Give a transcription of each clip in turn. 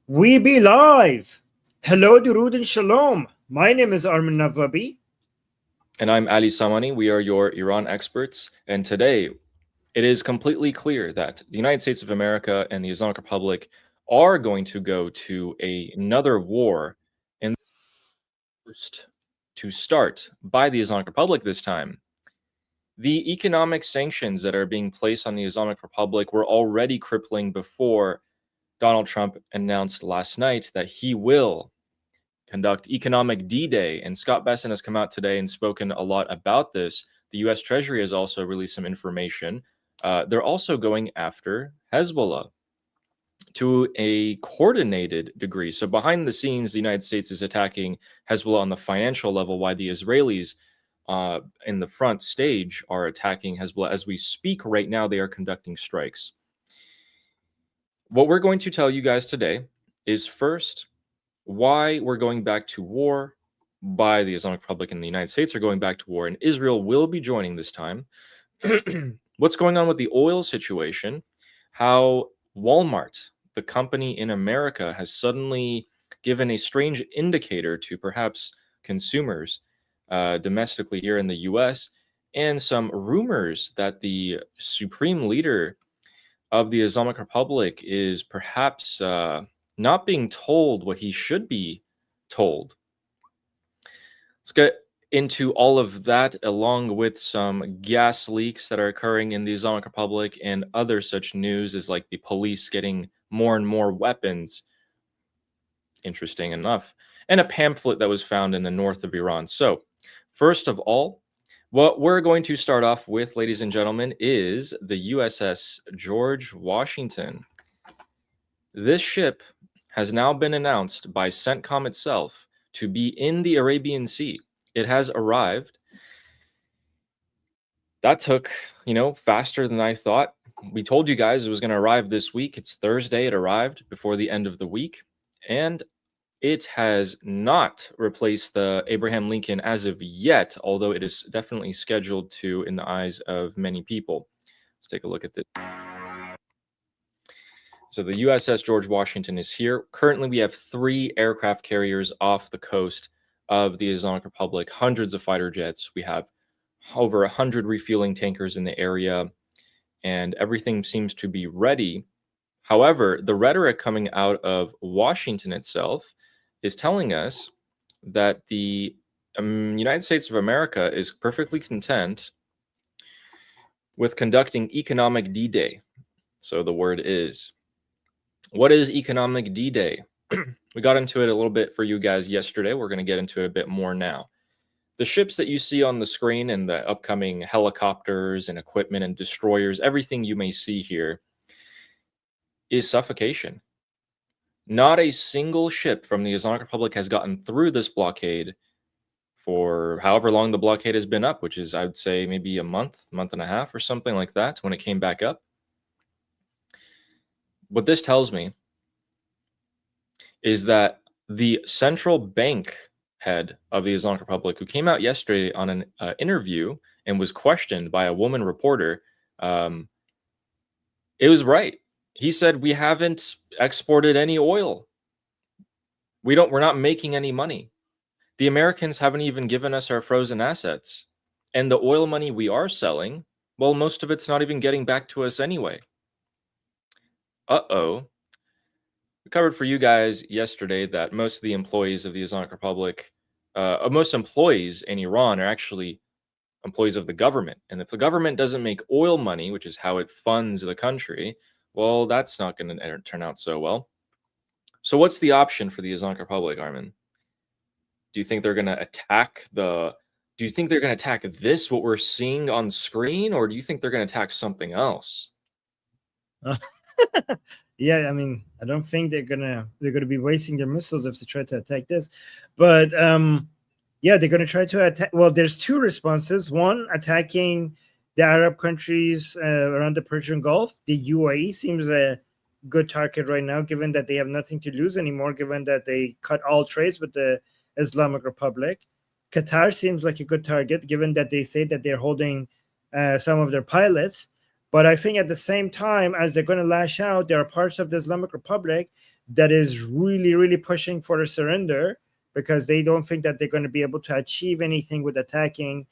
We be live. Hello, Durud and Shalom. My name is Armin Navabi. And I'm Ali Samani. We are your Iran experts. And today, it is completely clear that the United States of America and the Islamic Republic are going to go to another war, and first to start by the Islamic Republic this time. The economic sanctions that are being placed on the Islamic Republic were already crippling before Donald Trump announced last night that he will conduct economic D-Day, and Scott Besson has come out today and spoken a lot about this. The U.S. Treasury has also released some information. They're also going after Hezbollah to a coordinated degree. So behind the scenes, the United States is attacking Hezbollah on the financial level, while the Israelis in the front stage are attacking Hezbollah. As we speak right now, they are conducting strikes. What we're going to tell you guys today is first, why we're going back to war by the Islamic Republic and the United States are going back to war, and Israel will be joining this time. What's going on with the oil situation, how Walmart, the company in America, has suddenly given a strange indicator to perhaps consumers domestically here in the US, and some rumors that the supreme leader of the Islamic Republic is perhaps not being told what he should be told. Let's get into all of that, along with some gas leaks that are occurring in the Islamic Republic and other such news, as like the police getting more and more weapons. Interesting enough. And a pamphlet that was found in the north of Iran. So, first of all, what we're going to start off with, ladies and gentlemen, is the USS George Washington. This ship has now been announced by CENTCOM itself to be in the Arabian Sea. It has arrived. That took, faster than I thought. We told you guys it was going to arrive this week. It's Thursday. It arrived before the end of the week. And it has not replaced the Abraham Lincoln as of yet, although it is definitely scheduled to in the eyes of many people. Let's take a look at this. So the USS George Washington is here. Currently, we have 3 aircraft carriers off the coast of the Islamic Republic, hundreds of fighter jets. We have over 100 refueling tankers in the area, and everything seems to be ready. However, the rhetoric coming out of Washington itself is telling us that the United States of America is perfectly content with conducting economic D-Day. So the word is, what is economic D-Day? We got into it a little bit for you guys yesterday. We're going to get into it a bit more now. The ships that you see on the screen and the upcoming helicopters and equipment and destroyers, everything you may see here is suffocation. Not a single ship from the Islamic Republic has gotten through this blockade for however long the blockade has been up, which is, I would say, maybe a month and a half or something like that when it came back up. What this tells me is that the central bank head of the Islamic Republic, who came out yesterday on an interview and was questioned by a woman reporter, it was right. He said, we haven't exported any oil. We're not making any money. The Americans haven't even given us our frozen assets. And the oil money we are selling, well, most of it's not even getting back to us anyway. Uh-oh. We covered for you guys yesterday that most of the employees of the Islamic Republic, most employees in Iran are actually employees of the government. And if the government doesn't make oil money, which is how it funds the country, well, that's not going to turn out so well. So what's the option for the Islamic Republic, Armin? Do you think they're going to attack this, what we're seeing on screen, or do you think they're going to attack something else? Yeah, I mean, I don't think they're gonna be wasting their missiles if they try to attack this, but yeah, they're gonna try to attack. Well, there's 2 responses. One, attacking the Arab countries around the Persian Gulf. The UAE seems a good target right now, given that they have nothing to lose anymore, given that they cut all trades with the Islamic Republic. Qatar seems like a good target, given that they say that they're holding some of their pilots. But I think at the same time, as they're going to lash out, there are parts of the Islamic Republic that is really, really pushing for a surrender because they don't think that they're going to be able to achieve anything with attacking.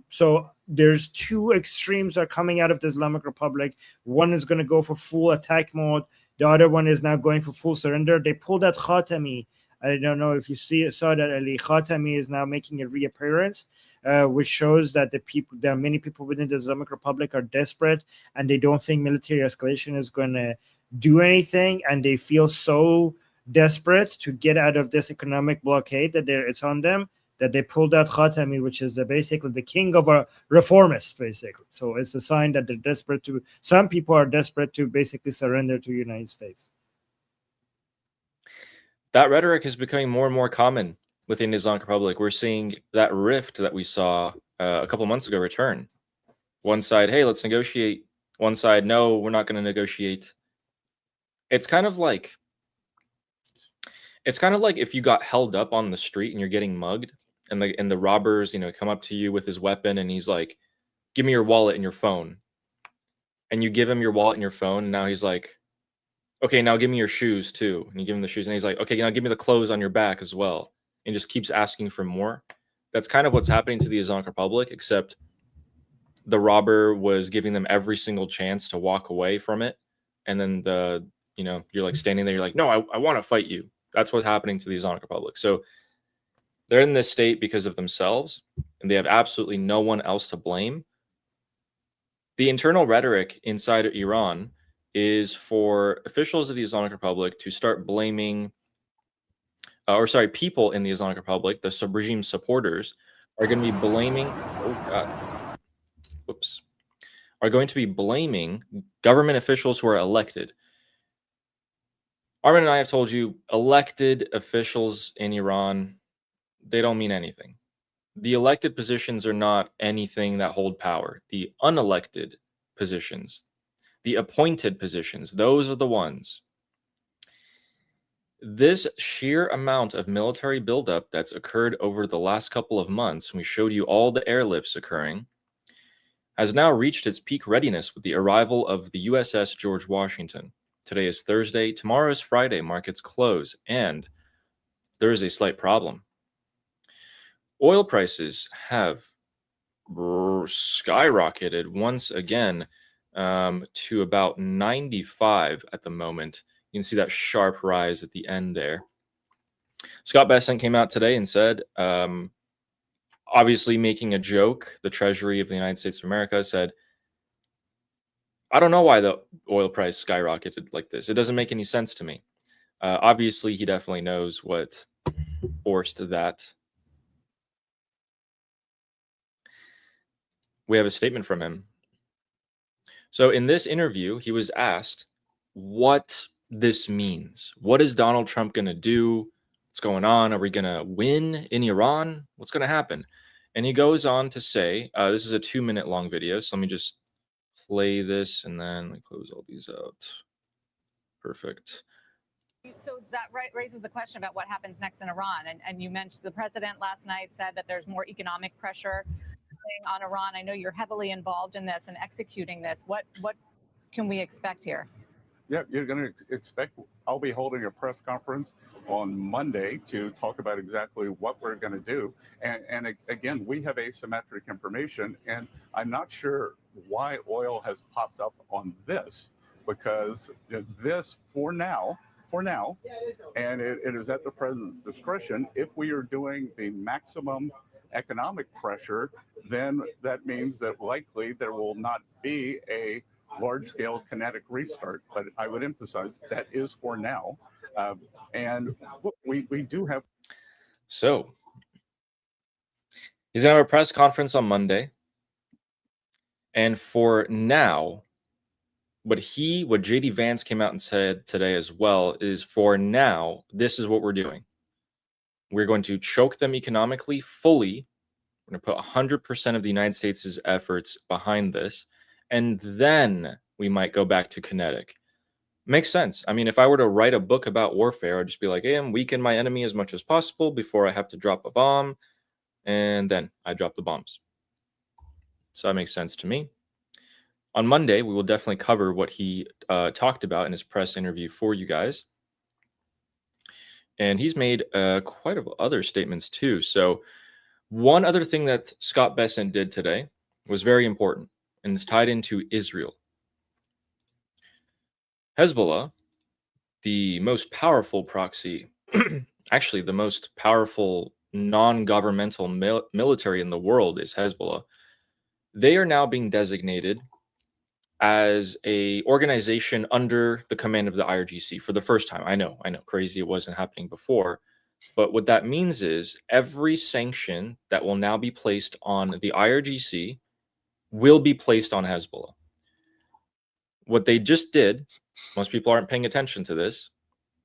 So there's two extremes are coming out of the Islamic Republic. One is going to go for full attack mode. The other one is now going for full surrender. They pulled out Khatami. I don't know if you saw that Ali Khatami is now making a reappearance, which shows that there are many people within the Islamic Republic are desperate and they don't think military escalation is going to do anything, and they feel so desperate to get out of this economic blockade that it's on them that they pulled out Khatami, which is basically the king of a reformist, basically. So it's a sign that they're desperate to. Some people are desperate to basically surrender to the United States. That rhetoric is becoming more and more common within the Islamic Republic. We're seeing that rift that we saw a couple months ago return. One side, hey, let's negotiate. One side, no, we're not going to negotiate. It's kind of like if you got held up on the street and you're getting mugged, and the robbers, come up to you with his weapon, and he's like, "Give me your wallet and your phone." And you give him your wallet and your phone, and now he's like, "Okay, now give me your shoes too." And you give him the shoes, and he's like, "Okay, now give me the clothes on your back as well." And just keeps asking for more. That's kind of what's happening to the Islamic Republic, except the robber was giving them every single chance to walk away from it, and then you're like standing there, you're like, "No, I want to fight you." That's what's happening to the Islamic Republic. So they're in this state because of themselves, and they have absolutely no one else to blame. The internal rhetoric inside of Iran is for officials of the Islamic Republic to start blaming, people in the Islamic Republic, the sub-regime supporters, are going to be blaming, are going to be blaming government officials who are elected. Armin and I have told you, elected officials in Iran, they don't mean anything. The elected positions are not anything that hold power. The unelected positions, the appointed positions, those are the ones. This sheer amount of military buildup that's occurred over the last couple of months, and we showed you all the airlifts occurring, has now reached its peak readiness with the arrival of the USS George Washington. Today is Thursday, tomorrow is Friday, markets close, and there is a slight problem. Oil prices have skyrocketed once again to about 95 at the moment. You can see that sharp rise at the end there. Scott Bessent came out today and said, obviously making a joke, the Treasury of the United States of America said, "I don't know why the oil price skyrocketed like this. It doesn't make any sense to me." Obviously, he definitely knows what forced that. We have a statement from him. So in this interview, he was asked what this means. What is Donald Trump going to do? What's going on? Are we going to win in Iran? What's going to happen? And he goes on to say, this is a 2-minute long video. So let me just play this and then we close all these out. Perfect. So that raises the question about what happens next in Iran. And you mentioned the president last night said that there's more economic pressure on Iran. I know you're heavily involved in this and executing this. What can we expect here? Yeah, you're going to expect, I'll be holding a press conference on Monday to talk about exactly what we're going to do. And again, we have asymmetric information, and I'm not sure why oil has popped up on this, because this for now, and it is at the president's discretion. If we are doing the maximum economic pressure, then that means that likely there will not be a large-scale kinetic restart. But I would emphasize that is for now. And we do have. So he's going to have a press conference on Monday. And for now, what JD Vance came out and said today as well is, for now, this is what we're doing. We're going to choke them economically fully. We're going to put 100% of the United States' efforts behind this. And then we might go back to kinetic. Makes sense. I mean, if I were to write a book about warfare, I'd just be like, hey, I'm weaken my enemy as much as possible before I have to drop a bomb. And then I drop the bombs. So that makes sense to me. On Monday, we will definitely cover what he talked about in his press interview for you guys. And he's made quite a other statements too. So one other thing that Scott Bessent did today was very important, and it's tied into Israel. Hezbollah, the most powerful proxy, actually the most powerful non-governmental military in the world is Hezbollah. They are now being designated as a organization under the command of the IRGC for the first time. I know, crazy it wasn't happening before. But what that means is every sanction that will now be placed on the IRGC will be placed on Hezbollah. What they just did, most people aren't paying attention to this,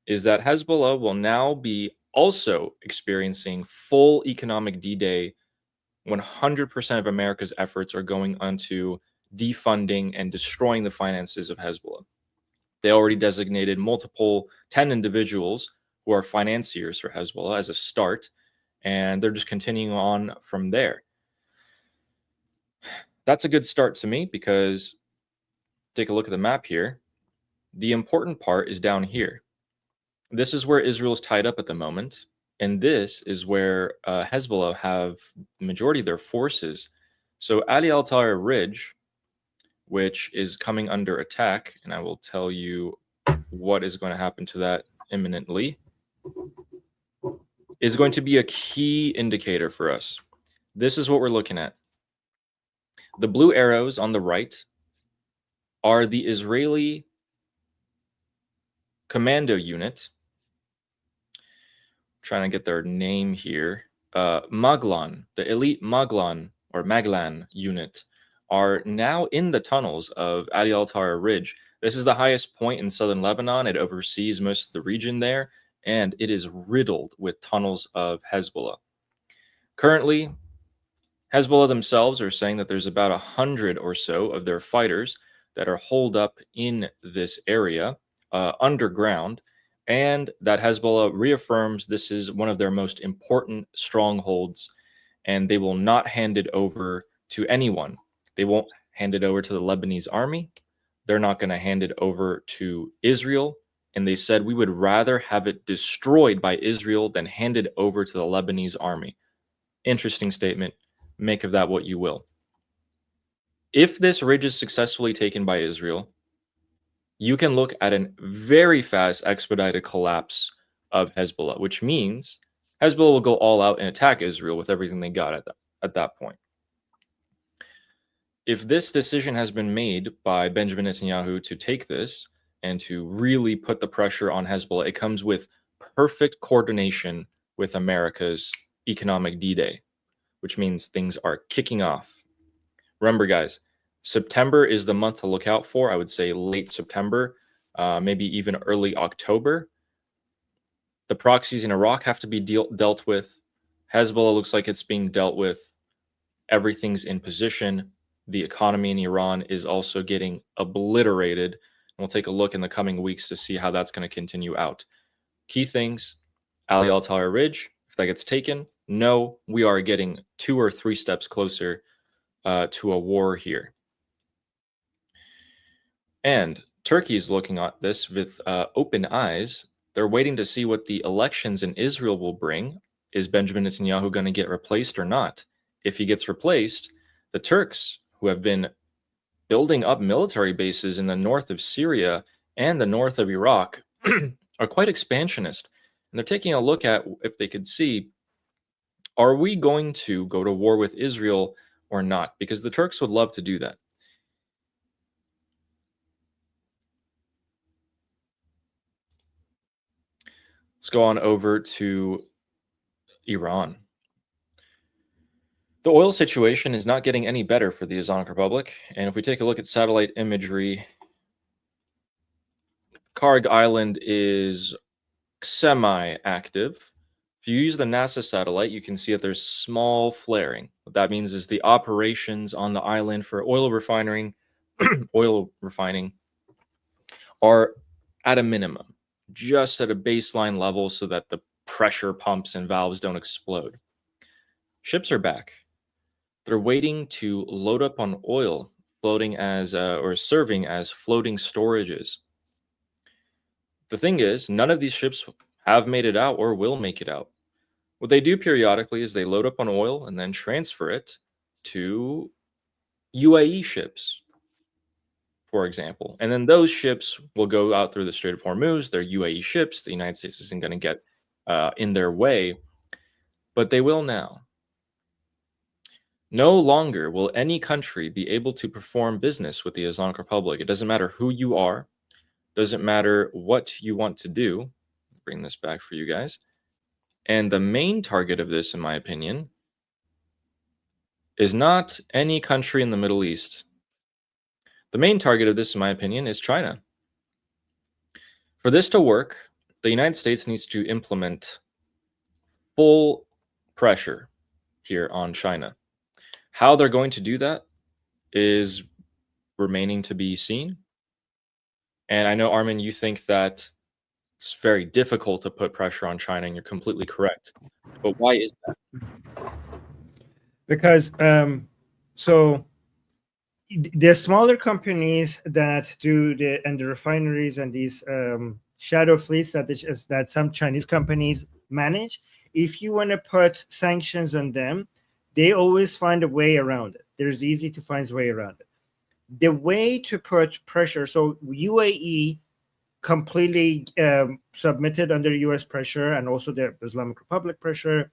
is that Hezbollah will now be also experiencing full economic D-Day. 100% of America's efforts are going onto defunding and destroying the finances of Hezbollah. They already designated 10 individuals who are financiers for Hezbollah as a start, and they're just continuing on from there. That's a good start to me because take a look at the map here. The important part is down here. This is where Israel is tied up at the moment, and this is where Hezbollah have the majority of their forces. So Ali al-Tayr Ridge, which is coming under attack, and I will tell you what is going to happen to that imminently, is going to be a key indicator for us. This is what we're looking at. The blue arrows on the right are the Israeli commando unit. I'm trying to get their name here. Maglan, the elite Maglan or Maglan unit, are now in the tunnels of Ali al-Tayr Ridge. This is the highest point in southern Lebanon. It oversees most of the region there, and it is riddled with tunnels of Hezbollah. Currently, Hezbollah themselves are saying that there's about 100 or so of their fighters that are holed up in this area underground, and that Hezbollah reaffirms this is one of their most important strongholds, and they will not hand it over to anyone. They won't hand it over to the Lebanese army. They're not going to hand it over to Israel. And they said, we would rather have it destroyed by Israel than hand it over to the Lebanese army. Interesting statement. Make of that what you will. If this ridge is successfully taken by Israel, you can look at a very fast expedited collapse of Hezbollah, which means Hezbollah will go all out and attack Israel with everything they got at that point. If this decision has been made by Benjamin Netanyahu to take this and to really put the pressure on Hezbollah, it comes with perfect coordination with America's economic D-Day, which means things are kicking off. Remember, guys, September is the month to look out for. I would say late September, maybe even early October. The proxies in Iraq have to be dealt with. Hezbollah looks like it's being dealt with. Everything's in position. The economy in Iran is also getting obliterated. And we'll take a look in the coming weeks to see how that's going to continue out. Key things, Ali al-Tayr Ridge, if that gets taken, no, we are getting 2 or 3 steps closer to a war here. And Turkey is looking at this with open eyes. They're waiting to see what the elections in Israel will bring. Is Benjamin Netanyahu going to get replaced or not? If he gets replaced, the Turks, who have been building up military bases in the north of Syria and the north of Iraq, are quite expansionist. And they're taking a look at if they could see, are we going to go to war with Israel or not? Because the Turks would love to do that. Let's go on over to Iran. The oil situation is not getting any better for the Islamic Republic. And if we take a look at satellite imagery, Karg Island is semi-active. If you use the NASA satellite, you can see that there's small flaring. What that means is the operations on the island for oil refining are at a minimum, just at a baseline level so that the pressure pumps and valves don't explode. Ships are back. They're waiting to load up on oil floating as or serving as floating storages. The thing is, none of these ships have made it out or will make it out. What they do periodically is they load up on oil and then transfer it to UAE ships, for example. And then those ships will go out through the Strait of Hormuz. They're UAE ships. The United States isn't going to get in their way, but they will now. No longer will any country be able to perform business with the Islamic Republic. It doesn't matter who you are. Doesn't matter what you want to do. Bring this back for you guys. And the main target of this, in my opinion, is not any country in the Middle East. The main target of this, in my opinion, is China. For this to work, the United States needs to implement full pressure here on China. How they're going to do that is remaining to be seen. And I know, Armin, you think that it's very difficult to put pressure on China, and you're completely correct. But why is that? Because so the smaller companies that do the refineries and these shadow fleets that some Chinese companies manage, if you want to put sanctions on them, they always find a way around it. There's easy to find a way around it. The way to put pressure, so UAE completely submitted under U.S. pressure and also the Islamic Republic pressure.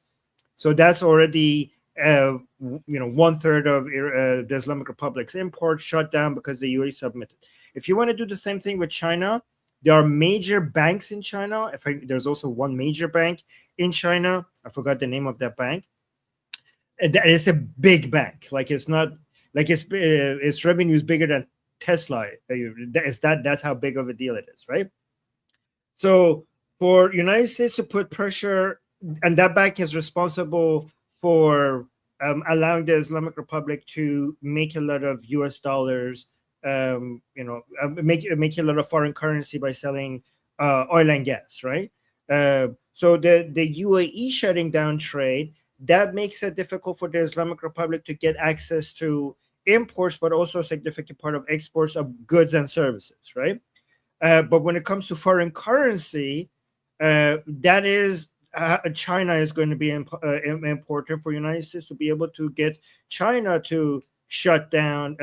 So that's already 1/3 of the Islamic Republic's imports shut down because the UAE submitted. If you want to do the same thing with China, there are major banks in China. There's also one major bank in China. I forgot the name of that bank. That is a big bank. Like it's not like its revenue is bigger than Tesla. That's how big of a deal it is, right? So for United States to put pressure, and that bank is responsible for allowing the Islamic Republic to make a lot of US dollars, make a lot of foreign currency by selling oil and gas, right? So the UAE shutting down trade, that makes it difficult for the Islamic Republic to get access to imports, but also a significant part of exports of goods and services, right? But when it comes to foreign currency, that is China is going to be important for United States to be able to get China to shut down,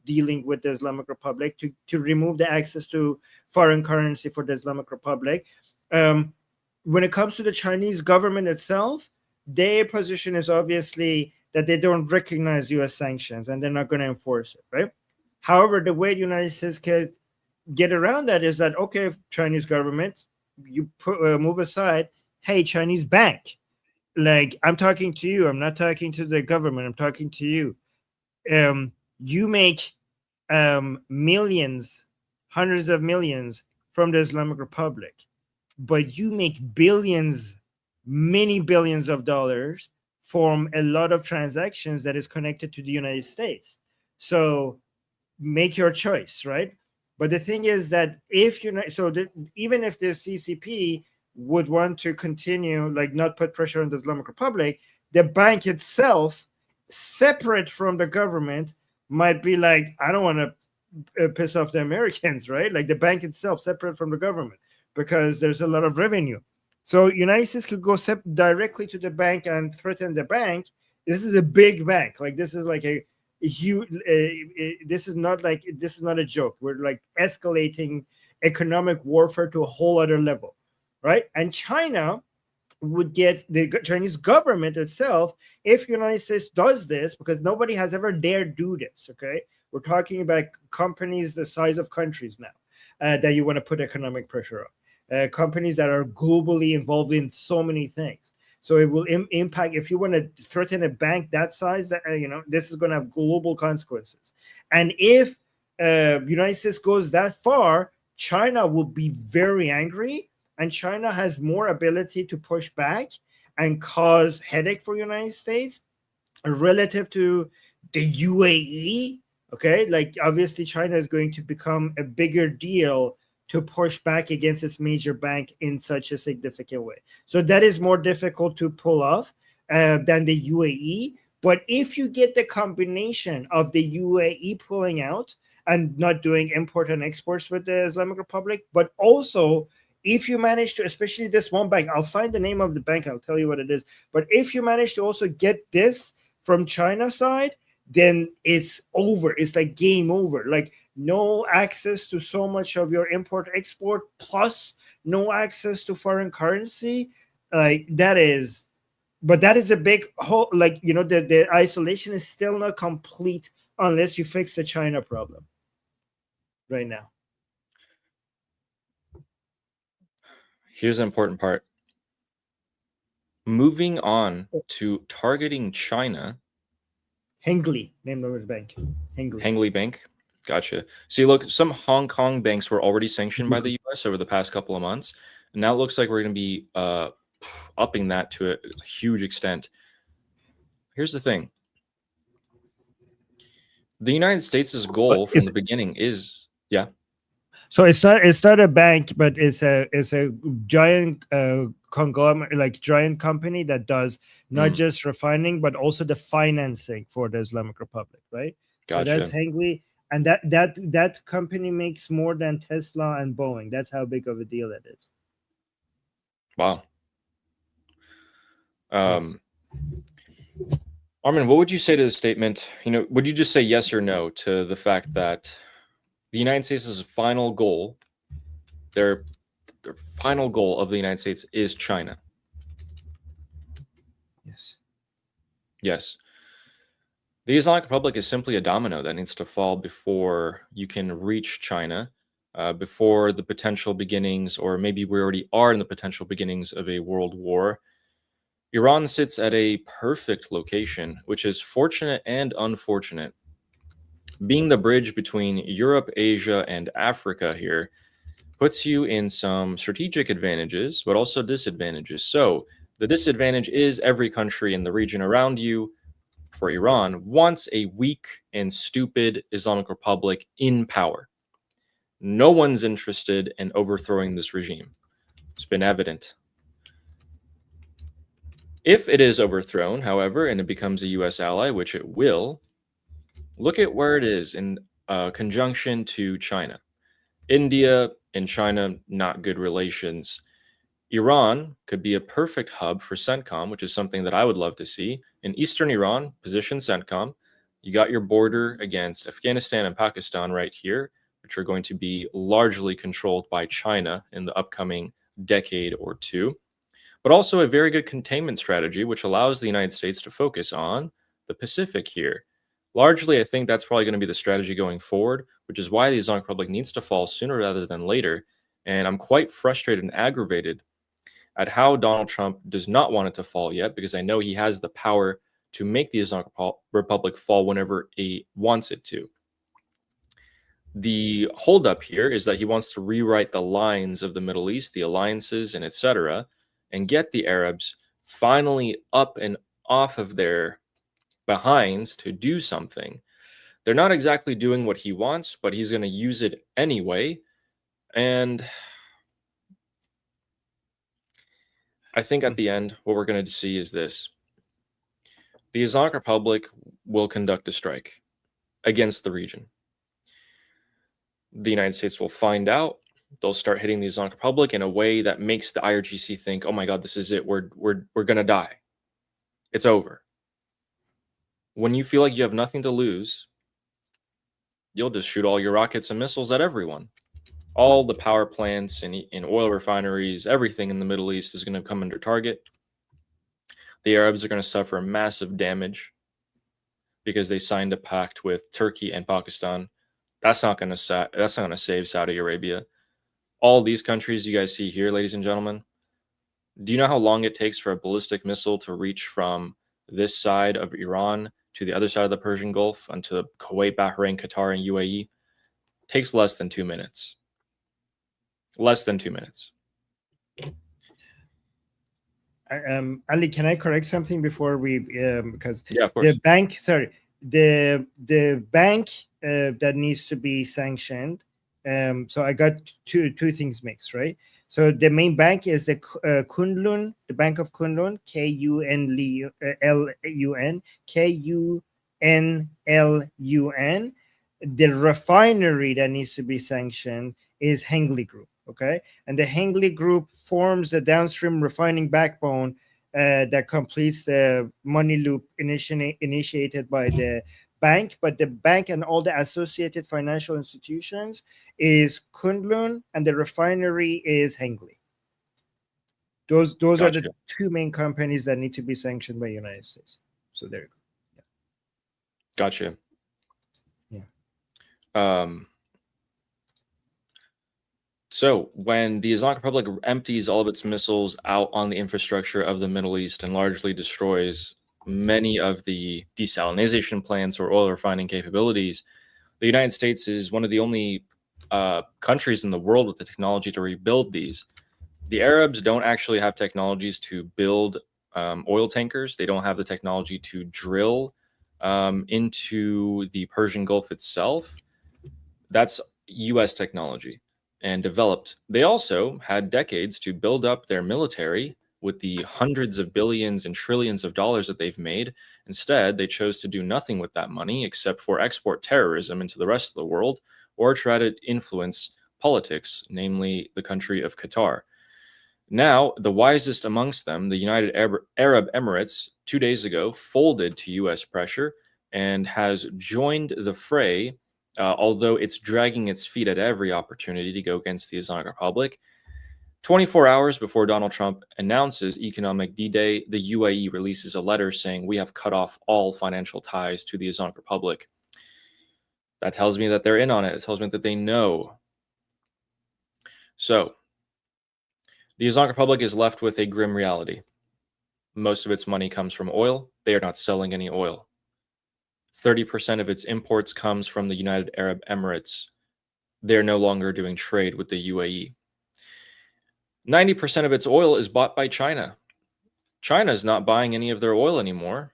dealing with the Islamic Republic, to remove the access to foreign currency for the Islamic Republic. When it comes to the Chinese government itself, their position is obviously that they don't recognize U.S. sanctions and they're not going to enforce it, right? However, the way the United States can get around that is that, okay, Chinese government, you move aside. Hey, Chinese bank, like I'm talking to you. I'm not talking to the government. I'm talking to you. You make millions, hundreds of millions from the Islamic Republic, but you make billions, many billions of dollars from a lot of transactions that is connected to the United States. So make your choice, right? But the thing is that even if the CCP would want to continue, like not put pressure on the Islamic Republic, the bank itself, separate from the government, might be like, I don't want to piss off the Americans, right? Like the bank itself, separate from the government, because there's a lot of revenue. So United States could go directly to the bank and threaten the bank. This is a big bank. Like this is like a huge. This is not a joke. We're like escalating economic warfare to a whole other level, right? And China would get the Chinese government itself if United States does this, because nobody has ever dared do this. Okay, we're talking about companies the size of countries now that you want to put economic pressure on. Companies that are globally involved in so many things. So it will impact, if you want to threaten a bank that size, this is going to have global consequences. And if United States goes that far, China will be very angry, and China has more ability to push back and cause headache for United States relative to the UAE. Okay, like obviously China is going to become a bigger deal to push back against its major bank in such a significant way. So that is more difficult to pull off than the UAE. But if you get the combination of the UAE pulling out and not doing import and exports with the Islamic Republic, but also if you manage to, especially this one bank, I'll find the name of the bank, I'll tell you what it is. But if you manage to also get this from China side, then it's over. It's like game over. Like no access to so much of your import export, plus no access to foreign currency. Like that is, but that is a big whole, like, you know, the isolation is still not complete unless you fix the China problem right now. Here's an important part. Moving on to targeting China. Hengli, name of the bank. Hengli Bank. Gotcha. See, look, some Hong Kong banks were already sanctioned by the U.S. over the past couple of months. And now it looks like we're going to be upping that to a huge extent. Here's the thing. The United States' goal from the beginning is, yeah. So it's not a bank, but it's a giant conglomerate, like giant company that does not just refining, but also the financing for the Islamic Republic, right? Gotcha. So that's Hengli, and that company makes more than Tesla and Boeing. That's how big of a deal it is. Wow. Armin, what would you say to the statement? You know, would you just say yes or no to the fact that the United States' final goal, their final goal of the United States is China? Yes. Yes. The Islamic Republic is simply a domino that needs to fall before you can reach China, before the potential beginnings, or maybe we already are in the potential beginnings of a world war. Iran sits at a perfect location, which is fortunate and unfortunate. Being the bridge between Europe, Asia, and Africa here puts you in some strategic advantages, but also disadvantages. So the disadvantage is every country in the region around you, for Iran, wants a weak and stupid Islamic Republic in power. No one's interested in overthrowing this regime. It's been evident. If it is overthrown, however, and it becomes a U.S. ally, which it will, look at where it is in conjunction to China. India and China, not good relations. Iran could be a perfect hub for CENTCOM, which is something that I would love to see. In eastern Iran, position CENTCOM. You got your border against Afghanistan and Pakistan right here, which are going to be largely controlled by China in the upcoming decade or two. But also a very good containment strategy, which allows the United States to focus on the Pacific here. Largely, I think that's probably going to be the strategy going forward, which is why the Islamic Republic needs to fall sooner rather than later. And I'm quite frustrated and aggravated at how Donald Trump does not want it to fall yet, because I know he has the power to make the Islamic Republic fall whenever he wants it to. The holdup here is that he wants to rewrite the lines of the Middle East, the alliances, and etc., and get the Arabs finally up and off of their behinds to do something. They're not exactly doing what he wants, but he's going to use it anyway. And I think at the end, what we're going to see is this. The Islamic Republic will conduct a strike against the region. The United States will find out. They'll start hitting the Islamic Republic in a way that makes the IRGC think, oh my God, this is it. We're going to die. It's over. When you feel like you have nothing to lose, you'll just shoot all your rockets and missiles at everyone. All the power plants and oil refineries, everything in the Middle East is going to come under target. The Arabs are going to suffer massive damage because they signed a pact with Turkey and Pakistan. That's not going to save Saudi Arabia. All these countries you guys see here, ladies and gentlemen, do you know how long it takes for a ballistic missile to reach from this side of Iran to the other side of the Persian Gulf, onto Kuwait, Bahrain, Qatar, and UAE? It takes less than 2 minutes. Less than 2 minutes. Ali, can I correct something before we because yeah, of course. the bank that needs to be sanctioned So I got two things mixed, right? So the main bank is the Kunlun, the Bank of Kunlun, Kunlun, Kunlun. The refinery that needs to be sanctioned is Hengli Group, okay? And the Hengli Group forms the downstream refining backbone that completes the money loop initiated by the bank, but the bank and all the associated financial institutions is Kunlun, and the refinery is Hengli. Those are the Gotcha. two main companies that need to be sanctioned by the United States. So there you go. Gotcha. Yeah. So when the Islamic Republic empties all of its missiles out on the infrastructure of the Middle East and largely destroys many of the desalination plants or oil refining capabilities, the United States is one of the only countries in the world with the technology to rebuild these. The Arabs don't actually have technologies to build oil tankers. They don't have the technology to drill into the Persian Gulf itself. That's US technology and developed. They also had decades to build up their military with the hundreds of billions and trillions of dollars that they've made. Instead, they chose to do nothing with that money except for export terrorism into the rest of the world or try to influence politics, namely the country of Qatar. Now, the wisest amongst them, the United Arab Emirates, 2 days ago folded to US pressure and has joined the fray, although it's dragging its feet at every opportunity to go against the Islamic Republic. 24 hours before Donald Trump announces economic D-Day, the UAE releases a letter saying, "We have cut off all financial ties to the Islamic Republic." That tells me that they're in on it. It tells me that they know. So, the Islamic Republic is left with a grim reality. Most of its money comes from oil. They are not selling any oil. 30% of its imports comes from the United Arab Emirates. They're no longer doing trade with the UAE. 90% of its oil is bought by China. China is not buying any of their oil anymore.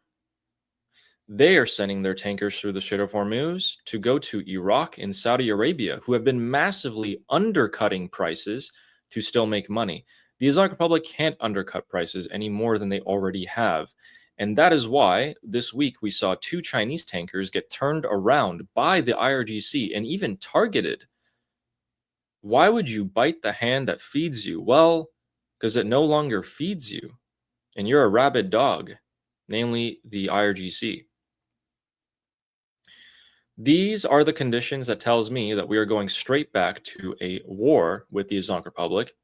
They are sending their tankers through the Strait of Hormuz to go to Iraq and Saudi Arabia, who have been massively undercutting prices to still make money. The Islamic Republic can't undercut prices any more than they already have. And that is why this week we saw 2 Chinese tankers get turned around by the IRGC and even targeted. Why would you bite the hand that feeds you? Well, because it no longer feeds you, and you're a rabid dog, namely the IRGC. These are the conditions that tells me that we are going straight back to a war with the Islamic Republic,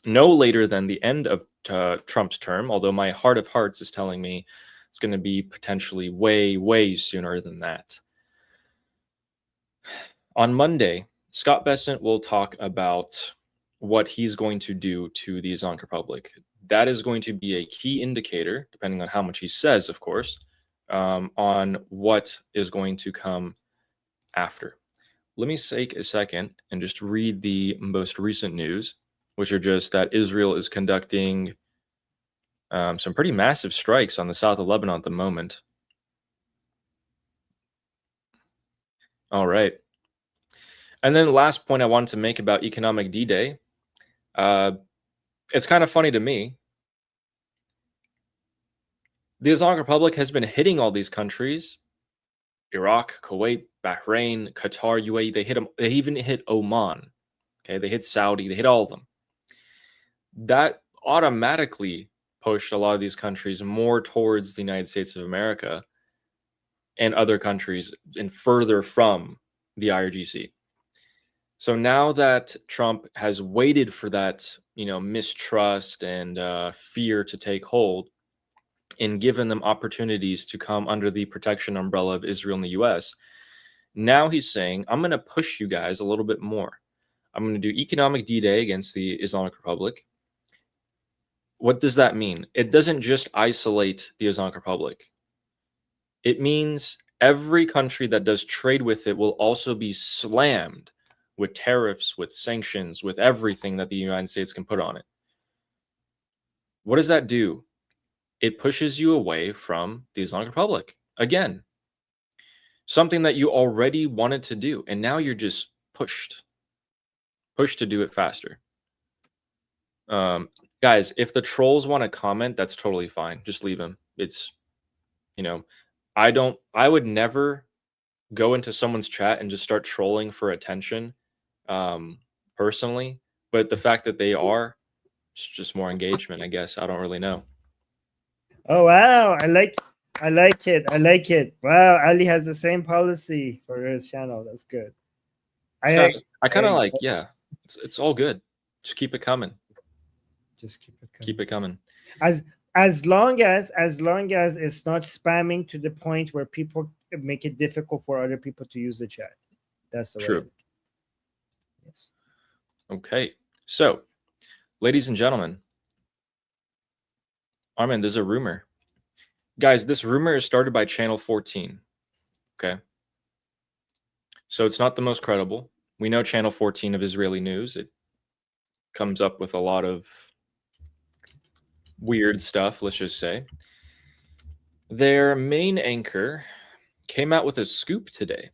no later than the end of Trump's term, although my heart of hearts is telling me it's going to be potentially way, way sooner than that. On Monday, Scott Bessent will talk about what he's going to do to the Islamic Republic. That is going to be a key indicator, depending on how much he says, of course, on what is going to come after. Let me take a second and just read the most recent news, which are just that Israel is conducting some pretty massive strikes on the south of Lebanon at the moment. All right. And then the last point I wanted to make about economic D-Day, it's kind of funny to me. The Islamic Republic has been hitting all these countries, Iraq, Kuwait, Bahrain, Qatar, UAE. They hit them. They even hit Oman. Okay, they hit Saudi. They hit all of them. That automatically pushed a lot of these countries more towards the United States of America and other countries and further from the IRGC. So now that Trump has waited for that, mistrust and fear to take hold and given them opportunities to come under the protection umbrella of Israel and the US, now he's saying, I'm going to push you guys a little bit more. I'm going to do economic D-Day against the Islamic Republic. What does that mean? It doesn't just isolate the Islamic Republic. It means every country that does trade with it will also be slammed with tariffs, with sanctions, with everything that the United States can put on it. What does that do? It pushes you away from the Islamic Republic. Again, something that you already wanted to do, and now you're just pushed push to do it faster. Guys, if the trolls want to comment, that's totally fine. Just leave them. It's, you know, I would never go into someone's chat and just start trolling for attention, personally. But the fact that they are, it's just more engagement, I guess. I don't really know. Oh wow, I like it. I like it. Wow, Ali has the same policy for his channel. That's good. I kind of like, yeah, it's all good. Just keep it coming. Just keep it coming. Keep it coming. As long as it's not spamming to the point where people make it difficult for other people to use the chat. That's the True. way. Yes. Okay. So, ladies and gentlemen, Armin, there's a rumor. Guys, this rumor is started by Channel 14. Okay. So it's not the most credible. We know Channel 14 of Israeli news. It comes up with a lot of weird stuff, let's just say. Their main anchor came out with a scoop today,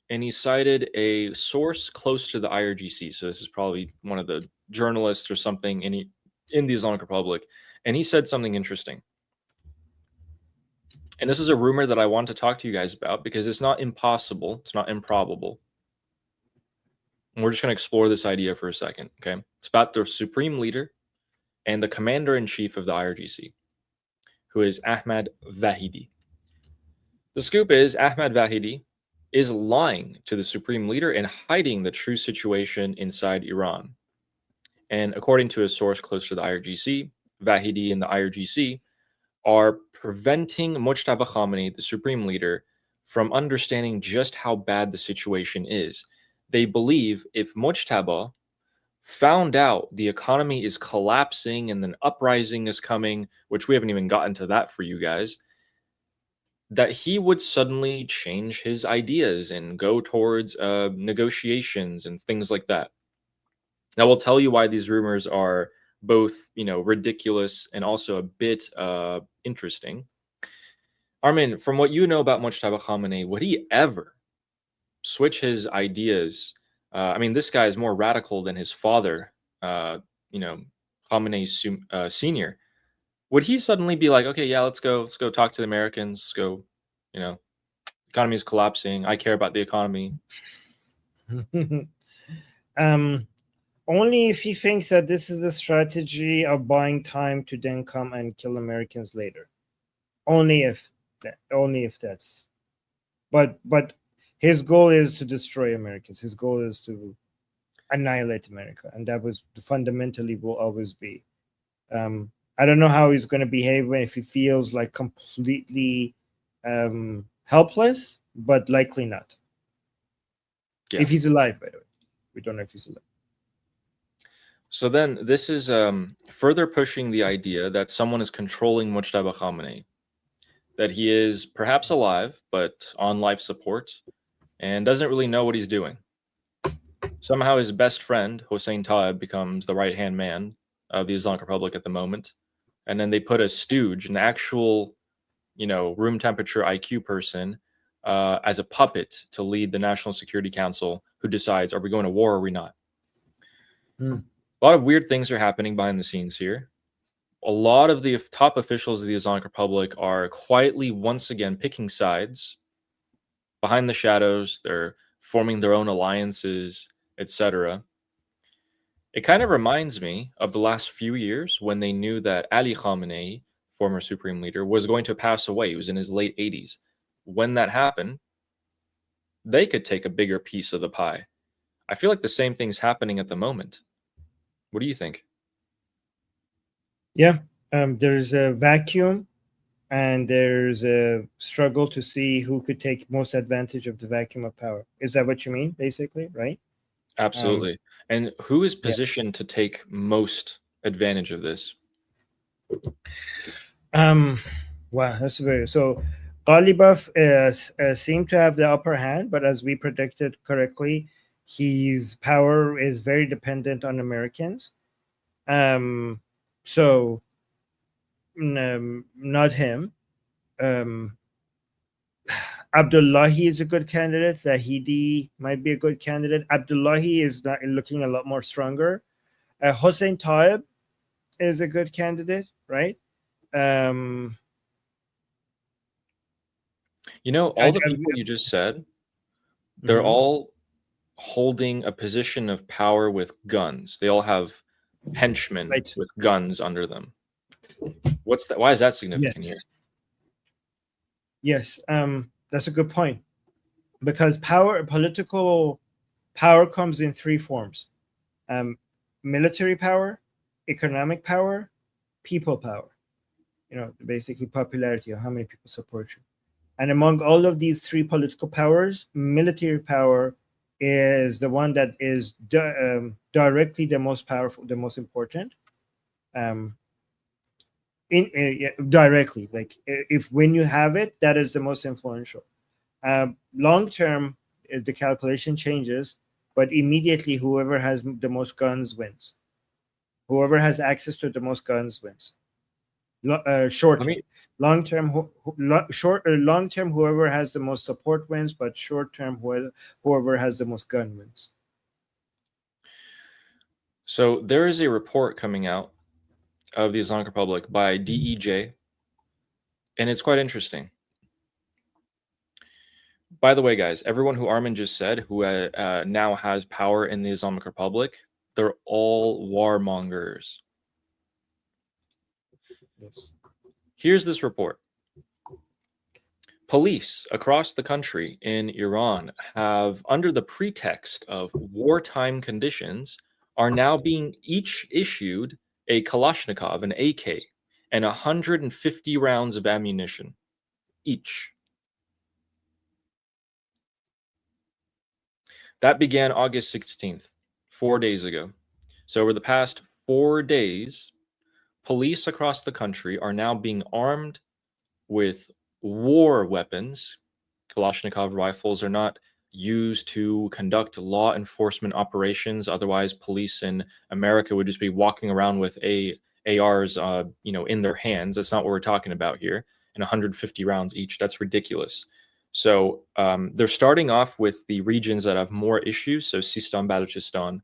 and he cited a source close to the IRGC. So this is probably one of the journalists or something in the Islamic Republic, and he said something interesting. And this is a rumor that I want to talk to you guys about because it's not impossible, it's not improbable. And we're just going to explore this idea for a second, okay? It's about the supreme leader and the commander-in-chief of the IRGC, who is Ahmad Vahidi. The scoop is Ahmad Vahidi is lying to the supreme leader and hiding the true situation inside Iran. And according to a source close to the IRGC, Vahidi and the IRGC are preventing Mujtaba Khamenei, the supreme leader, from understanding just how bad the situation is. They believe if Mujtaba found out the economy is collapsing and an uprising is coming, which we haven't even gotten to that for you guys, that he would suddenly change his ideas and go towards negotiations and things like that. Now, we'll tell you why these rumors are both, ridiculous and also a bit interesting. Armin, from what you know about Mujtaba Khamenei, would he ever switch his ideas? This guy is more radical than his father, Khamenei Senior. Would he suddenly be like, okay, yeah, let's go talk to the Americans, let's go, economy is collapsing, I care about the economy? Only if he thinks that this is a strategy of buying time to then come and kill Americans later. Only if that's. But his goal is to destroy Americans. His goal is to annihilate America, and that was fundamentally will always be. I don't know how he's going to behave if he feels like completely helpless, but likely not. Yeah. If he's alive, by the way. We don't know if he's alive. So then this is further pushing the idea that someone is controlling Mujtaba Khamenei, that he is perhaps alive, but on life support, and doesn't really know what he's doing. Somehow his best friend, Hossein Taeb, becomes the right-hand man of the Islamic Republic at the moment. And then they put a stooge, an actual, room temperature IQ person, as a puppet to lead the National Security Council, who decides, are we going to war or are we not? A lot of weird things are happening behind the scenes here. A lot of the top officials of the Islamic Republic are quietly, once again, picking sides. Behind the shadows, they're forming their own alliances, etc. It kind of reminds me of the last few years when they knew that Ali Khamenei, former supreme leader, was going to pass away. He was in his late 80s. When that happened, they could take a bigger piece of the pie. I feel like the same thing's happening at the moment. What do you think? Yeah, there's a vacuum, and there's a struggle to see who could take most advantage of the vacuum of power. Is that what you mean, basically, right? Absolutely. And who is positioned to take most advantage of this? Wow, that's very so. Ghalibaf seemed to have the upper hand, but as we predicted correctly, his power is very dependent on Americans. So not him. Abdullahi is a good candidate. Zahidi might be a good candidate. Abdullahi is not looking a lot more stronger. Hossein Taib is a good candidate, right? You know, all the people you just said, they're all holding a position of power with guns. They all have henchmen with guns under them. What's that? Why is that significant here? Yes, that's a good point. Because political power comes in three forms: military power, economic power, people power. You know, basically popularity, or how many people support you. And among all of these three political powers, military power is the one that is directly the most powerful, the most important. Directly, like if when you have it, that is the most influential. Long term, the calculation changes, but immediately whoever has the most guns wins. Whoever has access to the most guns wins. Short term. Long term, long term, whoever has the most support wins, but short term, whoever has the most gun wins. So there is a report coming out of the Islamic Republic by DEJ, and it's quite interesting. By the way, guys, everyone who Armin just said, who now has power in the Islamic Republic, they're all warmongers. Yes. Here's this report. Police across the country in Iran have, under the pretext of wartime conditions, are now being each issued a Kalashnikov, an AK, and 150 rounds of ammunition each. That began August 16th, 4 days ago. So over the past 4 days, police across the country are now being armed with war weapons. Kalashnikov rifles are not used to conduct law enforcement operations. Otherwise, police in America would just be walking around with ARs, in their hands. That's not what we're talking about here. And 150 rounds each. That's ridiculous. So they're starting off with the regions that have more issues. So Sistan, Balochistan,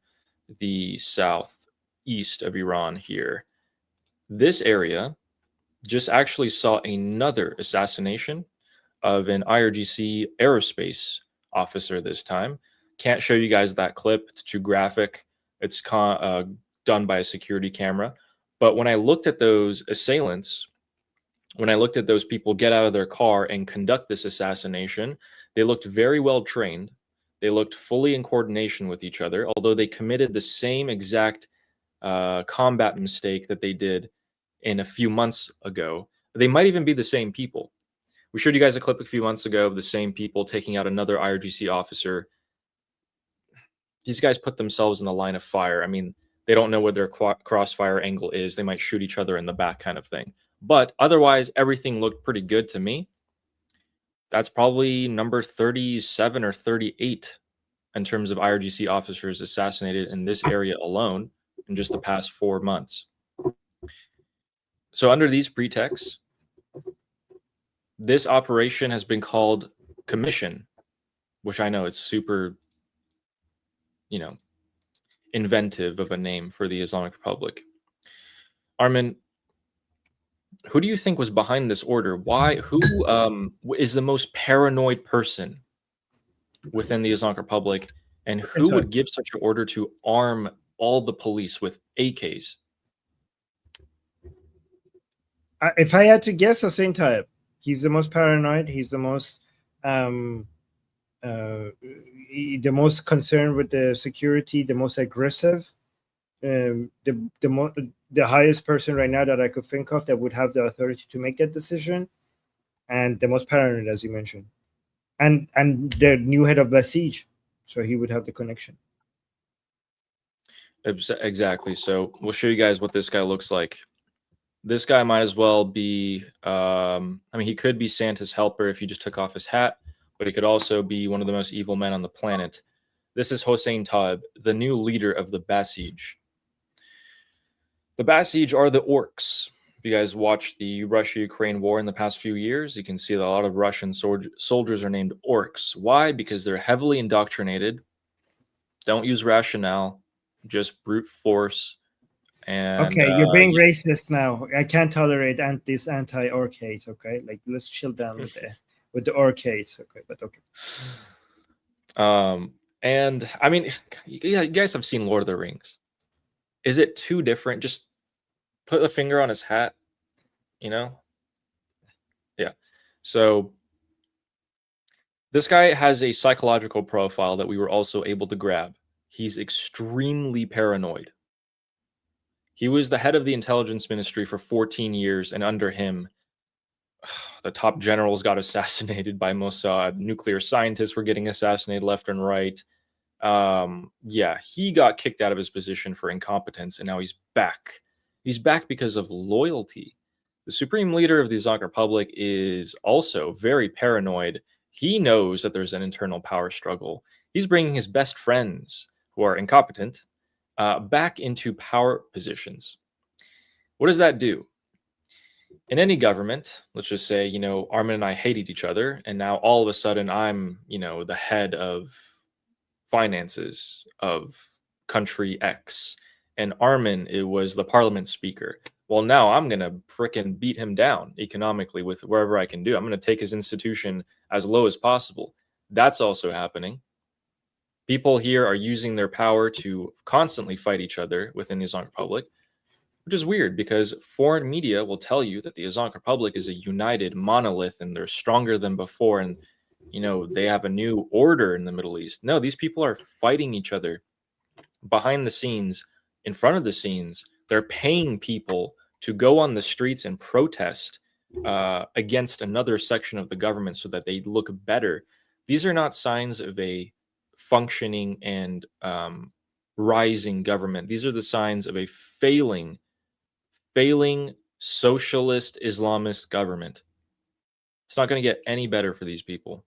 the southeast of Iran here. This area just actually saw another assassination of an IRGC aerospace officer this time. Can't show you guys that clip. It's too graphic. It's done by a security camera. But when I looked at those assailants, when I looked at those people get out of their car and conduct this assassination, they looked very well trained. They looked fully in coordination with each other, although they committed the same exact combat mistake that they did in a few months ago. They might even be the same people. We showed you guys a clip a few months ago of the same people taking out another IRGC officer. These guys put themselves in the line of fire. I mean, they don't know what their crossfire angle is. They might shoot each other in the back kind of thing. But otherwise, everything looked pretty good to me. That's probably number 37 or 38 in terms of IRGC officers assassinated in this area alone in just the past 4 months. So under these pretexts, this operation has been called Commission, which I know it's super, inventive of a name for the Islamic Republic. Armin, who do you think was behind this order? Who is the most paranoid person within the Islamic Republic, and who would give such an order to arm all the police with AKs? If I had to guess, Hossein Taib. He's the most paranoid. He's the most concerned with the security, the most aggressive, the highest person right now that I could think of that would have the authority to make that decision, and the most paranoid, as you mentioned, and the new head of Basij, so he would have the connection. Exactly. So we'll show you guys what this guy looks like. This guy might as well be, he could be Santa's helper if he just took off his hat, but he could also be one of the most evil men on the planet. This is Hossein Taib, the new leader of the Basij. The Basij are the orcs. If you guys watched the Russia-Ukraine war in the past few years, you can see that a lot of Russian soldiers are named orcs. Why? Because they're heavily indoctrinated, don't use rationale, just brute force. And Okay, you're being racist now. I can't tolerate this anti-orc hate. Okay, like let's chill down with the orc hate. Okay, but okay. And I mean, you guys have seen Lord of the Rings. Is it too different? Just put a finger on his hat, you know? Yeah. So this guy has a psychological profile that we were also able to grab. He's extremely paranoid. He was the head of the intelligence ministry for 14 years, and under him, the top generals got assassinated by Mossad. Nuclear scientists were getting assassinated left and right. Yeah, he got kicked out of his position for incompetence, and now he's back. He's back because of loyalty. The supreme leader of the Islamic Republic is also very paranoid. He knows that there's an internal power struggle. He's bringing his best friends, who are incompetent, back into power positions. What does that do? In any government, let's just say, Armin and I hated each other, and now all of a sudden I'm, the head of finances of country X, and Armin was the parliament speaker. Well, now I'm going to frickin' beat him down economically with wherever I can do. I'm going to take his institution as low as possible. That's also happening. People here are using their power to constantly fight each other within the Islamic Republic, which is weird because foreign media will tell you that the Islamic Republic is a united monolith and they're stronger than before, and they have a new order in the Middle East. No, these people are fighting each other behind the scenes, in front of the scenes. They're paying people to go on the streets and protest against another section of the government so that they look better. These are not signs of a functioning and rising government. These are the signs of a failing socialist Islamist government. It's not going to get any better for these people.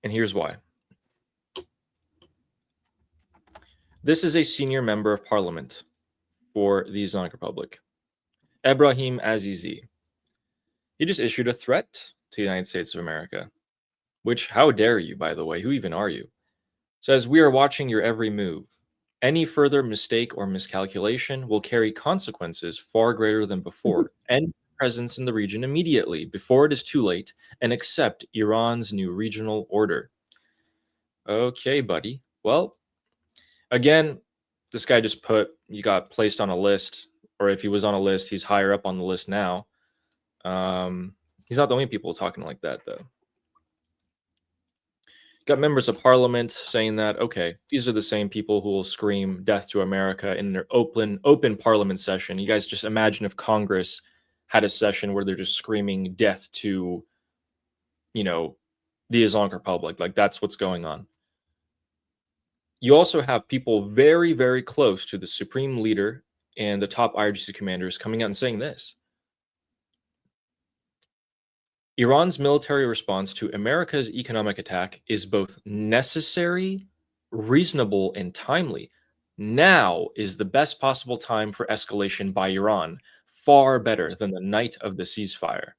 And here's why. This is a senior member of parliament for the Islamic Republic, Ebrahim Azizi. He just issued a threat to the United States of America, which, how dare you, by the way, who even are you? Says, we are watching your every move. Any further mistake or miscalculation will carry consequences far greater than before. End presence in the region immediately, before it is too late, and accept Iran's new regional order. Okay, buddy. Well, again, this guy just you got placed on a list, or if he was on a list, he's higher up on the list now. He's not the only people talking like that, though. Got members of parliament saying that, okay, these are the same people who will scream death to America in their open parliament session. You guys just imagine if Congress had a session where they're just screaming death to, the Islamic Republic. Like, that's what's going on. You also have people very, very close to the supreme leader and the top IRGC commanders coming out and saying this. Iran's military response to America's economic attack is both necessary, reasonable, and timely. Now is the best possible time for escalation by Iran, far better than the night of the ceasefire.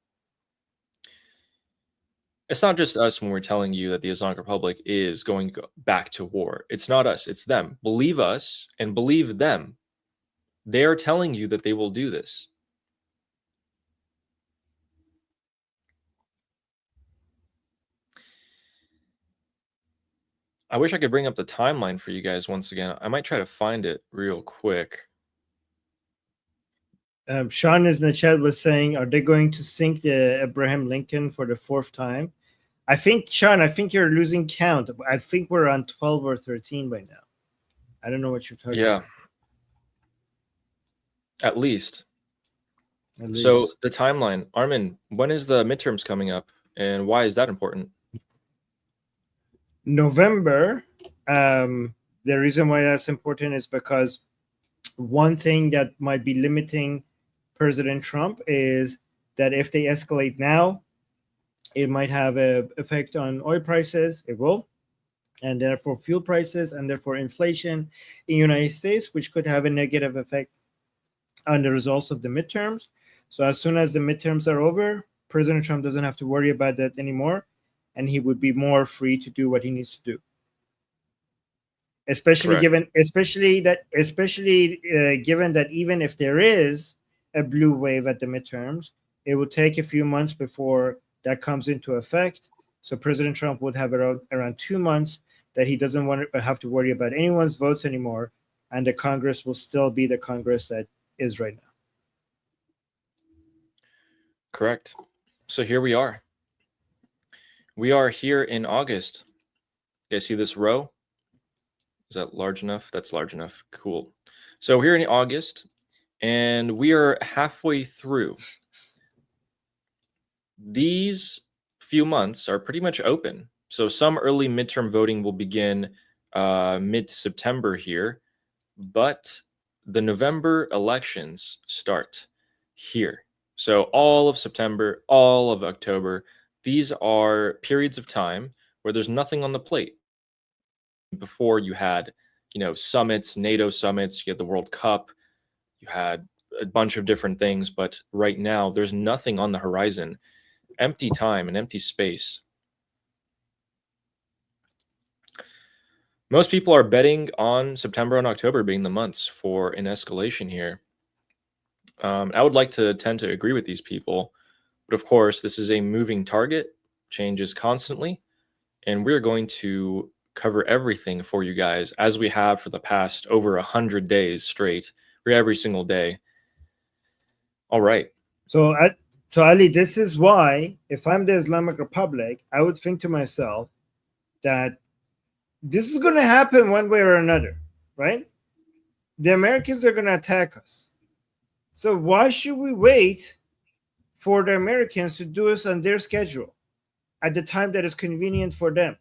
It's not just us when we're telling you that the Islamic Republic is going back to war. It's not us, it's them. Believe us and believe them. They are telling you that they will do this. I wish I could bring up the timeline for you guys once again. I might try to find it real quick. Sean in the chat was saying, are they going to sink the Abraham Lincoln for the 4th time? I think, Sean, you're losing count. I think we're on 12 or 13 by now. I don't know what you're talking about. At least. So the timeline. Armin, when is the midterms coming up, and why is that important? November. The reason why that's important is because one thing that might be limiting President Trump is that if they escalate now, it might have an effect on oil prices. It will. and therefore fuel prices, and therefore inflation in the United States, which could have a negative effect on the results of the midterms. So as soon as the midterms are over, President Trump doesn't have to worry about that anymore, and he would be more free to do what he needs to do. Especially Correct. given that even if there is a blue wave at the midterms, it will take a few months before that comes into effect. So President Trump would have around 2 months that he doesn't want to have to worry about anyone's votes anymore, and the Congress will still be the Congress that is right now. Correct. So here we are. We are here in August. You guys see this row? Is that large enough? That's large enough. Cool. So we're in August, and we are halfway through. These few months are pretty much open. So some early midterm voting will begin mid-September here, but the November elections start here. So all of September, all of October, these are periods of time where there's nothing on the plate. Before you had, summits, NATO summits, you had the World Cup, you had a bunch of different things, but right now there's nothing on the horizon. Empty time and empty space. Most people are betting on September and October being the months for an escalation here. I would like to tend to agree with these people, but of course, this is a moving target, changes constantly, and we're going to cover everything for you guys as we have for the past over 100 days straight, for every single day. All right. So Ali, this is why, if I'm the Islamic Republic, I would think to myself that this is going to happen one way or another, right? The Americans are going to attack us. So why should we wait for the Americans to do this on their schedule at the time that is convenient for them?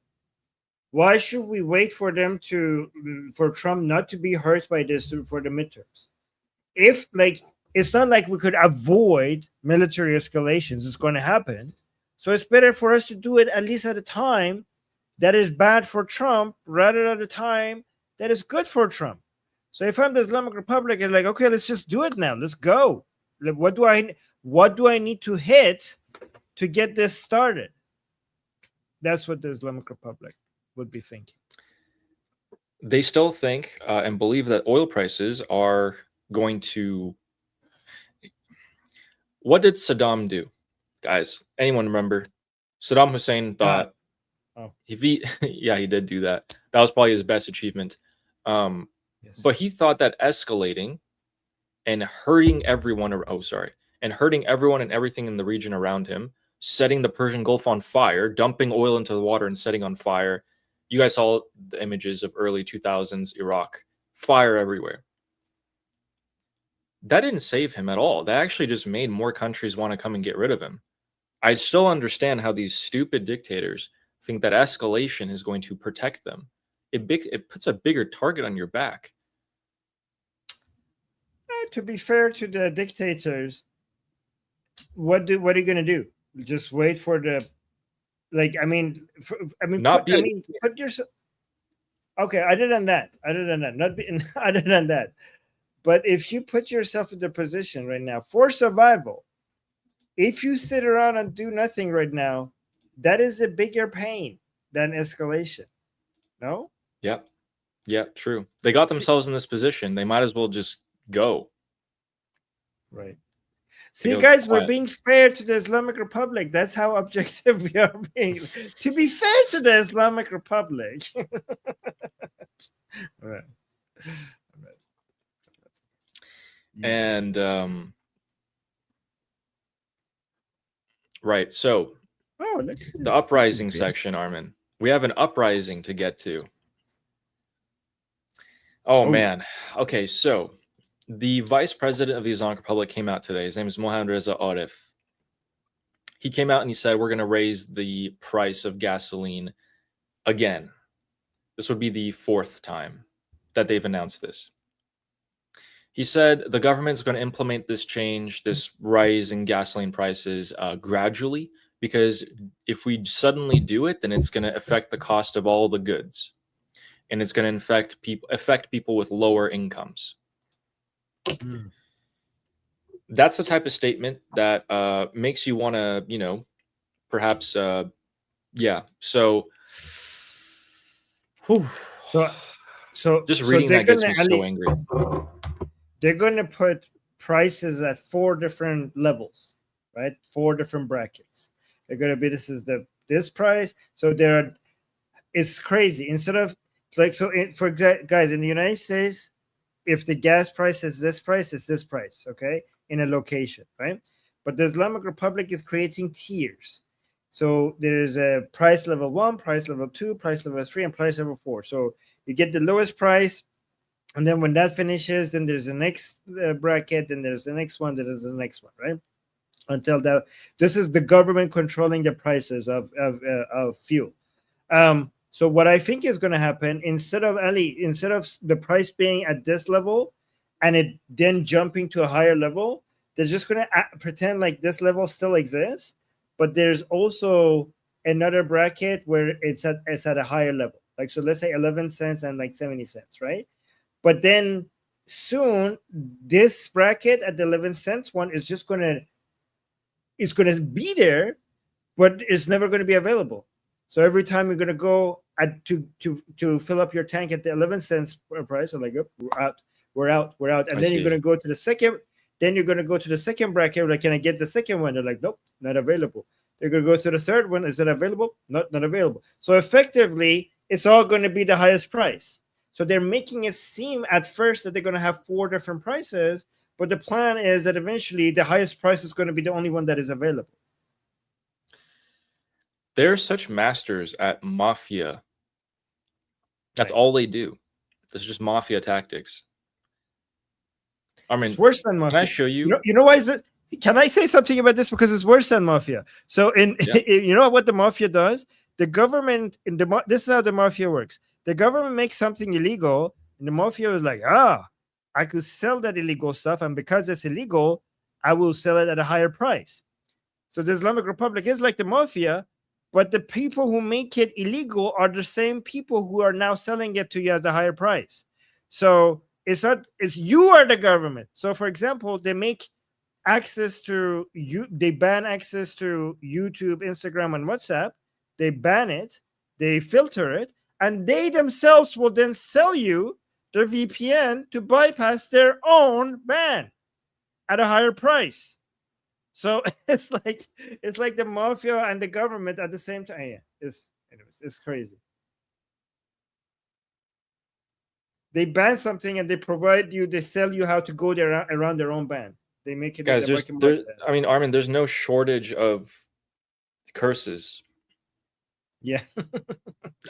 Why should we wait for Trump not to be hurt by this for the midterms? It's not like we could avoid military escalations. It's going to happen. So it's better for us to do it at least at a time that is bad for Trump rather than at a time that is good for Trump. So if I'm the Islamic Republic, I'm like, okay, let's just do it now. Let's go. What do I need to hit to get this started? That's what the Islamic Republic would be thinking. They still think and believe that oil prices are going to... What did Saddam do, guys? Anyone remember? Saddam Hussein thought he did do that. That was probably his best achievement. Yes. But he thought that escalating and hurting everyone and everything in the region around him, setting the Persian Gulf on fire, dumping oil into the water and setting on fire. You guys saw the images of early 2000s Iraq, fire everywhere. That didn't save him at all. That actually just made more countries want to come and get rid of him. I still understand how these stupid dictators think that escalation is going to protect them. It puts a bigger target on your back. To be fair to the dictators, what are you going to do? Just wait for the... put yourself... Okay, other than that, but if you put yourself in the position right now for survival, if you sit around and do nothing right now, that is a bigger pain than escalation. No? Yeah, true. They got themselves in this position. They might as well just go. Right. See, guys, we're being fair to the Islamic Republic. That's how objective we are being. To be fair to the Islamic Republic. Right. And right, so the uprising section, Armin. We have an uprising to get to. Oh man. Okay, so the vice president of the Islamic Republic came out today. His name is Mohammad Reza Arif. He came out and he said, we're going to raise the price of gasoline again. This would be the 4th time that they've announced this. He said the government's going to implement this change, this rise in gasoline prices gradually because if we suddenly do it, then it's going to affect the cost of all the goods, and it's going to affect people with lower incomes. Mm. That's the type of statement that makes you want to, you know, perhaps, yeah. So, whew. So Just so reading they're that gets gonna me so angry. they're gonna put prices at 4 different levels, right? 4 different brackets. They're gonna be this price. So it's crazy. Instead of like guys in the United States, if the gas price is this price, it's this price, okay, in a location, right? But the Islamic Republic is creating tiers. So there's a price level 1, price level 2, price level 3, and price level 4. So you get the lowest price, and then when that finishes, then there's the next bracket, then there's the next one, then there's the next one, right? Until this is the government controlling the prices of fuel. So what I think is going to happen, instead of the price being at this level and it then jumping to a higher level, they're just going to pretend like this level still exists, but there's also another bracket where it's at a higher level. Like, so let's say 11 cents and like 70 cents, right? But then soon this bracket at the 11 cents one is just going to be there, but it's never going to be available. So every time you're going to go to fill up your tank at the 11 cents price, I'm like, oh, we're out. And then you're going to go to the second. Then you're going to go to the second bracket. Like, can I get the second one? They're like, nope, not available. They're going to go to the third one. Is it available? Not available. So effectively, it's all going to be the highest price. So they're making it seem at first that they're going to have 4 different prices, but the plan is that eventually the highest price is going to be the only one that is available. They're such masters at mafia. That's Right. all they do. It's just mafia tactics. I mean, it's worse than mafia. Can I show you? You know why is it? Can I say something about this? Because it's worse than mafia. So you know what the mafia does? The government this is how the mafia works. The government makes something illegal, and the mafia is like, I could sell that illegal stuff, and because it's illegal, I will sell it at a higher price. So the Islamic Republic is like the mafia, but the people who make it illegal are the same people who are now selling it to you at a higher price. So it's you are the government. So for example, they ban access to YouTube, Instagram, and WhatsApp. They ban it, they filter it, and they themselves will then sell you the VPN to bypass their own ban at a higher price. So it's like the mafia and the government at the same time. Yeah, it's crazy. They ban something and they sell you how to go there around their own ban. They make it. Guys, I mean, Armin, there's no shortage of curses. Yeah.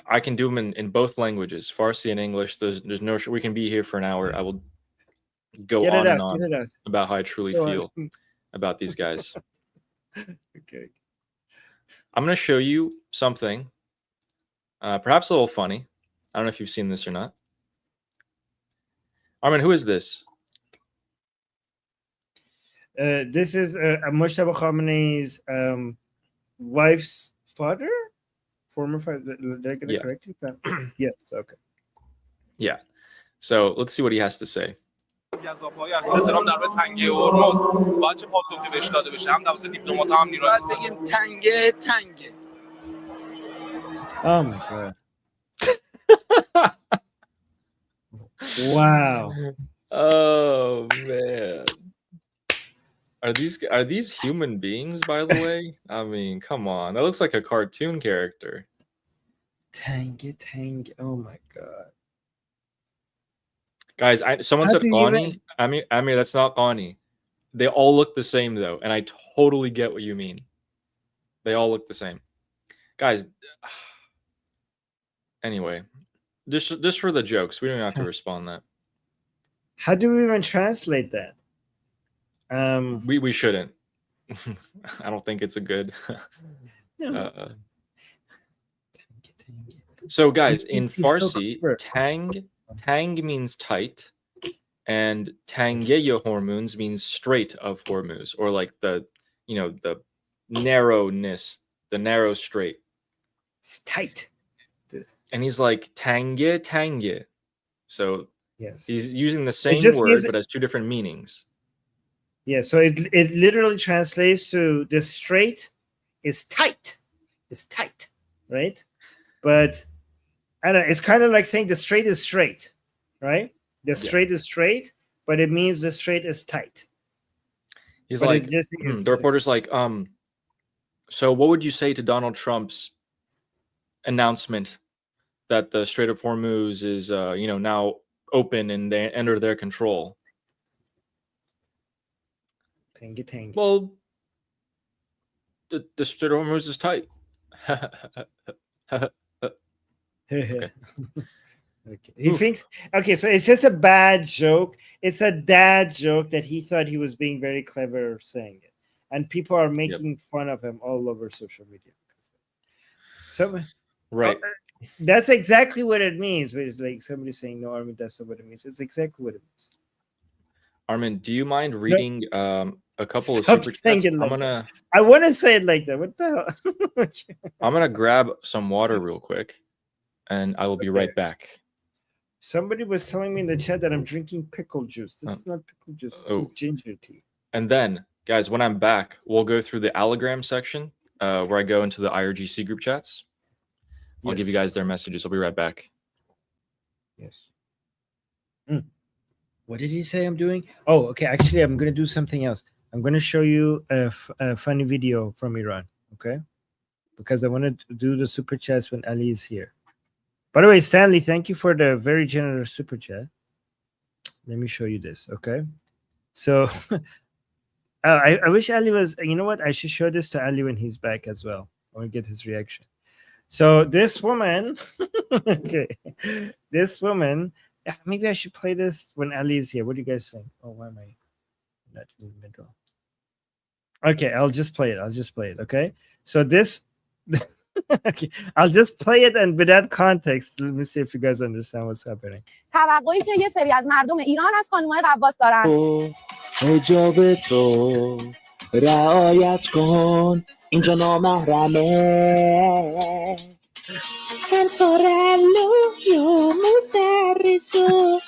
I can do them in both languages, Farsi and English. There's no. We can be here for an hour. I will go on and on about how I truly feel about these guys. Okay. I'm going to show you something, perhaps a little funny. I don't know if you've seen this or not. Armin, who is this? This is Mujtaba Khamenei's wife's father, former father. Did I get it correct? Yes. Okay. Yeah. So let's see what he has to say. گزافه‌های افزایش احترام در مورد تنگه هرمز باید چه پاسخی بهش داده بشه هم توسط دیپلمات‌ها هم نیروهای باید بگیم تنگه Oh my god. Wow. Oh man. Are these human beings, by the way? I mean, come on. That looks like a cartoon character. Tangy. Oh my god. Guys, someone said Ghani. Amir, that's not Ghani. They all look the same though, and I totally get what you mean. They all look the same. Guys, anyway, just for the jokes, we don't have to respond that. How do we even translate that? We shouldn't. I don't think it's a good. No. So guys, in Farsi, tang means tight, and Tangeye Hormuz means Strait of Hormuz, or like the narrowness, the narrow strait. It's tight. And he's like, tange. So Yes. he's using the same just word, means- but has two different meanings. Yeah, so it literally translates to the strait is tight. It's tight, right? But I don't know, it's kind of like saying the strait is straight, right? The strait is straight, but it means the strait is tight. He's But like, it just the reporter's like, so what would you say to Donald Trump's announcement that the Strait of Hormuz is, now open and they under their control? Tangy. Well, the Strait of Hormuz is tight. Okay. He thinks, okay, so it's just a bad joke. It's a dad joke that he thought he was being very clever saying it. And people are making fun of him all over social media. So, Right. That's exactly what it means. But it's like somebody saying, no, Armin, that's not what it means. It's exactly what it means. Armin, do you mind reading a couple Stop of super saying chats? it like I want to say it like that. What the hell? I'm gonna grab some water real quick, and I will be right back. Somebody was telling me in the chat that I'm drinking pickle juice. This is not pickle juice. This is ginger tea. And then, guys, when I'm back, we'll go through the allogram section where I go into the IRGC group chats. I'll give you guys their messages. I'll be right back. Yes. What did he say I'm doing? Oh, okay. Actually, I'm going to do something else. I'm going to show you a funny video from Iran, okay? Because I want to do the super chats when Ali is here. By the way, Stanley, thank you for the very generous super chat. Let me show you this, okay? So I wish Ali was, you know what? I should show this to Ali when he's back as well. I want to get his reaction. So this woman, okay, this woman, maybe I should play this when Ali is here. What do you guys think? Oh, why am I not in the middle? Okay, I'll just play it. Okay. So this, okay, I'll just play it and without context. Let me see if you guys understand what's happening. توقعی که یه سری از مردم ایران از خانم‌های غواص دارن. حجاب تو رعایت کن اینجا نامحرمه. El sorello io muserisu.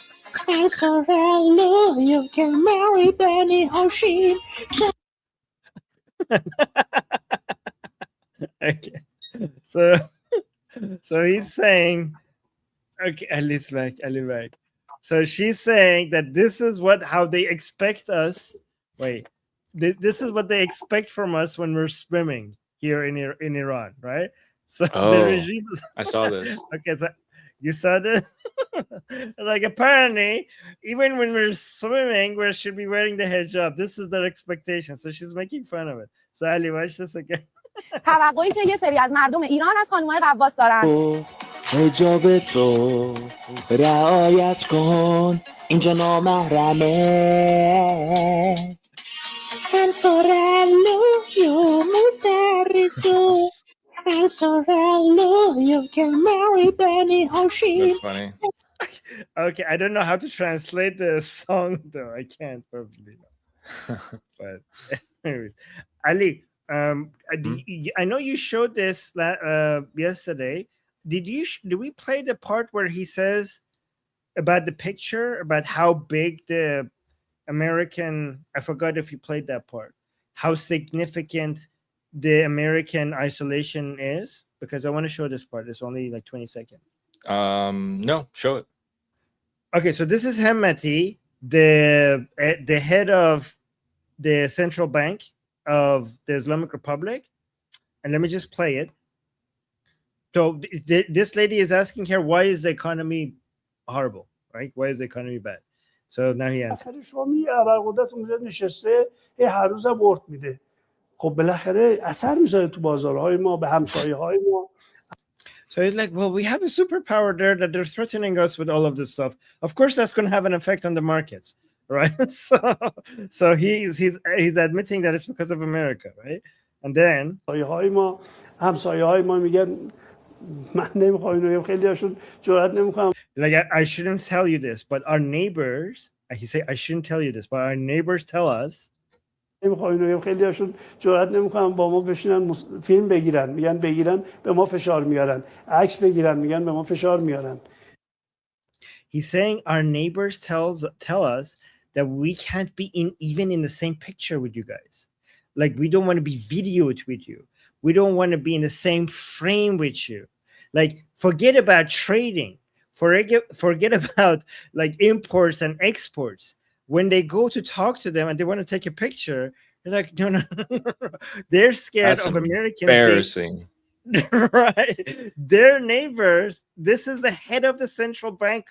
El sorello you can marry Benny Hoshin. Okay. So he's saying, okay, Ali's back. So she's saying that this is how they expect us. Wait, this is what they expect from us when we're swimming here in Iran, right? So the regime is, I saw this. Okay, so you saw this? Like apparently, even when we're swimming, we should be wearing the hijab. This is their expectation. So she's making fun of it. So Ali, watch this again. توقعی که یه سری از مردم ایران از خانم‌های غواص دارن. حجاب تو رعایت کن اینجا نامحرمه. El sorello io muserisu. El sorello you can marry Benny Hoshin. That's funny. Okay, I don't know how to translate the song though. I can't probably. But anyways, Ali, I know you showed this yesterday. Did we play the part where he says about the picture about how big the American? I forgot if you played that part. How significant the American isolation is, because I want to show this part. It's only like 20 seconds. No, show it. Okay, so this is Hemeti, the head of the central bank of the Islamic Republic, and let me just play it. So this lady is asking her, why is the economy horrible, right? Why is the economy bad? So now he answers. شما ابرقدرت اونجا نشسته هر روز ورد میده. خب بالاخره اثر میذاره تو بازارهای ما به همسایه‌های ما. So he's like, well, we have a superpower there that they're threatening us with all of this stuff. Of course, that's going to have an effect on the markets, right? So he's admitting that it's because of America, right? And then همسایه‌های ما میگن من نمیخوام اینو خیلی هاشون جرئت نمیکنم. Like I shouldn't tell you this, but our neighbors, he say I shouldn't tell you this, but our neighbors tell us نمیخوام خیلی هاشون جرئت نمیکنن با ما بشینن فیلم بگیرن، میگن بگیرن به ما فشار میارن، عکس بگیرن میگن به ما فشار میارن. He's saying our neighbors tell us that we can't be even in the same picture with you guys. Like we don't want to be videoed with you. We don't want to be in the same frame with you. Like forget about trading. Forget about like imports and exports. When they go to talk to them and they want to take a picture, they're like, no. They're scared of Americans. Embarrassing. Right, their neighbors. This is the head of the central bank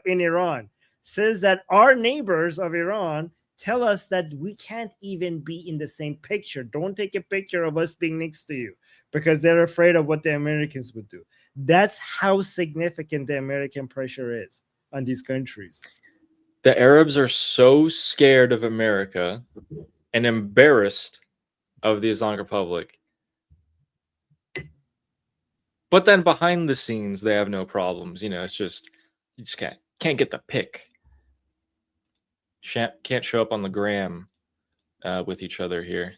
in Iran. Says that our neighbors of Iran tell us that we can't even be in the same picture. Don't take a picture of us being next to you because they're afraid of what the Americans would do. That's how significant the American pressure is on these countries. The Arabs are so scared of America and embarrassed of the Islamic Republic. But then behind the scenes, they have no problems. You know, it's just, you just can't get the pic. Can't show up on the gram with each other here.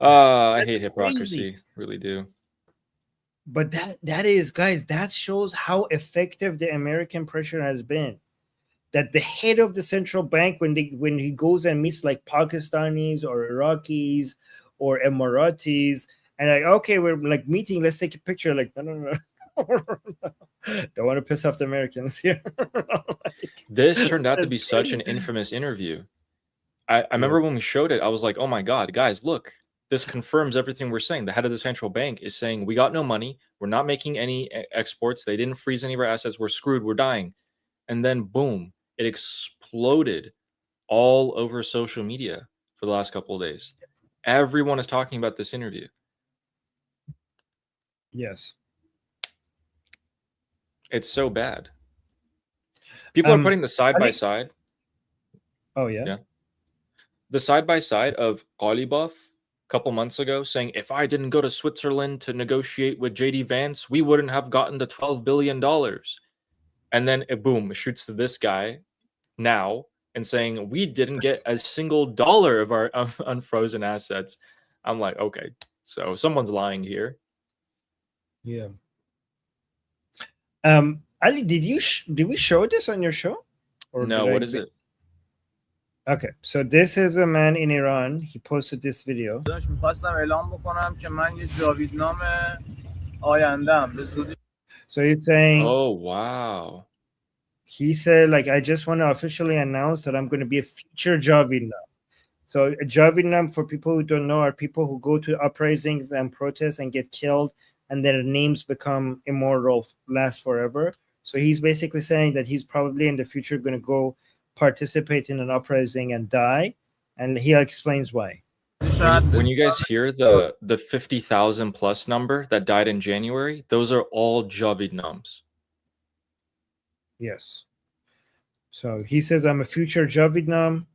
I hate hypocrisy. Really do. But that is, guys, that shows how effective the American pressure has been. That the head of the central bank, when he goes and meets like Pakistanis or Iraqis or Emiratis, and like, okay, we're like meeting, let's take a picture. Like, no. Don't want to piss off the Americans here. This turned out to be such an infamous interview. I remember when we showed it, I was like, oh my God, guys, look, this confirms everything we're saying. The head of the central bank is saying, we got no money. We're not making any exports. They didn't freeze any of our assets. We're screwed. We're dying. And then boom, it exploded all over social media for the last couple of days. Everyone is talking about this interview. Yes. It's so bad. People are putting the side-by-side. Oh, yeah? Yeah. The side-by-side of Ghalibaf a couple months ago saying, if I didn't go to Switzerland to negotiate with J.D. Vance, we wouldn't have gotten to $12 billion. And then, boom, it shoots to this guy now and saying, we didn't get a single dollar of our unfrozen assets. I'm like, okay, so someone's lying here. Yeah. Ali, did we show this on your show? Or no, what is it? Okay, so this is a man in Iran. He posted this video. So he's saying, oh, wow. He said, like, I just want to officially announce that I'm going to be a future Javidnam. So a Javidnam, for people who don't know, are people who go to uprisings and protests and get killed, and their names become immortal, last forever. So he's basically saying that he's probably in the future going to go participate in an uprising and die, and he explains why. When you guys hear the 50,000 plus number that died in January, those are all Javidnams. Yes. So he says, I'm a future Javidnam.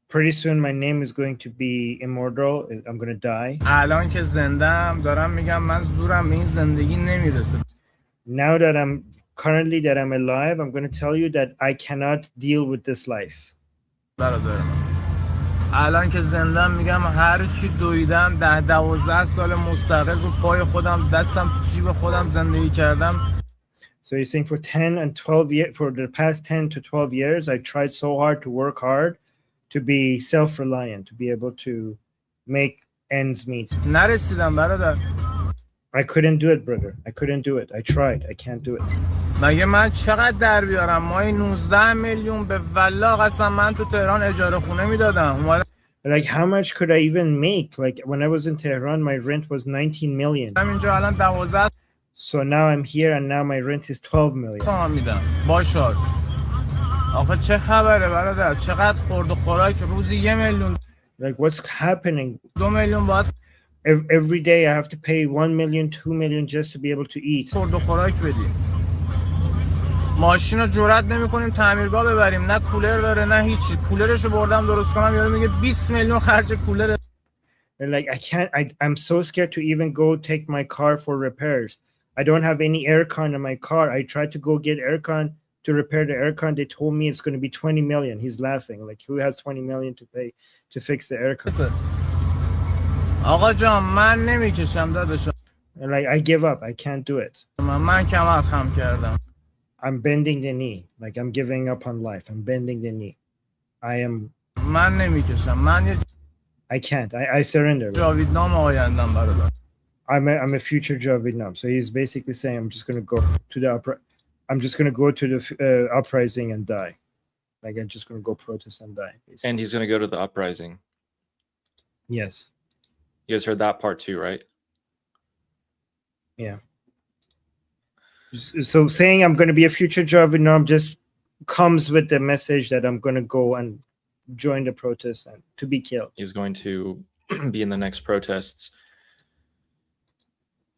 Pretty soon my name is going to be immortal. I'm going to die. Now that I'm alive, I'm going to tell you that I cannot deal with this life. الان که زندم میگم هر چی دویدم 10-12 سال مستقل رو پای خودم دستم تو جیب خودم زندگی کردم. So he's saying for 10 and 12 years, for the past 10 to 12 years, I tried so hard to work hard to be self-reliant, to be able to make ends meet. نرسیدم برادر. I couldn't do it, brother. I couldn't do it. I tried. I can't do it. مگه من چقدر در بیارم؟ ماهی 19 میلیون به والله قسم من تو تهران اجاره خونه میدادم. Like how much could I even make? Like when I was in Tehran, my rent was 19 million. همینجا الان 12. So now I'm here and now my rent is 12 million. میدم. باشار. آخه چه خبره برادر؟ چقدر خورد و خوراک روزی 1 میلیون. Like what's happening? 2 میلیون باید every day I have to pay 1 million, 2 million just to be able to eat. خورد و خوراک بدیم. ماشین رو جرئت نمی‌کنیم تعمیرگاه ببریم، نه کولر داره نه هیچی. کولرشو بردم درست کنم یارو میگه 20 میلیون خرج کولر. Like I'm so scared to even go take my car for repairs. I don't have any aircon in my car. I tried to go get aircon to to repair the aircon. They told me it's going to be 20 million. He's laughing. Like, who has 20 million to pay to fix the aircon? آقا جان من نمیکشم داداش. And like, I give up. I can't do it. من کمر خم کردم. I'm bending the knee. Like, I'm giving up on life. I'm bending the knee. من نمیکشم. من یه I can't. I surrender. جاویدنام آیندم برادر. I'm a future Joe Vietnam. So he's basically saying, I'm just going to go to the uprising and die. Like, I'm just going to go protest and die. Basically. And he's going to go to the uprising. Yes. You guys heard that part too, right? Yeah. So saying I'm going to be a future Joe Vietnam just comes with the message that I'm going to go and join the protest and to be killed. He's going to be in the next protests.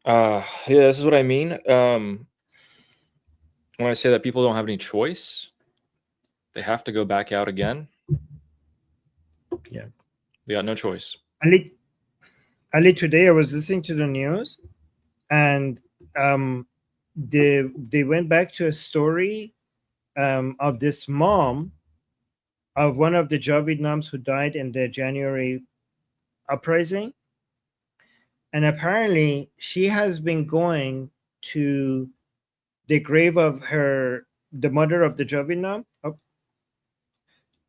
Yeah, this is what I mean. When I say that people don't have any choice, they have to go back out again. Yeah. They got no choice. Ali, today I was listening to the news, and they went back to a story of this mom of one of the Joe Vietnams who died in the January uprising. And apparently she has been going to the grave of the mother of the Joe Vietnam.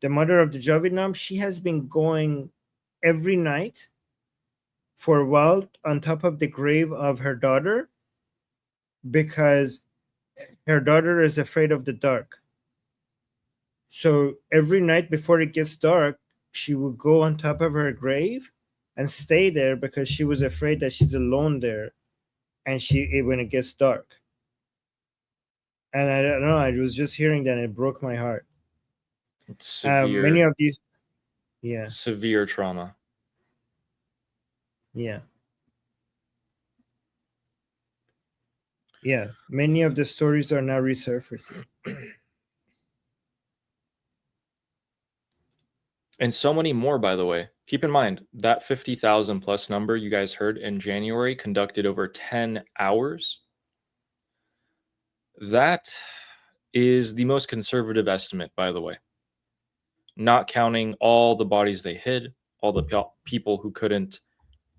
The mother of the Joe Vietnam, she has been going every night for a while on top of the grave of her daughter because her daughter is afraid of the dark. So every night before it gets dark, she would go on top of her grave and stay there because she was afraid that she's alone there and when it gets dark. And I don't know, I was just hearing that and it broke my heart. It's severe. Many of these, yeah. Severe trauma. Yeah. Yeah. Many of the stories are now resurfacing. And so many more, by the way. Keep in mind, that 50,000 plus number you guys heard in January conducted over 10 hours. That is the most conservative estimate, by the way. Not counting all the bodies they hid, all the people who couldn't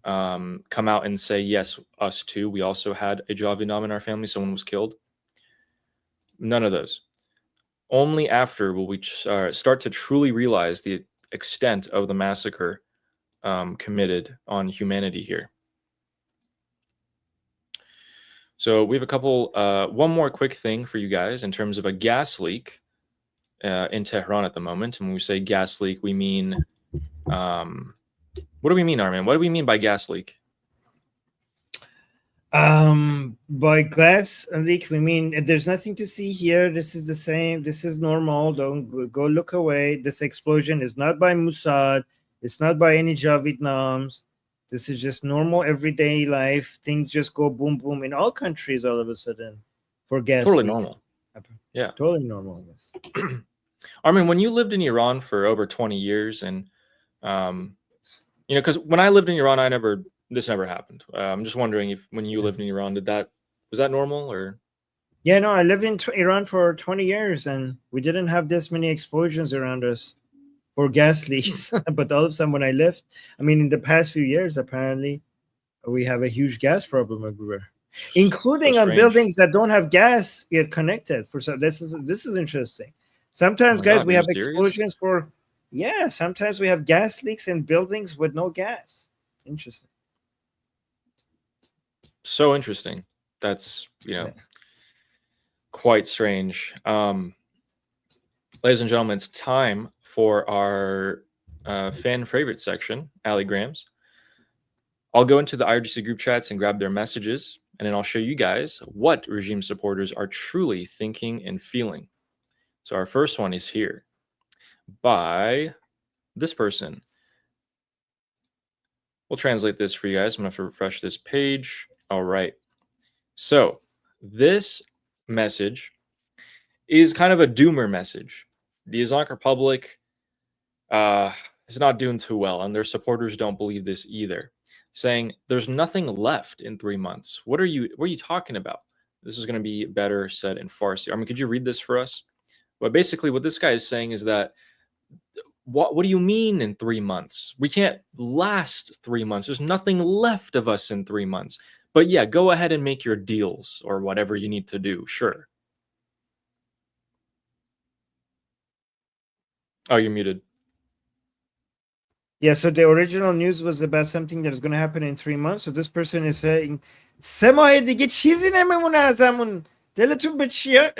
come out and say, yes, us too. We also had a Joe Vietnam in our family. Someone was killed. None of those. Only after will we start to truly realize the extent of the massacre committed on humanity here. So we have a couple, one more quick thing for you guys in terms of a gas leak in Tehran at the moment. And when we say gas leak, we mean, what do we mean, Armin? What do we mean by gas leak? By gas leak, we mean there's nothing to see here. This is the same. This is normal. Don't go look away. This explosion is not by Mossad. It's not by any Joe Vietnams. This is just normal everyday life. Things just go boom, boom in all countries all of a sudden for gas. Totally leaks. normal. Yeah. Totally normal. Yes. Armin, when you lived in Iran for over 20 years and, you know, because when I lived in Iran, this never happened. I'm just wondering if when you lived in Iran, was that normal or? Yeah, no, I lived in Iran for 20 years and we didn't have this many explosions around us or gas leaks. But all of a sudden when I left, I mean, in the past few years, apparently we have a huge gas problem everywhere, including on buildings that don't have gas yet connected. This is interesting. Sometimes, guys, we have explosions sometimes we have gas leaks in buildings with no gas. Interesting. So interesting. That's, quite strange. Ladies and gentlemen, it's time for our fan favorite section, Alligrams. I'll go into the IRGC group chats and grab their messages, and then I'll show you guys what regime supporters are truly thinking and feeling. So our first one is here by this person. We'll translate this for you guys. I'm going to have to refresh this page. All right. So this message is kind of a doomer message. The Islamic Republic is not doing too well, and their supporters don't believe this either, saying there's nothing left in 3 months. What are you talking about? This is going to be better said in Farsi. I mean, could you read this for us? But basically, what this guy is saying is that what do you mean in 3 months? We can't last 3 months. There's nothing left of us in 3 months. But yeah, go ahead and make your deals or whatever you need to do. Sure. Oh, you're muted. Yeah, so the original news was about something that is going to happen in 3 months. So this person is saying 3 ماه دیگه چیزی نمیمونه ازمون. دلتون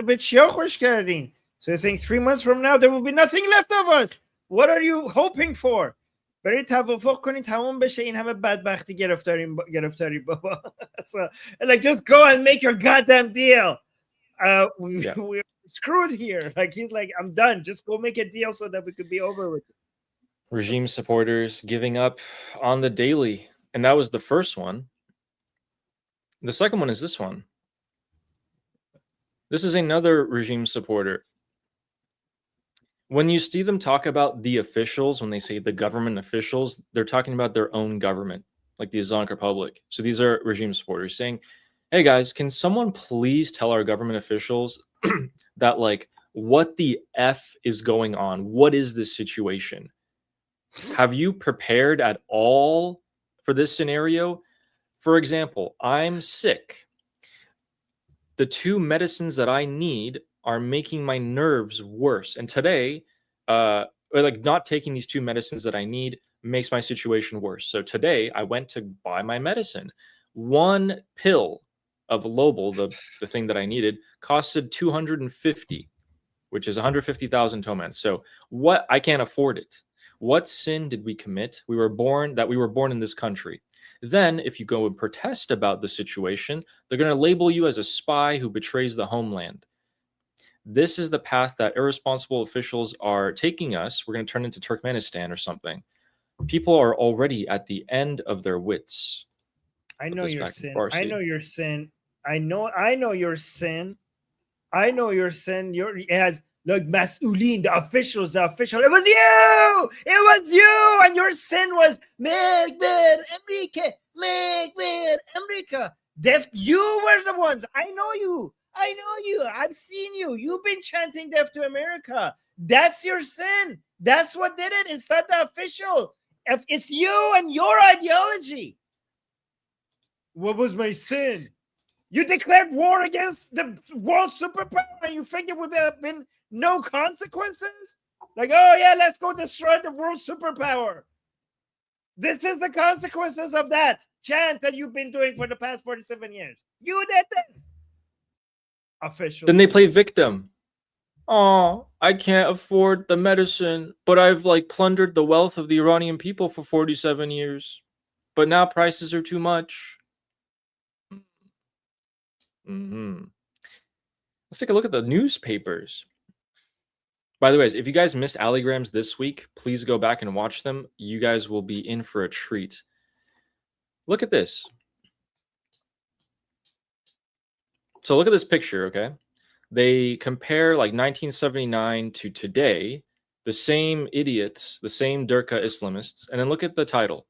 به چیا خوش کردین. So he's saying 3 months from now there will be nothing left of us. What are you hoping for? برای توافق کنین تموم بشه این همه بدبختی گرفتاری بابا. So like just go and make your goddamn deal. We're screwed here. Like he's like, I'm done. Just go make a deal so that we could be over with it. Regime supporters giving up on the daily. And that was the first one. The second one is this one. This is another regime supporter. When you see them talk about the officials, when they say the government officials, they're talking about their own government, like the Islamic Republic. So these are regime supporters saying, hey guys, can someone please tell our government officials that like what the F is going on? What is this situation? Have you prepared at all for this scenario? For example, I'm sick. The 2 medicines that I need are making my nerves worse. And today, like not taking these 2 medicines that I need makes my situation worse. So today I went to buy my medicine. 1 pill of Lobel, the thing that I needed, costed 250, which is 150,000 tomans. So what, I can't afford it. What sin did we commit? We were born in this country. Then if you go and protest about the situation, they're going to label you as a spy who betrays the homeland. This is the path that irresponsible officials are taking us. We're going to turn into Turkmenistan or something. People are already at the end of their wits. I know your sin. I know your sin. I know your sin. I know your sin. It has like Mas'ulin, the official. It was you, and your sin was America. You were the ones. I know you. I've seen you. You've been chanting death to America. That's your sin. That's what did it. It's not the official. It's you and your ideology. What was my sin? You declared war against the world superpower and you think it would have been no consequences? Like, oh yeah, let's go destroy the world superpower. This is the consequences of that chant that you've been doing for the past 47 years. You did this. Official. Then they play victim. Oh, I can't afford the medicine, but I've like plundered the wealth of the Iranian people for 47 years. But now prices are too much. Let's take a look at the newspapers. By the way, if you guys missed Alligrams this week, please go back and watch them. You guys will be in for a treat. Look at this. So look at this picture, okay? They compare like 1979 to today, the same idiots, the same Durka Islamists, and then look at the title.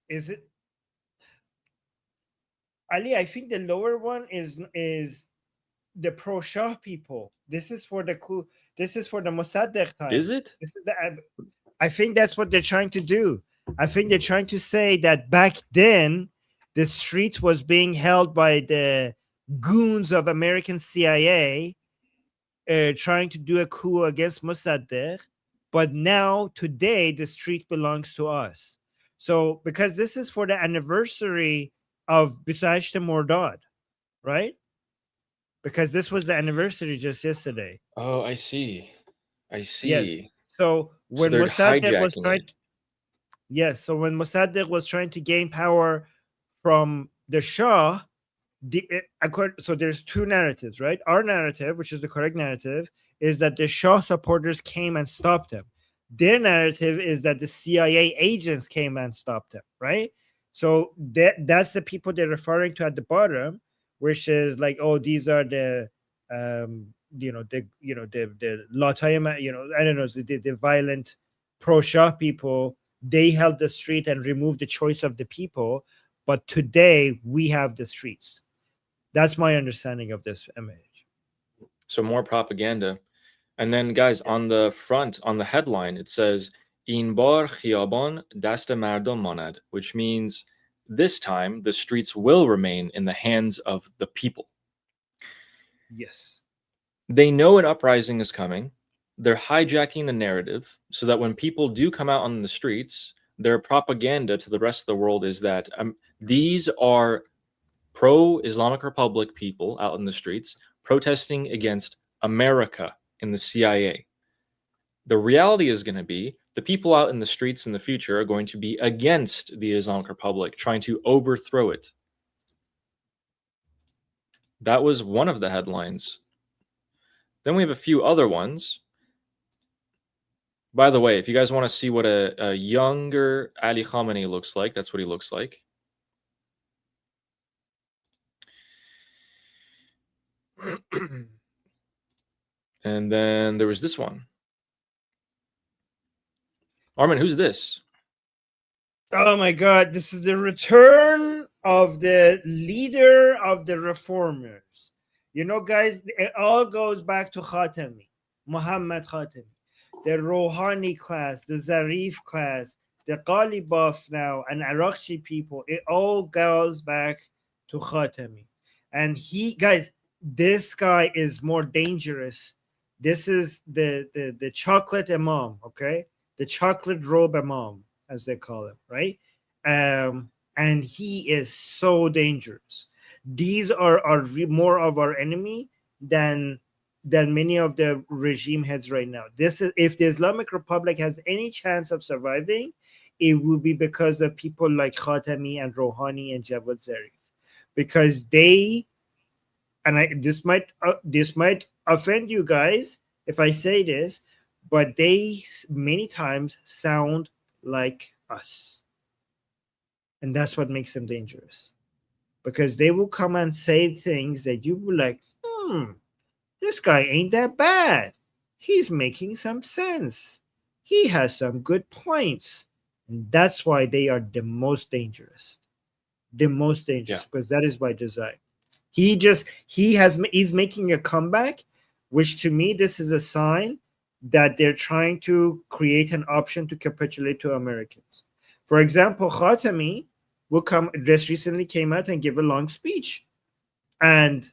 Is it? Ali, I think the lower one is the pro-Shah people. This is for the coup. This is for the Mossadegh time. Is it? I think that's what they're trying to do. I think they're trying to say that back then, the street was being held by the goons of American CIA trying to do a coup against Mossadegh. But now, today, the street belongs to us. So, because this is for the anniversary of Bisashte Mordad, right? Because this was the anniversary just yesterday. Oh, I see. Yes. So when Mossadegh was trying so when Mossadegh was trying to gain power from the Shah, so there's 2 narratives, right? Our narrative, which is the correct narrative, is that the Shah supporters came and stopped him. Their narrative is that the CIA agents came and stopped him, right? So that's the people they're referring to at the bottom, which is like, oh, these are the the Latayim, I don't know, the violent pro-Shah people. They held the street and removed the choice of the people. But today we have the streets. That's my understanding of this image. So more propaganda. And then, guys, on the front, on the headline, it says, In bar khiyaban dast mardom manad, which means this time the streets will remain in the hands of the people. Yes. They know an uprising is coming. They're hijacking the narrative so that when people do come out on the streets, their propaganda to the rest of the world is that these are pro-Islamic Republic people out in the streets protesting against America and the CIA. The reality is going to be the people out in the streets in the future are going to be against the Islamic Republic, trying to overthrow it. That was one of the headlines. Then we have a few other ones. By the way, if you guys want to see what a younger Ali Khamenei looks like, that's what he looks like. And then there was this one. Armin, who's this? Oh my God, this is the return of the leader of the reformers. You know, guys, it all goes back to Khatami, Muhammad Khatami, the Rouhani class, the Zarif class, the Ghalibaf now, and Iraqi people. It all goes back to Khatami. And guys, this guy is more dangerous. This is the chocolate imam, okay? The chocolate robe imam, as they call him, right? And he is so dangerous. These are more of our enemy than many of the regime heads right now. This is, if the Islamic Republic has any chance of surviving, it will be because of people like Khatami and Rouhani and Javad Zarif, because they, and this might offend you guys if I say this, but they many times sound like us. And that's what makes them dangerous. Because they will come and say things that you will like, this guy ain't that bad. He's making some sense. He has some good points. And that's why they are the most dangerous. The most dangerous, because that is by design. He's making a comeback, which to me, this is a sign that they're trying to create an option to capitulate to Americans. For example, Khatami just recently came out and gave a long speech. And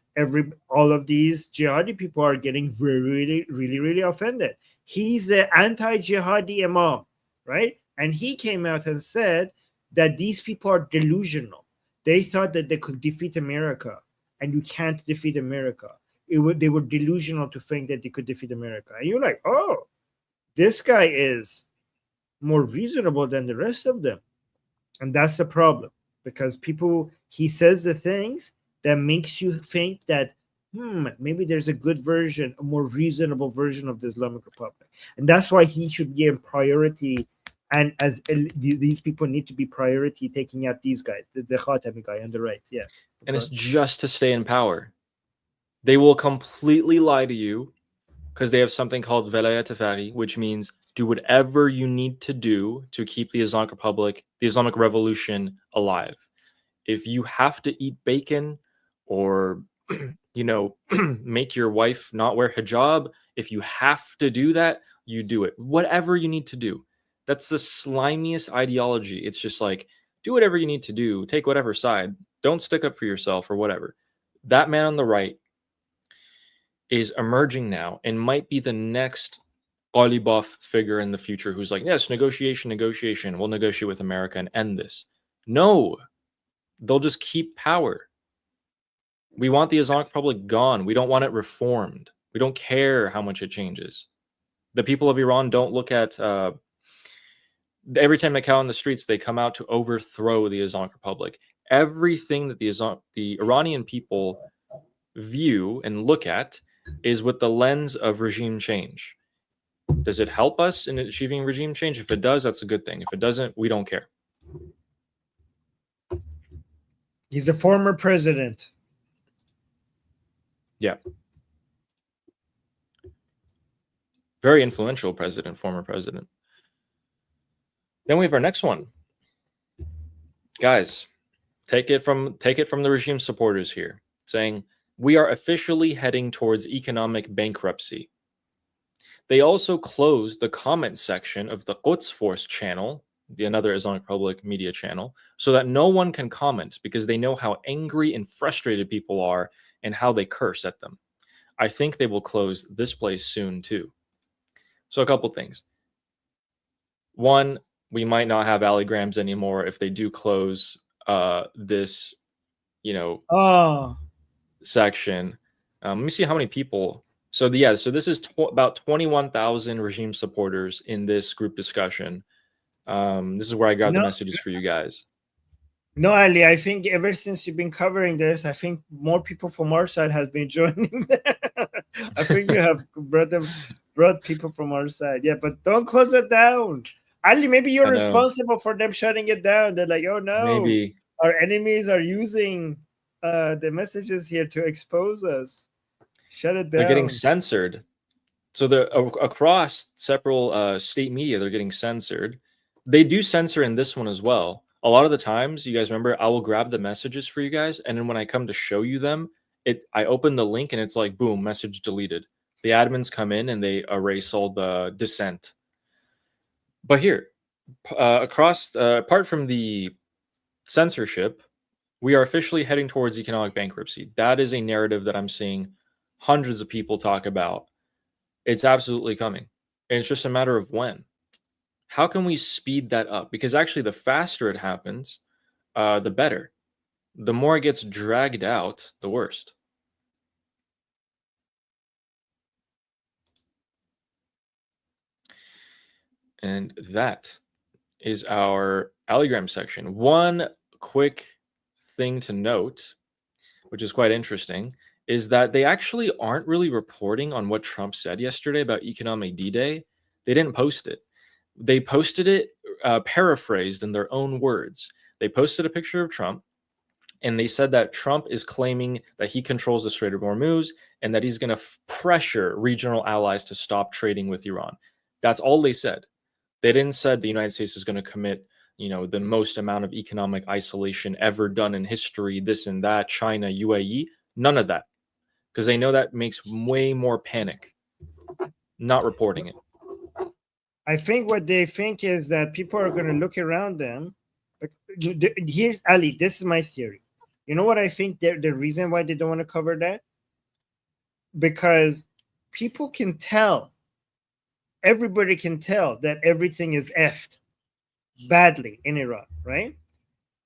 all of these jihadi people are getting really, really, really offended. He's the anti-jihadi imam, right? And he came out and said that these people are delusional. They thought that they could defeat America, and you can't defeat America. They were delusional to think that they could defeat America. And you're like, oh, this guy is more reasonable than the rest of them. And that's the problem, because he says the things that makes you think that, maybe there's a good version, a more reasonable version of the Islamic Republic. And that's why he should be in priority. And as these people need to be priority taking out these guys, the Khatami guy on the right. Yeah. And it's just to stay in power. They will completely lie to you because they have something called Velayat Tafari, which means do whatever you need to do to keep the Islamic Republic, the Islamic Revolution alive. If you have to eat bacon or, make your wife not wear hijab, if you have to do that, you do it. Whatever you need to do. That's the slimiest ideology. It's just like, do whatever you need to do. Take whatever side. Don't stick up for yourself or whatever. That man on the right is emerging now and might be the next Ghalibaf figure in the future who's like, yes, negotiation. We'll negotiate with America and end this. No, they'll just keep power. We want the Islamic Republic gone. We don't want it reformed. We don't care how much it changes. The people of Iran don't look at... every time they come out in the streets, they come out to overthrow the Islamic Republic. Everything that the Iranian people view and look at is with the lens of regime change. Does it help us in achieving regime change? If it does, that's a good thing. If it doesn't, we don't care. He's a former president. Yeah. Very influential president, former president. Then we have our next one. Guys, take it from the regime supporters here. It saying, "We are officially heading towards economic bankruptcy." They also closed the comment section of the Quds Force channel, another Islamic Republic media channel, so that no one can comment because they know how angry and frustrated people are and how they curse at them. I think they will close this place soon too. So a couple things. One, we might not have alligrams anymore if they do close this, Oh, section. Let me see how many people. So so this is about 21,000 regime supporters in this group discussion. This is where I got the No. messages for you guys. no, Ali, I think ever since you've been covering this, I think more people from our side has been joining. I think you have brought people from our side. Yeah, but don't close it down. Ali, maybe you're I know. responsible for them shutting it down. They're like, oh no, Maybe. our enemies are using the messages here to expose us. Shut it down. They're getting censored. So they're across several state media, they're getting censored. They do censor in this one as well. A lot of the times, you guys remember, I will grab the messages for you guys, and then when I come to show you them, I open the link and it's like, boom, message deleted. The admins come in and they erase all the dissent. But here, apart from the censorship, we are officially heading towards economic bankruptcy. That is a narrative that I'm seeing hundreds of people talk about. It's absolutely coming. And it's just a matter of when. How can we speed that up? Because actually, the faster it happens, the better. The more it gets dragged out, the worst. And that is our allogram section. One quick thing to note, which is quite interesting, is that they actually aren't really reporting on what Trump said yesterday about economic D-Day. They didn't post it. They posted it paraphrased in their own words. They posted a picture of Trump, and they said that Trump is claiming that he controls the Strait of Hormuz and that he's going to pressure regional allies to stop trading with Iran. That's all they said. They didn't say the United States is going to commit, the most amount of economic isolation ever done in history, this and that, China, UAE, none of that. Because they know that makes way more panic, not reporting it. I think what they think is that people are going to look around them. Here's Ali. This is my theory. You know what I think the reason why they don't want to cover that? Because people can tell, everybody can tell that everything is effed badly in Iran, right?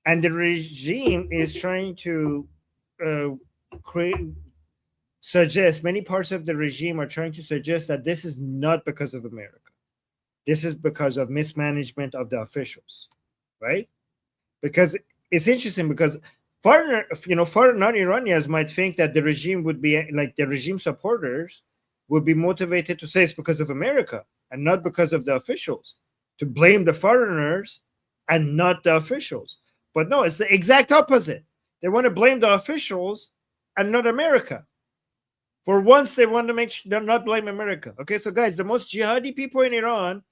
And the regime is trying to suggest, many parts of the regime are trying to suggest that this is not because of America. This is because of mismanagement of the officials, right? Because it's interesting because foreign non-Iranians might think that the regime would be like the regime supporters would be motivated to say it's because of America and not because of the officials, to blame the foreigners and not the officials. But no, it's the exact opposite. They want to blame the officials and not America. For once, they want to not blame America. Okay, so guys, the most jihadi people in Iran,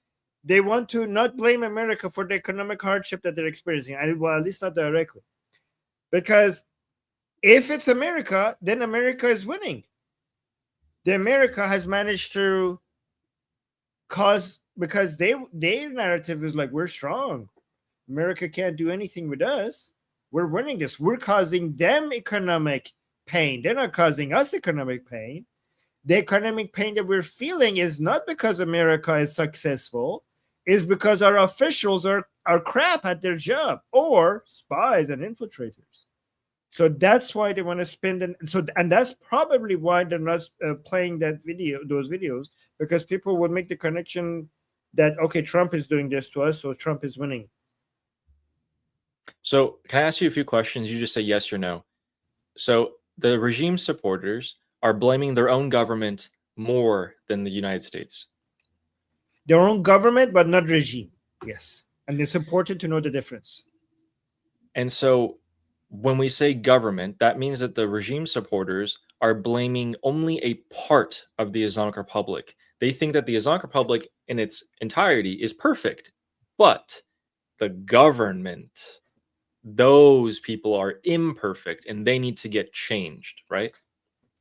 they want to not blame America for the economic hardship that they're experiencing. Well, at least not directly. Because if it's America, then America is winning. The America has managed to cause, because their narrative is like, we're strong. America can't do anything with us. We're winning this. We're causing them economic pain. They're not causing us economic pain. The economic pain that we're feeling is not because America is successful, is because our officials are crap at their job, or spies and infiltrators. So that's why they want to spend and that's probably why they're not playing those videos, because people would make the connection that, okay, Trump is doing this to us, so Trump is winning. So can I ask you a few questions? You just say yes or no. So the regime supporters are blaming their own government more than the United States. Their own government, but not regime. Yes. And it's important to know the difference. And so when we say government, that means that the regime supporters are blaming only a part of the Islamic Republic. They think that the Islamic Republic in its entirety is perfect, but the government those people are imperfect and they need to get changed, right?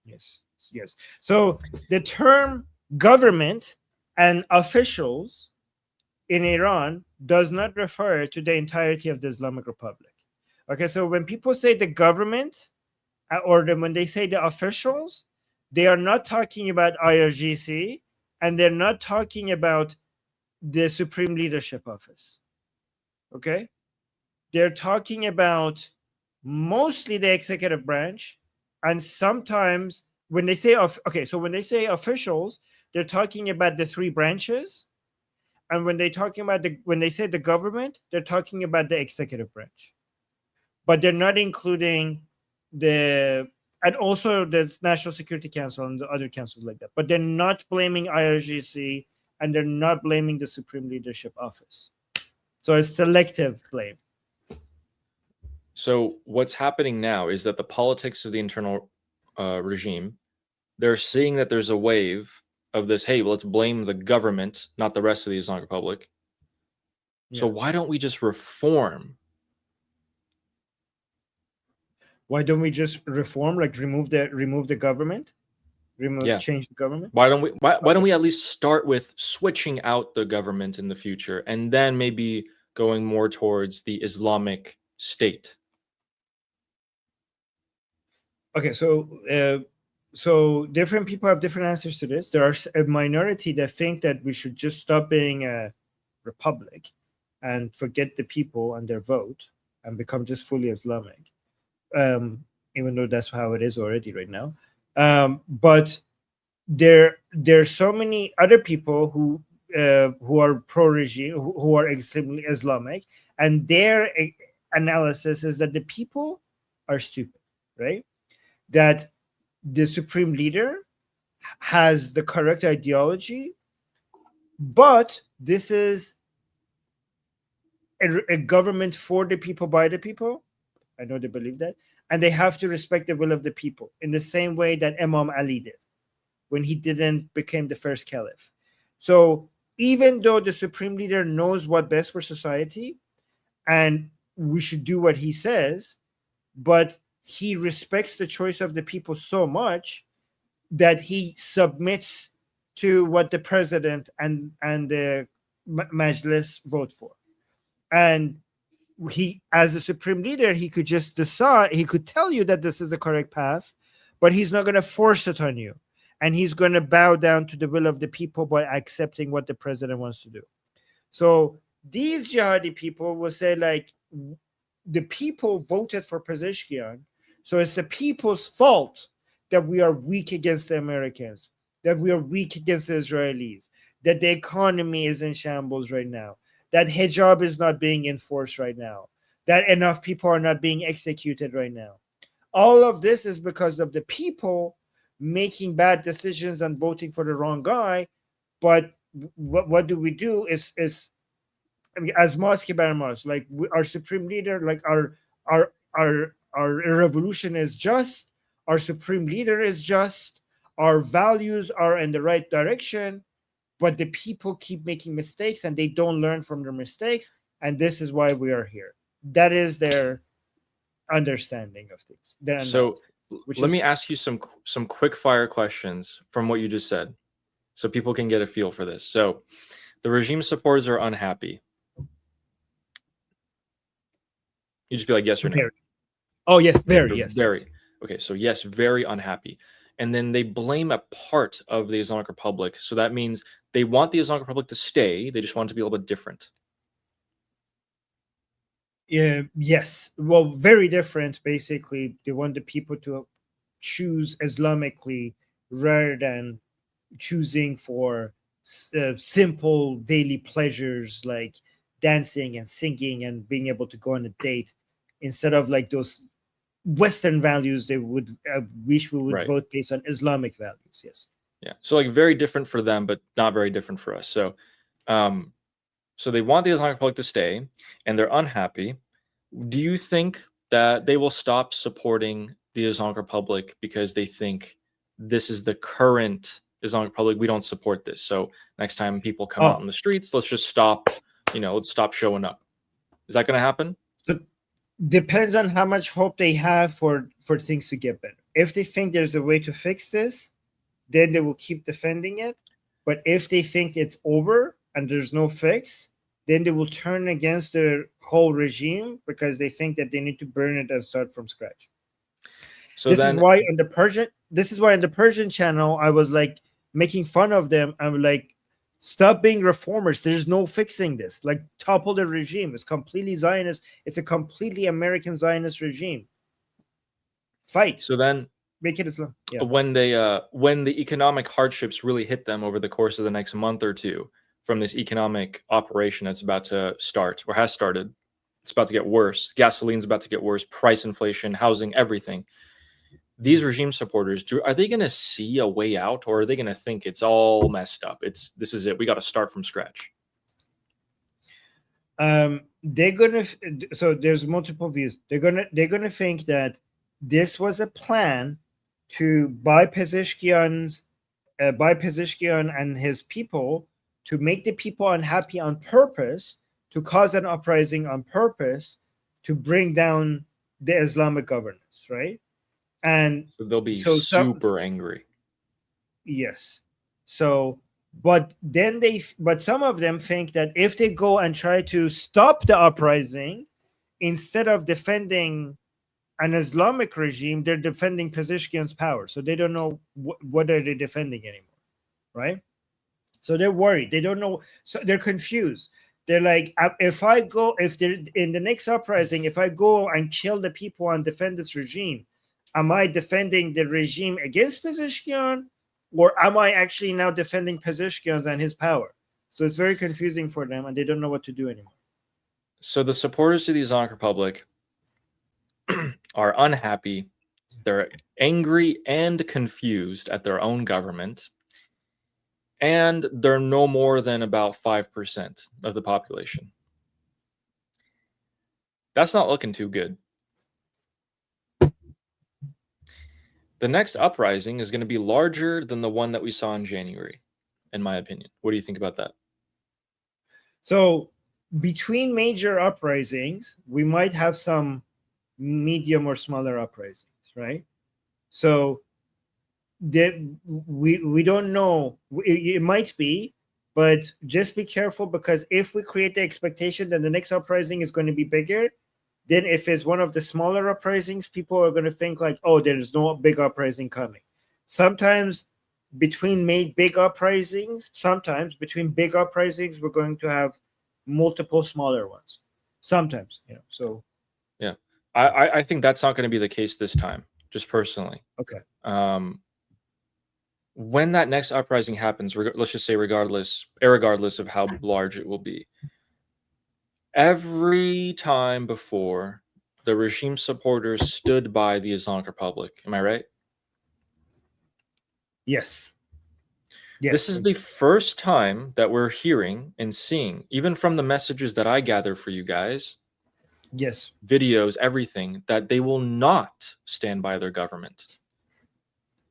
Yes. Yes. So the term government and officials in Iran does not refer to the entirety of the Islamic Republic. Okay, so when people say the government when they say the officials, they are not talking about IRGC and they're not talking about the Supreme Leadership Office. Okay, they're talking about mostly the executive branch, and sometimes when they say when they say officials, they're talking about the three branches, and when they say the government, they're talking about the executive branch, but they're not including and also the National Security Council and the other councils like that. But they're not blaming IRGC and they're not blaming the Supreme Leadership Office. So it's selective blame. So what's happening now is that the politics of the internal regime, they're seeing that there's a wave of this, hey, well, let's blame the government, not the rest of the Islamic Republic. So why don't we just reform? Why don't we just reform, like remove the government? Change the government? Why don't we at least start with switching out the government in the future and then maybe going more towards the Islamic State? Okay, so different people have different answers to this. There are a minority that think that we should just stop being a republic and forget the people and their vote and become just fully Islamic. Even though that's how it is already right now. But there's so many other people who are pro-regime, who are extremely Islamic, and their analysis is that the people are stupid, right? That the supreme leader has the correct ideology, but this is a government for the people, by the people. I know they believe that. And they have to respect the will of the people in the same way that Imam Ali did when he didn't become the first caliph. So even though the supreme leader knows what best for society and we should do what he says, but he respects the choice of the people so much that he submits to what the president and the Majlis vote for. And he, as a supreme leader, he could just decide, he could tell you that this is the correct path, but he's not going to force it on you. And he's going to bow down to the will of the people by accepting what the president wants to do. So these jihadi people will say, like, the people voted for Pezeshkian, so it's the people's fault that we are weak against the Americans, that we are weak against the Israelis, that the economy is in shambles right now, that hijab is not being enforced right now, that enough people are not being executed right now. All of this is because of the people making bad decisions and voting for the wrong guy. But what do we do is I mean, as Mosque, like our supreme leader, like our revolution is just, our supreme leader is just, our values are in the right direction, but the people keep making mistakes and they don't learn from their mistakes, and this is why we are here. That is their understanding of things. So let me ask you some quick fire questions from what you just said, so people can get a feel for this. So the regime supporters are unhappy. You just be like, yes or no. Very. Oh, yes, very, yes. Very. Yes. Okay, so yes, very unhappy. And then they blame a part of the Islamic Republic. So that means they want the Islamic Republic to stay. They just want it to be a little bit different. Yes. Well, very different. Basically, they want the people to choose Islamically rather than choosing for simple daily pleasures like dancing and singing and being able to go on a date, instead of like those Western values. They would wish we would vote based on Islamic values. Yes. Yeah. So like very different for them, but not very different for us. So, so they want the Islamic Republic to stay, and they're unhappy. Do you think that they will stop supporting the Islamic Republic because they think this is the current Islamic Republic? We don't support this. So next time people come out in the streets, let's just stop. Let's stop showing up. Is that going to happen? depends on how much hope they have for things to get better. If they think there's a way to fix this, then they will keep defending it. But if they think it's over and there's no fix, then they will turn against the whole regime because they think that they need to burn it and start from scratch. So this then, is why on the Persian channel I was like making fun of them. I'm like, stop being reformers. There's no fixing this. Like, topple the regime. It's completely Zionist. It's a completely American Zionist regime. Fight. so then, Make it Islam. Yeah. when the economic hardships really hit them over the course of the next month or two from this economic operation that's about to start or has started, it's about to get worse. Gasoline's about to get worse. Price inflation, housing, everything. These regime supporters, are they going to see a way out, or are they going to think it's all messed up? This is it. We got to start from scratch. They're gonna. So there's multiple views. They're gonna think that this was a plan to buy Pezeshkian and his people, to make the people unhappy on purpose, to cause an uprising on purpose, to bring down the Islamic governance, right? And So they'll be super angry. yes. So, but some of them think that if they go and try to stop the uprising, instead of defending an Islamic regime, they're defending Pezeshkian's power. So they don't know what are they defending anymore, right? So they're worried. They don't know. So they're confused. They're like, if they're in the next uprising, if I go and kill the people and defend this regime, am I defending the regime against Pezeshkian, or am I actually now defending Pezeshkian and his power? So it's very confusing for them, and they don't know what to do anymore. So the supporters of the Islamic Republic are unhappy. They're angry and confused at their own government. And they're no more than about 5% of the population. That's not looking too good. The next uprising is going to be larger than the one that we saw in January, in my opinion. What do you think about that? So between major uprisings, we might have some medium or smaller uprisings, right? So we don't know. It might be, but just be careful, because if we create the expectation that the next uprising is going to be bigger, then if it's one of the smaller uprisings, people are going to think like, oh, there's no big uprising coming. Sometimes between big uprisings, we're going to have multiple smaller ones. Sometimes, so. Yeah. I think that's not going to be the case this time, just personally. Okay. When that next uprising happens, let's just say irregardless of how large it will be, every time before, the regime supporters stood by the Islamic Republic. Am I right? Yes. This is the first time that we're hearing and seeing, even from the messages that I gather for you guys, yes, videos, everything, that they will not stand by their government.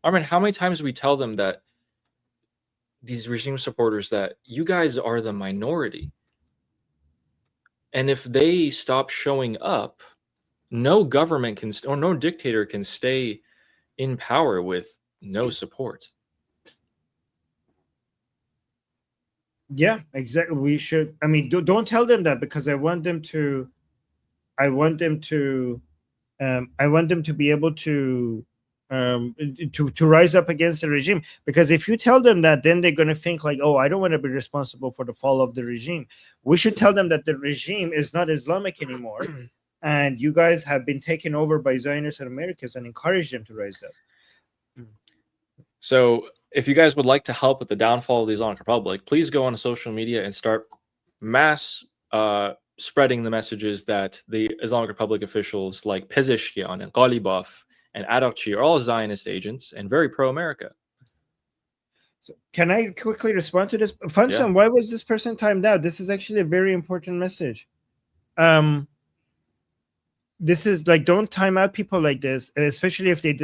I mean, how many times do we tell them that, these regime supporters, that you guys are the minority? And if they stop showing up, no government can, or no dictator can stay in power with no support. Yeah, exactly. We should. I mean, don't tell them that, because I want them to be able to rise up against the regime. Because if you tell them that, then they're going to think like, oh, I don't want to be responsible for the fall of the regime. We should tell them that the regime is not Islamic anymore, and you guys have been taken over by Zionists and Americans, and encourage them to rise up. So if you guys would like to help with the downfall of the Islamic Republic, please go on social media and start mass spreading the messages that the Islamic Republic officials like Pezeshkian and Ghalibaf and Arakchi are all Zionist agents and very pro-America. So can I quickly respond to this? Function, why was this person timed out? This is actually a very important message. This is like, don't time out people like this, especially if they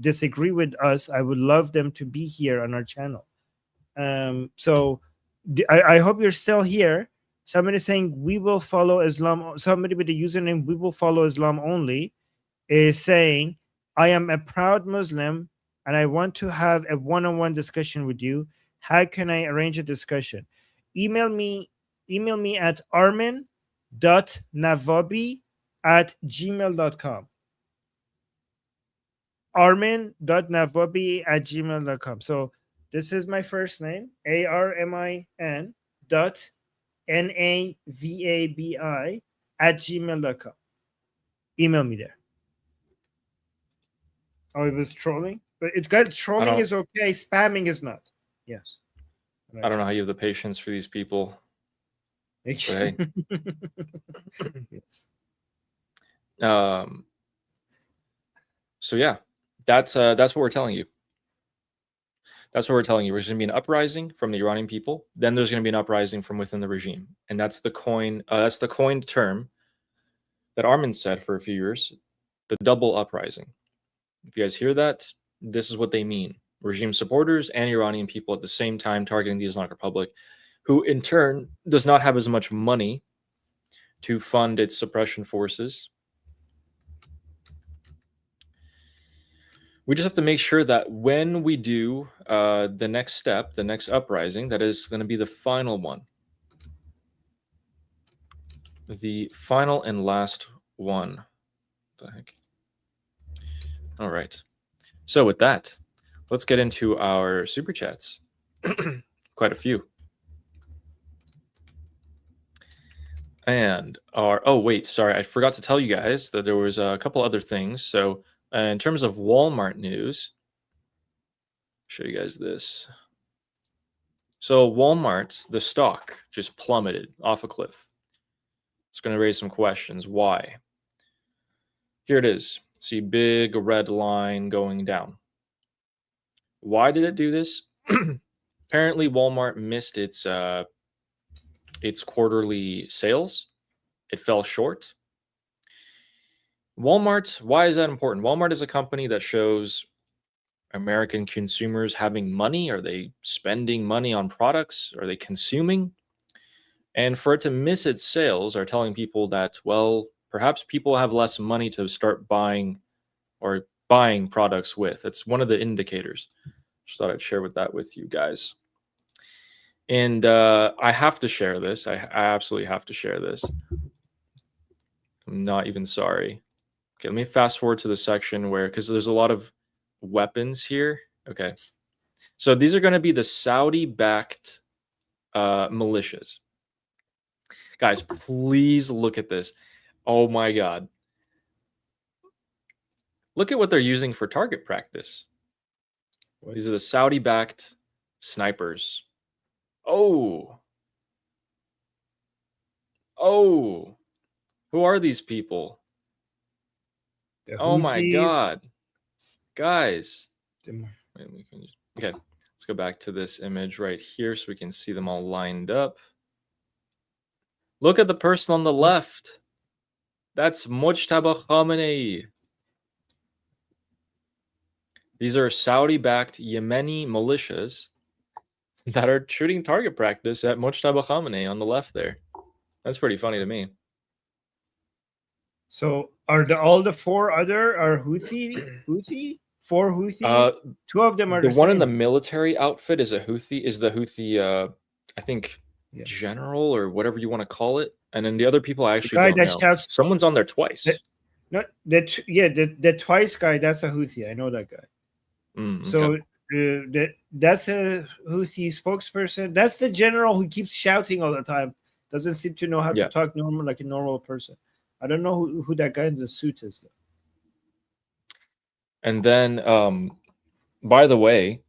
disagree with us. I would love them to be here on our channel. So I hope you're still here. somebody saying we will follow Islam. Somebody with the username we will follow Islam only is saying, I am a proud Muslim and I want to have a one-on-one discussion with you. How can I arrange a discussion? Email me at armin.navabi@gmail.com. armin.navabi@gmail.com. So this is my first name, ARMIN dot NAVABI @gmail.com. Email me there. Oh, it was trolling? But it got trolling is okay, spamming is not. Yes. I don't know how you have the patience for these people. Hey. Yes. So yeah, that's what we're telling you. That's what we're telling you. There's going to be an uprising from the Iranian people. Then there's going to be an uprising from within the regime, and that's the coined term that Armin said for a few years, the double uprising. If you guys hear that, this is what they mean: regime supporters and Iranian people at the same time targeting the Islamic Republic, who in turn does not have as much money to fund its suppression forces. We just have to make sure that when we do the next step, the next uprising, that is going to be the final one. The final and last one. What the heck? All right. So with that, let's get into our super chats. Quite a few. And oh wait, sorry, I forgot to tell you guys that there was a couple other things. So in terms of Walmart news, show you guys this. So Walmart, the stock just plummeted off a cliff. It's going to raise some questions. Why? Here it is. See, big red line going down. Why did it do this? Apparently, Walmart missed its quarterly sales. It fell short. Walmart, why is that important? Walmart is a company that shows American consumers having money. Are they spending money on products? Are they consuming? And for it to miss its sales are telling people that, well, perhaps people have less money to start buying products with. It's one of the indicators. Just thought I'd share that with you guys. And I have to share this. I absolutely have to share this. I'm not even sorry. Okay, let me fast forward to the section where, because there's a lot of weapons here. Okay. So these are going to be the Saudi-backed militias. Guys, please look at this. Oh my God. Look at what they're using for target practice. These are the Saudi-backed snipers. Oh. Who are these people? Oh my God. Guys. Okay, let's go back to this image right here so we can see them all lined up. Look at the person on the left. That's Mujtaba Khamenei. These are Saudi-backed Yemeni militias that are shooting target practice at Mujtaba Khamenei on the left there. That's pretty funny to me. So are all the four other are Houthi? Four Houthi? Two of them are the the one same. in the military outfit is the Houthi, I think, general or whatever you want to call it. And then the other people I actually don't know. Someone's on there twice. The twice guy, that's a Houthi. I know that guy. Okay. So that's a Houthi spokesperson. That's the general who keeps shouting all the time. Doesn't seem to know how to talk normal like a normal person. I don't know who that guy in the suit is, though. And then, by the way,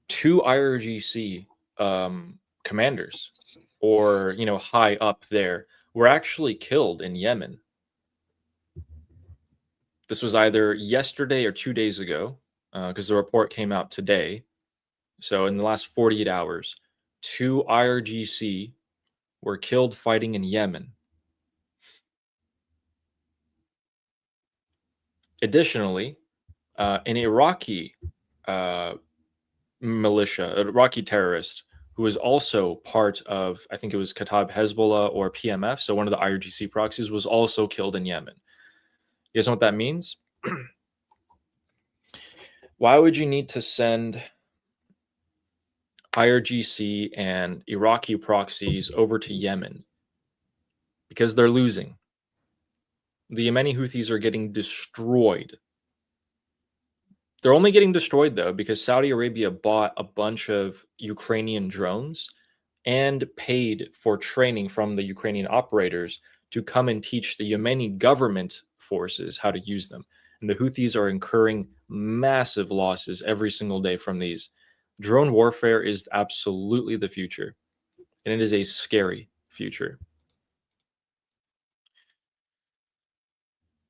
2 IRGC commanders, or high up there, were actually killed in Yemen. This was either yesterday or 2 days ago, because the report came out today. So in the last 48 hours, 2 IRGC were killed fighting in Yemen. Additionally, an Iraqi militia, an Iraqi terrorist who was also part of, I think it was Kataib Hezbollah or PMF, so one of the IRGC proxies, was also killed in Yemen. You guys know what that means? Why would you need to send IRGC and Iraqi proxies over to Yemen? Because they're losing. The Yemeni Houthis are getting destroyed. They're only getting destroyed, though, because Saudi Arabia bought a bunch of Ukrainian drones and paid for training from the Ukrainian operators to come and teach the Yemeni government forces how to use them. And the Houthis are incurring massive losses every single day from these. Drone warfare is absolutely the future, and it is a scary future.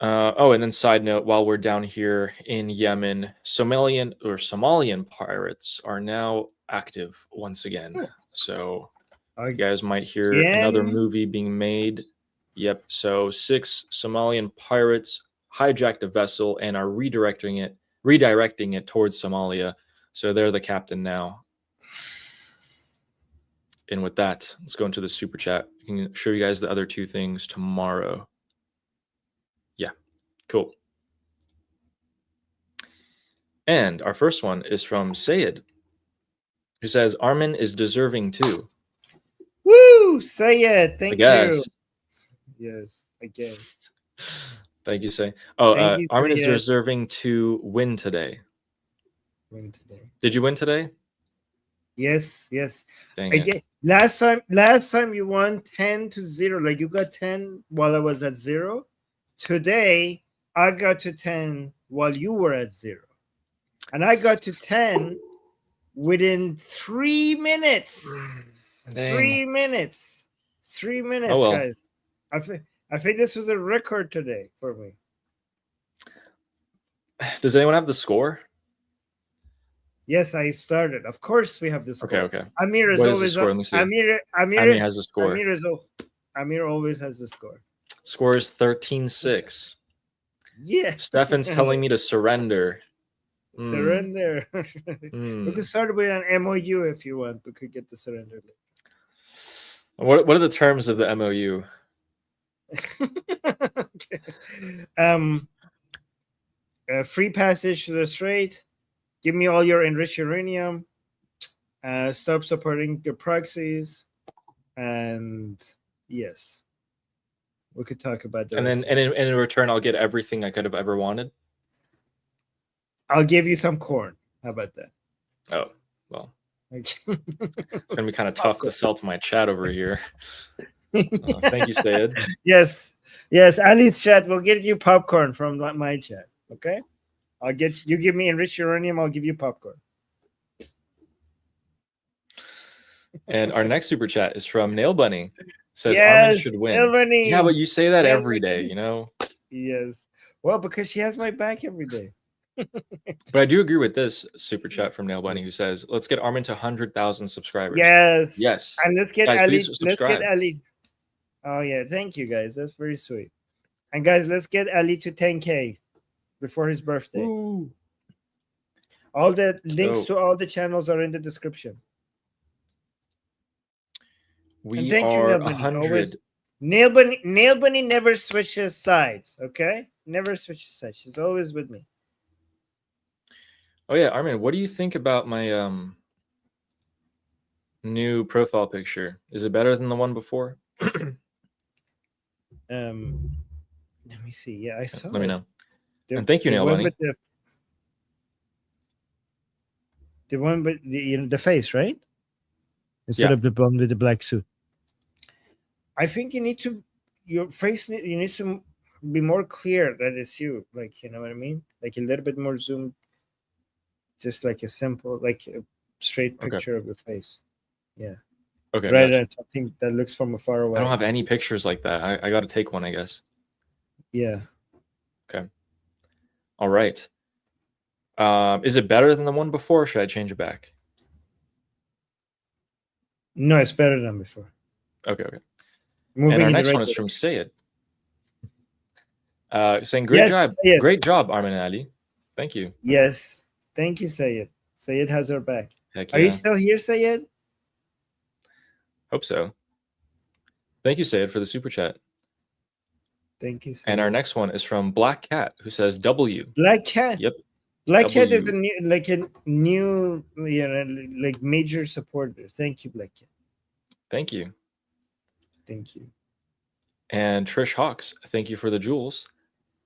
And then side note, while we're down here in Yemen, Somalian pirates are now active once again. So you guys might hear another movie being made. Yep. So 6 Somalian pirates hijacked a vessel and are redirecting it towards Somalia. So they're the captain now. And with that, let's go into the super chat. I can show you guys the other 2 things tomorrow. Yeah, cool. And our first one is from Sayed, who says, Armin is deserving too. Woo! Sayed, thank you. Yes, I guess. Thank you, Sayed. Armin is deserving to win today. Did you win today? Yes. Dang it. Last time you won 10-0. Like you got 10 while I was at 0. Today I got to 10 while you were at 0. And I got to 10 within 3 minutes. Dang. 3 minutes. 3 minutes, well. guys. I think this was a record today for me. Does anyone have the score? Yes, I started. Of course, we have the score. Okay. Amir is what always is the score? Let me see. Amir has the score. Amir always has the score. Score is 13-6. Yeah. Stefan's telling me to surrender. Surrender. We could start with an MOU if you want. We could get the surrender. What are the terms of the MOU? Free passage to the strait. Give me all your enriched uranium. Stop supporting your proxies. And yes, we could talk about that. And then in return, I'll get everything I could have ever wanted. I'll give you some corn. How about that? Oh, well. It's going to be kind of tough to sell to my chat over here. Thank you, Sayed. Yes. Ali's chat will get you popcorn from my chat. Okay? You give me enriched uranium, I'll give you popcorn. And our next super chat is from Nail Bunny. Says Armin should win. Nail Bunny. Yeah, but you say that every day, you know? Yes. Well, because she has my back every day. But I do agree with this super chat from Nail Bunny, who says, let's get Armin to 100,000 subscribers. Yes. And let's get guys, Ali. Let's get Ali. Oh, yeah. Thank you, guys. That's very sweet. And guys, let's get Ali to 10K before his birthday. Ooh. All the links to all the channels are in the description. We are 100. Nail Bunny never switches sides, okay? Never switches sides. She's always with me. Oh yeah, Armin, what do you think about my new profile picture? Is it better than the one before? Let me see. Yeah, I saw. Let me know. And thank you, Nail Bunny. The one with the face, right? Instead of the one with the black suit. I think your face needs to be more clear that it's you. Like, you know what I mean? Like a little bit more zoomed. Just like a simple, like a straight picture of your face. Yeah. Okay. Rather than something that looks from afar away. I don't have any pictures like that. I got to take one, I guess. Yeah. Okay. All right. Is it better than the one before, or should I change it back? No, it's better than before. Okay. And our next one is from Sayed. Saying, great job, Armin and Ali. Thank you. Yes. Thank you, Sayed. Sayed has our back. Heck Are you still here, Sayed? Hope so. Thank you, Sayed, for the super chat. Thank you. And our next one is from Black Cat, who says W. Black Cat. Yep. Black Cat is W. a new, like major supporter. Thank you, Black Cat. Thank you. Thank you. And Trish Hawks, thank you for the jewels.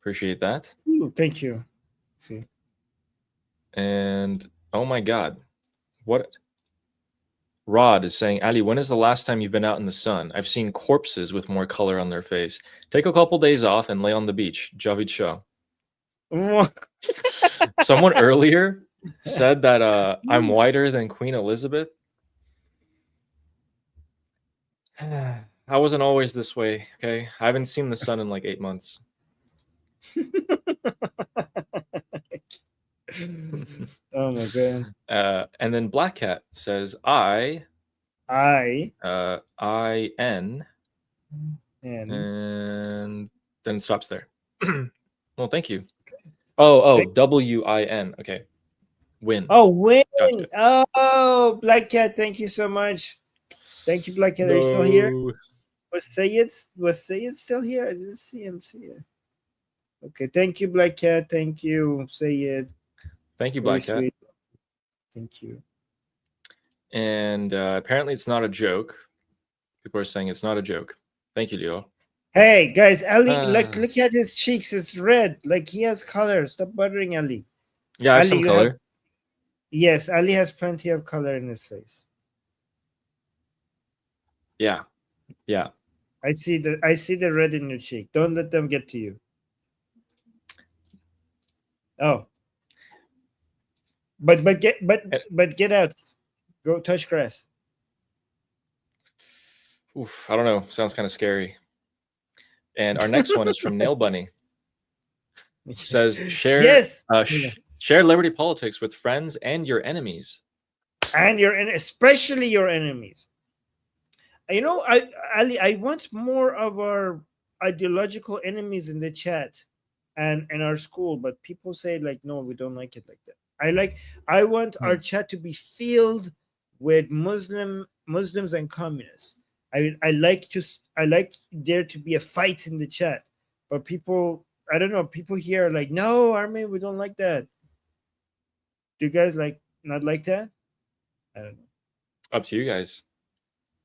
Appreciate that. Ooh, thank you. See. And oh my God, what? Rod is saying, Ali, when is the last time you've been out in the sun? I've seen corpses with more color on their face. Take a couple days off and lay on the beach. Javid Shah. Someone earlier said that I'm whiter than Queen Elizabeth. I wasn't always this way, okay? I haven't seen the sun in like 8 months. Oh my God. And then Black Cat says I N and then it stops there. Well, thank you. Oh, WIN. Okay. Win. Oh, win. Gotcha. Oh, Black Cat, thank you so much. Thank you, Black Cat. Are you still here? Was Sayed still here? I didn't see him. Okay, thank you, Black Cat. Thank you, Sayed. Thank you, Black Cat. Sweet. Thank you. And apparently it's not a joke. People are saying it's not a joke. Thank you, Leo. Hey, guys, Ali, look at his cheeks. It's red. Like he has color. Stop bothering Ali. Yeah, I have some color. Yes, Ali has plenty of color in his face. Yeah. Yeah. I see the red in your cheek. Don't let them get to you. Oh. But get out. Go touch grass. Oof, I don't know. Sounds kind of scary. And our next one is from Nail Bunny. Says share share Liberty Politics with friends and your enemies. And especially your enemies. You know, I want more of our ideological enemies in the chat and in our school, but people say like, no, we don't like it like that. I want our chat to be filled with Muslims and communists. I like there to be a fight in the chat, but people, I don't know, people here are like, no, Armin, we don't like that. Do you guys not like that? I don't know. Up to you guys.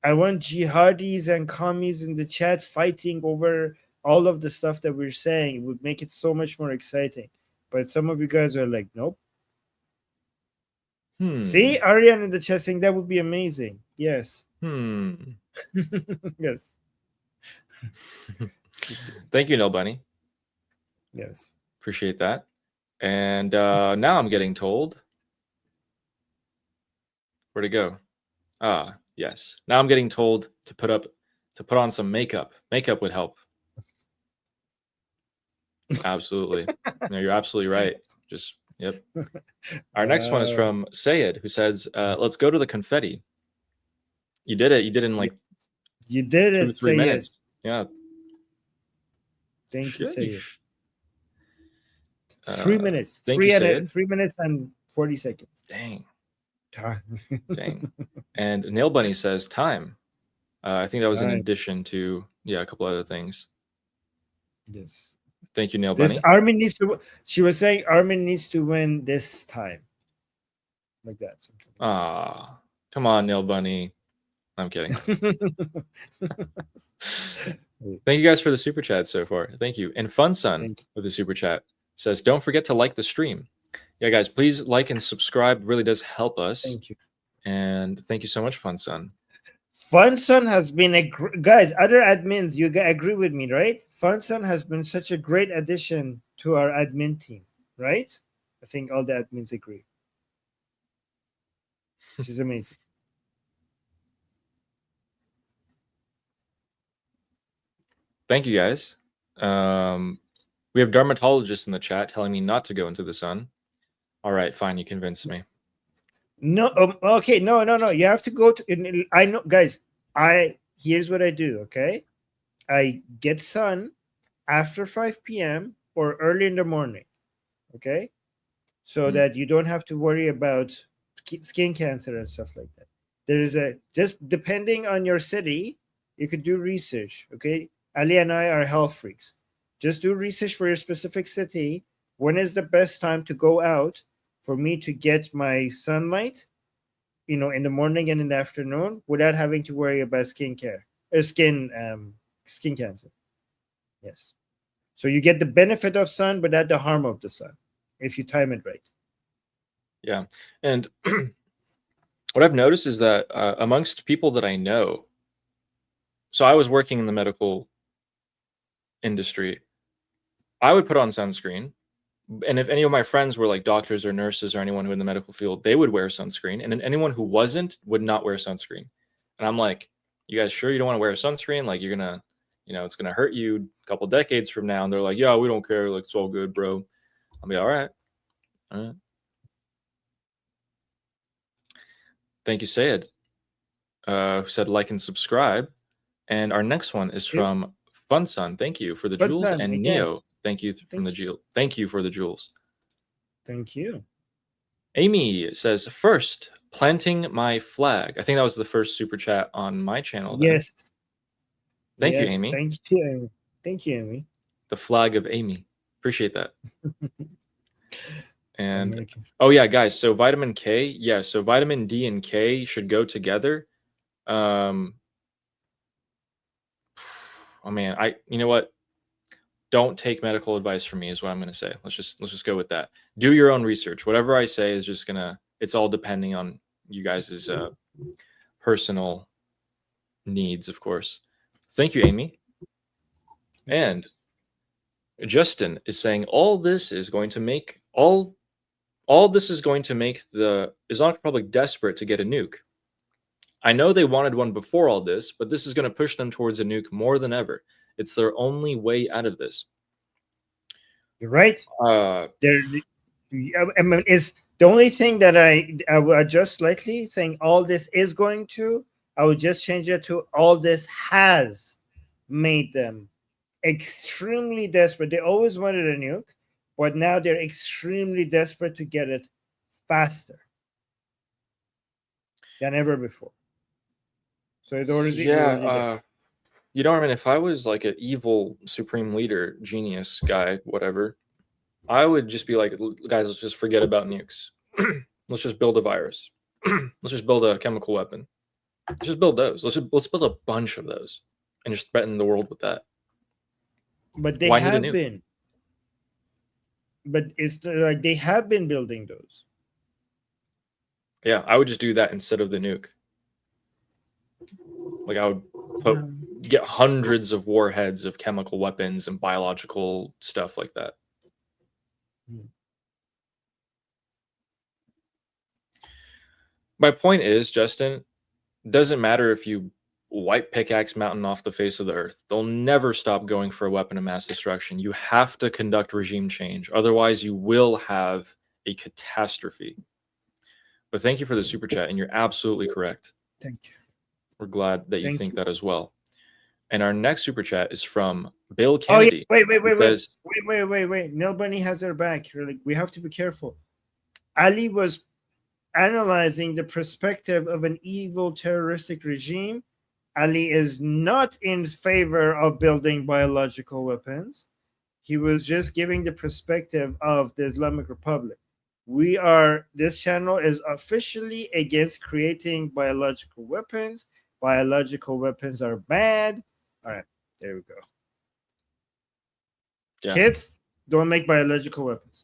I want jihadis and commies in the chat fighting over all of the stuff that we're saying. It would make it so much more exciting. But some of you guys are like, nope. See, Aryan in the chat saying that would be amazing. Yes. Yes. Thank you, No Bunny. Yes. Appreciate that. And now I'm getting told. Where'd it go? Yes. Now I'm getting told to put on some makeup. Makeup would help. Absolutely. No, you're absolutely right. Yep. Our next one is from Sayed, who says, let's go to the confetti. You did it. You did it in like you did 2 it, to 3 Sayed. minutes. Yeah. Thank you, Sayed. 3 minutes. Thank you, Sayed. 3 minutes and 40 seconds. Dang. Dang. And Nail Bunny says time. I think that was in addition to a couple other things. Yes. Thank you, Nail Bunny. Armin needs to. She was saying Armin needs to win this time. Like that. Come on, Nail Bunny. I'm kidding. Thank you guys for the super chat so far. Thank you. And Fun Sun with the super chat says, don't forget to like the stream. Yeah, guys, please like and subscribe. It really does help us. Thank you. And thank you so much, Fun Sun. Fun Sun has been guys, other admins, you agree with me, right? Fun Sun has been such a great addition to our admin team, right? I think all the admins agree. Which is amazing. Thank you, guys. We have dermatologists in the chat telling me not to go into the sun. All right, fine. You convinced me. No, okay, no. You have to go to. I know, guys. Here's what I do. Okay, I get sun after 5 p.m. or early in the morning. Okay, so that you don't have to worry about skin cancer and stuff like that. There is just depending on your city, you could do research. Okay, Ali and I are health freaks. Just do research for your specific city. When is the best time to go out for me to get my sunlight, in the morning and in the afternoon, without having to worry about skin cancer? Yes. So you get the benefit of sun, but not the harm of the sun, if you time it right. Yeah. And what I've noticed is that amongst people that I know, so I was working in the medical industry, I would put on sunscreen. And if any of my friends were like doctors or nurses or anyone who in the medical field, they would wear sunscreen. And then anyone who wasn't would not wear sunscreen. And I'm like, you guys sure you don't want to wear sunscreen? Like you're going to, it's going to hurt you a couple decades from now. And they're like, yeah, we don't care. Like, it's all good, bro. I'll be all right. All right. Thank you, Sayed, who said like and subscribe. And our next one is from Fun Sun. Thank you for the jewels. And again. Neo, thank you Thank you for the jewels. Thank you. Amy says, first, planting my flag. I think that was the first super chat on my channel. Then. Yes. Thank you, Amy. Thank you, Amy. Thank you, Amy. The flag of Amy. Appreciate that. And oh yeah, guys. So vitamin K, yeah. So vitamin D and K should go together. Oh man, you know what? Don't take medical advice from me is what I'm gonna say. Let's just go with that. Do your own research. Whatever I say is just it's all depending on you guys' personal needs, of course. Thank you, Amy. And Justin is saying all this is going to make the Islamic Republic desperate to get a nuke. I know they wanted one before all this, but this is going to push them towards a nuke more than ever. It's their only way out of this. You're right. Is the only thing that I will adjust slightly, saying all this is going to, I would just change it to all this has made them extremely desperate. They always wanted a nuke, but now they're extremely desperate to get it faster than ever before. So it's already I mean, if I was like an evil supreme leader, genius guy, whatever, I would just be like, guys, let's just forget about nukes. Let's just build a virus. Let's just build a chemical weapon. Let's just build those. Let's build a bunch of those and just threaten the world with that. But they have been. But it's like they have been building those. Yeah, I would just do that instead of the nuke. Like I would get hundreds of warheads of chemical weapons and biological stuff like that. My point is, Justin, doesn't matter if you wipe Pickaxe Mountain off the face of the earth. They'll never stop going for a weapon of mass destruction. You have to conduct regime change. Otherwise, you will have a catastrophe. But thank you for the super chat, and you're absolutely correct. Thank you. We're glad that you think that as well. And our next super chat is from Bill Kennedy. Oh, yeah. Wait. Nil Bunny has their back. We have to be careful. Ali was analyzing the perspective of an evil terroristic regime. Ali is not in favor of building biological weapons. He was just giving the perspective of the Islamic Republic. This channel is officially against creating biological weapons. Biological weapons are bad. All right, there we go. Yeah. Kids, don't make biological weapons.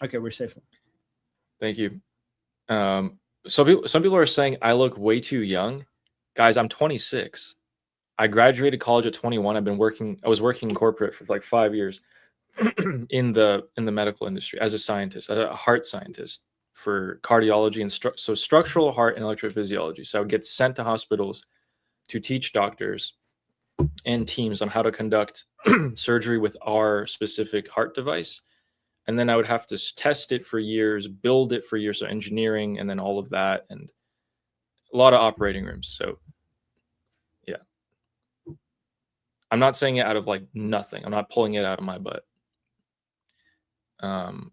Okay, we're safe. Thank you. Some people are saying I look way too young. Guys, I'm 26. I graduated college at 21. I was working in corporate for like 5 years in the medical industry as a scientist, as a heart scientist for cardiology and so structural heart and electrophysiology. So I would get sent to hospitals to teach doctors and teams on how to conduct surgery with our specific heart device. And then I would have to test it for years, build it for years, so engineering, and then all of that, and a lot of operating rooms. So, yeah. I'm not saying it out of like nothing. I'm not pulling it out of my butt. And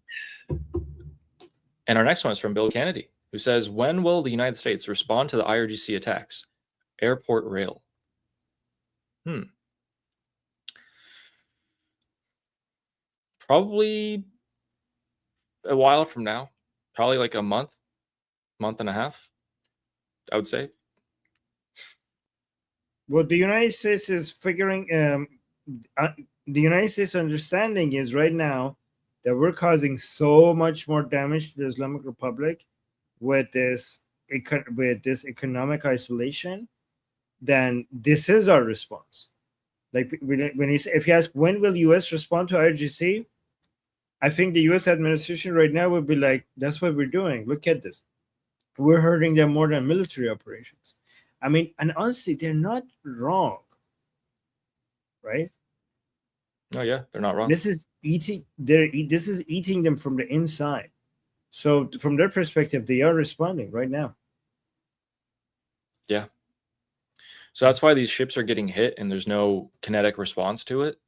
our next one is from Bill Kennedy. who says, when will the United States respond to the IRGC attacks? Airport rail. Probably a while from now. Probably like a month and a half, I would say. Well, the United States is figuring. The United States understanding is right now that we're causing so much more damage to the Islamic Republic with this economic isolation. Then this is our response. Like if you ask when will U.S. respond to IRGC, I think the U.S. administration right now would be like, that's what we're doing. Look at this. We're hurting them more than military operations. I mean, and honestly, they're not wrong, right? Oh yeah, they're not wrong. This is eating. This is eating them from the inside. So from their perspective, they are responding right now. Yeah. So that's why these ships are getting hit and there's no kinetic response to it.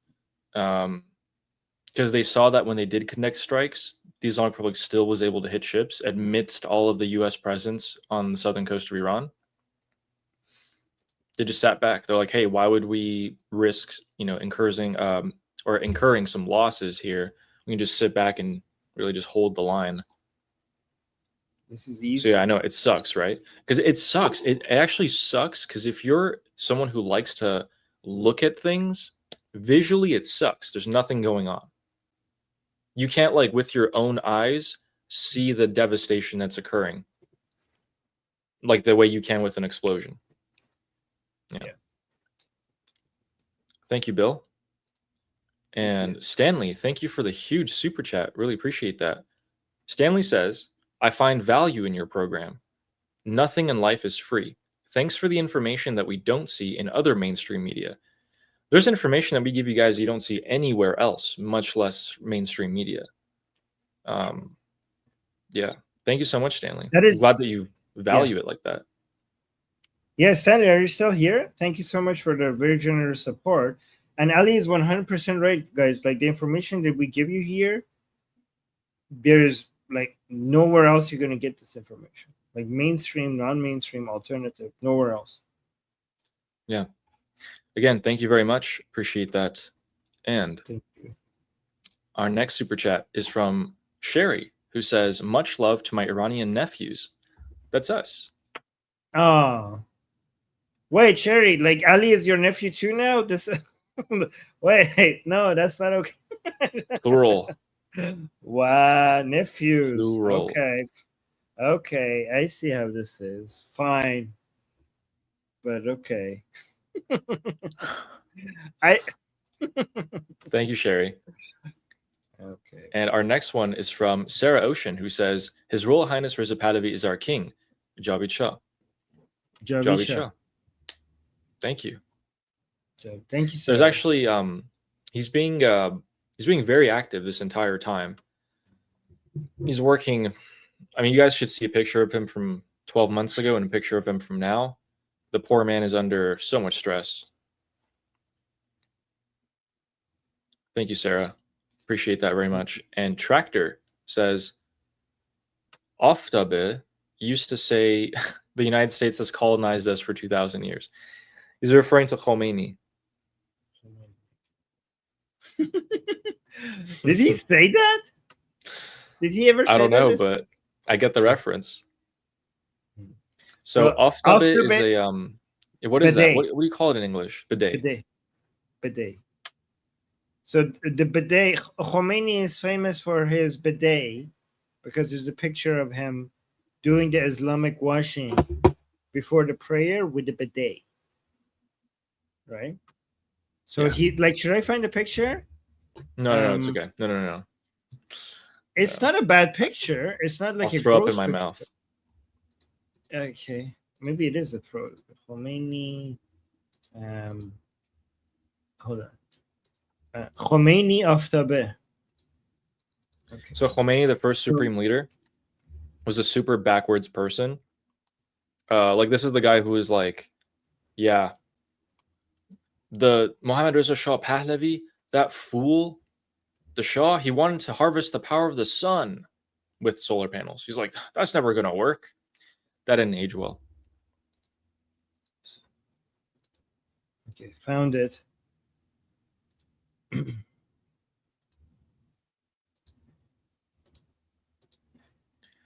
Because they saw that when they did connect strikes, the Islamic Republic still was able to hit ships amidst all of the U.S. presence on the southern coast of Iran. They just sat back. They're like, hey, why would we risk, incurring some losses here? We can just sit back and really just hold the line. This is easy. So yeah, I know it sucks, right? Because it sucks. It actually sucks because if you're someone who likes to look at things visually, it sucks. There's nothing going on. You can't, like, with your own eyes see the devastation that's occurring like the way you can with an explosion. Yeah. Thank you, Bill. And Stanley, thank you for the huge super chat. Really appreciate that. Stanley says, I find value in your program. Nothing in life is free. Thanks for the information that we don't see in other mainstream media. There's information that we give you guys you don't see anywhere else, much less mainstream media. Yeah. Thank you so much, Stanley. I'm glad that you value it like that. Yeah, Stanley, are you still here? Thank you so much for the very generous support. And Ali is 100% right, guys. Like the information that we give you here, there is like nowhere else you're going to get this information. Like mainstream, non-mainstream, alternative, nowhere else. Yeah. Again, thank you very much. Appreciate that. And thank you. Our next super chat is from Sherry, who says, much love to my Iranian nephews. That's us. Oh. Wait, Sherry, like Ali is your nephew too now? This wait, no, that's not okay. Plural. Wow, nephews. Plural. Okay, I see how this is. Fine. But okay. Thank you, Sherry. Okay. And our next one is from Sarah Ocean, who says, His Royal Highness Reza Pahlavi is our king. Javid Shah. Javid Shah. Thank you. Thank you, sir. There's actually he's being very active this entire time. He's working. I mean, you guys should see a picture of him from 12 months ago and a picture of him from now. The poor man is under so much stress. Thank you, Sarah. Appreciate that very much. And Tractor says, Oftabe used to say the United States has colonized us for 2,000 years. He's referring to Khomeini. Did he say that? Did he ever say that? I don't know, but I get the reference. So Oftabe is a what is bidet. that? What do you call it in English? Bidet. Bidet. So the bidet, Khomeini is famous for his bidet because there's a picture of him doing the Islamic washing before the prayer with the bidet. Right? So he should I find a picture? No, it's okay. No. It's not a bad picture. It's not like I'll throw up in my mouth. Okay. Maybe it is a pro Khomeini. Hold on. Khomeini Aftabe. Okay. So Khomeini, the first supreme leader, was a super backwards person. Like this is the guy who is like, yeah, the Mohammad Reza Shah Pahlavi, that fool, the Shah, he wanted to harvest the power of the sun. with solar panels. He's like, that's never going to work. That didn't age well. Okay, found it.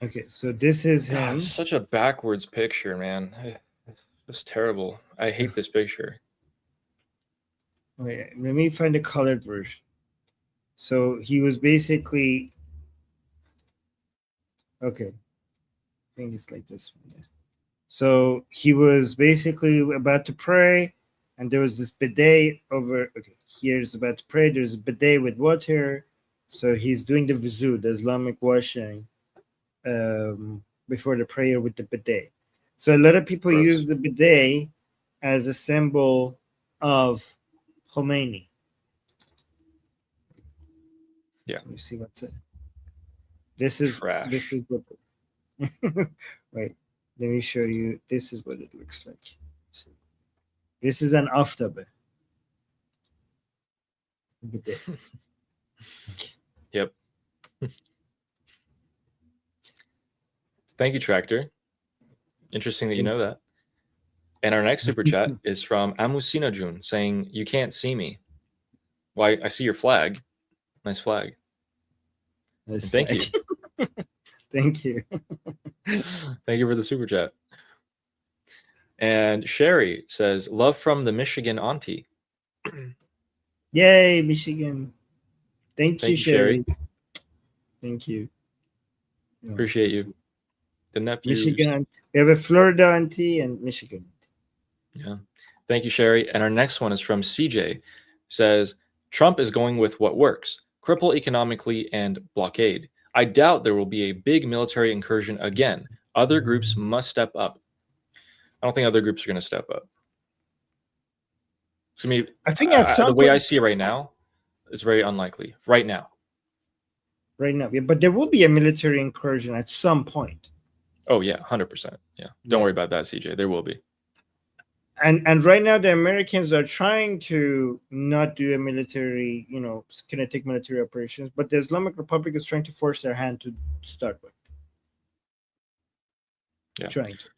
Okay, so this is God, him. such a backwards picture, man. It's terrible. I hate this picture. Wait, let me find the colored version. So he was basically okay. I think it's like this one. Yeah. So he was basically about to pray, and there was this bidet over. Okay, here's about to pray. There's a bidet with water. So he's doing the wuzu, the Islamic washing, before the prayer with the bidet. So a lot of people Gross. use the bidet as a symbol of Khomeini. Yeah. Let me see what's it. This is Trash. This is what. Wait, let me show you. This is what it looks like. See. This is an aftabe. Bidet. Yep. Thank you, Tractor. Interesting that you know that. And our next super chat is from Amusina Jun saying, you can't see me. Why, I see your flag. Nice flag. And thank you. Thank you. Thank you for the super chat. And Sherry says, love from the Michigan auntie. Yay, Michigan. Thank you, Sherry. Thank you. Appreciate you. The nephews. Michigan. We have a Florida auntie and Michigan. Yeah. Thank you, Sherry. And our next one is from CJ. Says, Trump is going with what works. Cripple economically and blockade. I doubt there will be a big military incursion again. Other groups must step up. I don't think other groups are going to step up. It's going to be, I think at some the way point, I see it right now, it's very unlikely. Right now. Right now. Yeah, but there will be a military incursion at some point. Oh, yeah, 100%. Yeah. Don't worry about that, CJ. There will be. And right now, the Americans are trying to not do a military, kinetic military operations, but the Islamic Republic is trying to force their hand to start with. Yeah. Trying to.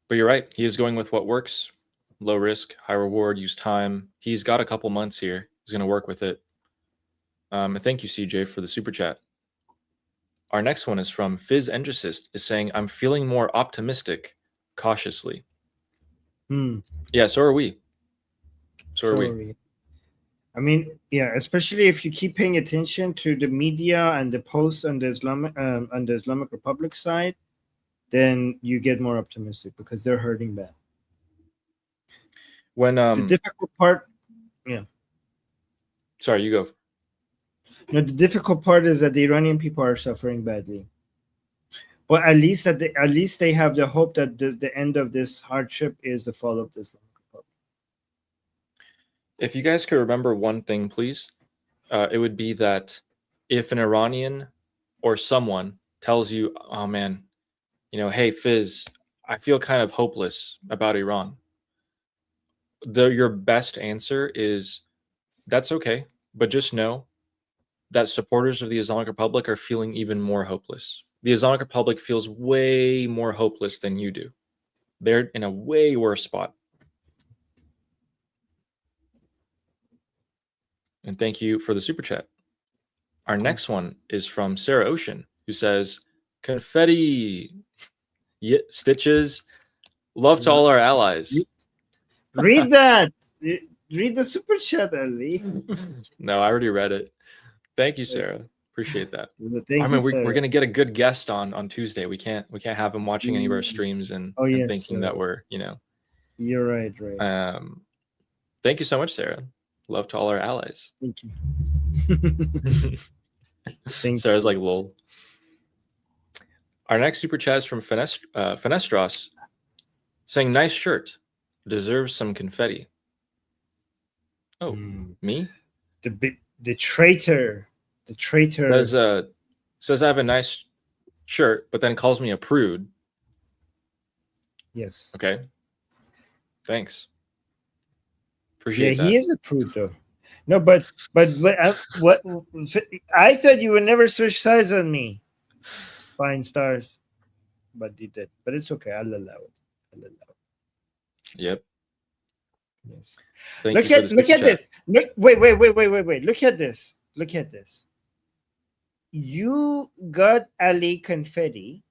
But you're right. He is going with what works. Low risk, high reward, use time. He's got a couple months here. He's going to work with it. And thank you, CJ, for the super chat. Our next one is from Fizz Endrasist, is saying, I'm feeling more optimistic, cautiously. Yeah, so are we. So are we. I mean, yeah, especially if you keep paying attention to the media and the posts on the Islamic Republic side, then you get more optimistic because they're hurting bad. When the difficult part, sorry, you go. No, the difficult part is that the Iranian people are suffering badly. But at least they have the hope that the end of this hardship is the fall of the Islamic Republic. If you guys could remember one thing, please, it would be that if an Iranian or someone tells you, oh man, hey, Fizz, I feel kind of hopeless about Iran. Your best answer is, that's okay, but just know that supporters of the Islamic Republic are feeling even more hopeless. The Islamic Republic feels way more hopeless than you do. They're in a way worse spot. And thank you for the super chat. Our next one is from Sarah Ocean, who says, confetti, stitches, love to all our allies. Read that. Read the super chat, Ali. No, I already read it. Thank you, Sarah. Appreciate that. We're gonna get a good guest on Tuesday. We can't have him watching any of our streams and thinking that we're You're right. Thank you so much, Sarah. Love to all our allies. Thank you. Sarah's like lol. Our next super chat is from Fenestros, saying, "Nice shirt, deserves some confetti." Oh, me? The traitor. The traitor says I have a nice shirt, but then calls me a prude. Yes. Okay. Thanks. Appreciate that. He is a prude though. No, but what I said you would never switch sides on me. Fine stars, but you did. But it's okay. I'll allow it. I'll allow it. Yep. Yes. Thank Look you for at the look super at chat. this. Look, wait. Look at this. Look at this. You got Ali confetti,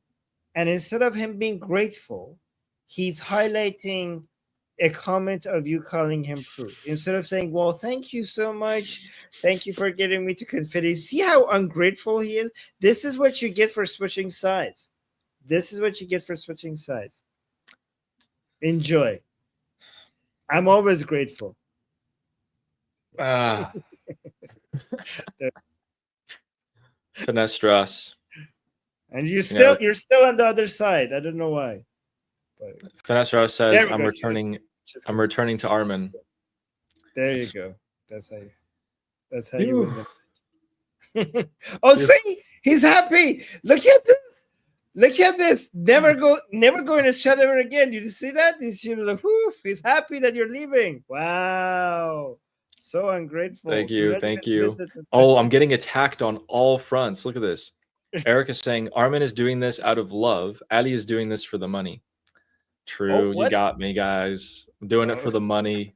and instead of him being grateful, he's highlighting a comment of you calling him prude. Instead of saying, "Well, thank you so much. Thank you for getting me to confetti." See how ungrateful he is? This is what you get for switching sides. This is what you get for switching sides. Enjoy. I'm always grateful. Ah. Finestras. And you're still on the other side. I don't know why. But Finestras says, there we I'm go. returning to Armin. There you go. That's how you would. Oh, see, he's happy. Look at this. Look at this. Never go in a shot ever again. Did you see that? He's like, whew, he's happy that you're leaving. Wow. So ungrateful. Thank Do you. not Thank even you. visit his Oh, I'm getting attacked on all fronts. Look at this. Eric is saying Armin is doing this out of love. Ali is doing this for the money. True. You what? got me, guys. I'm doing it for the money.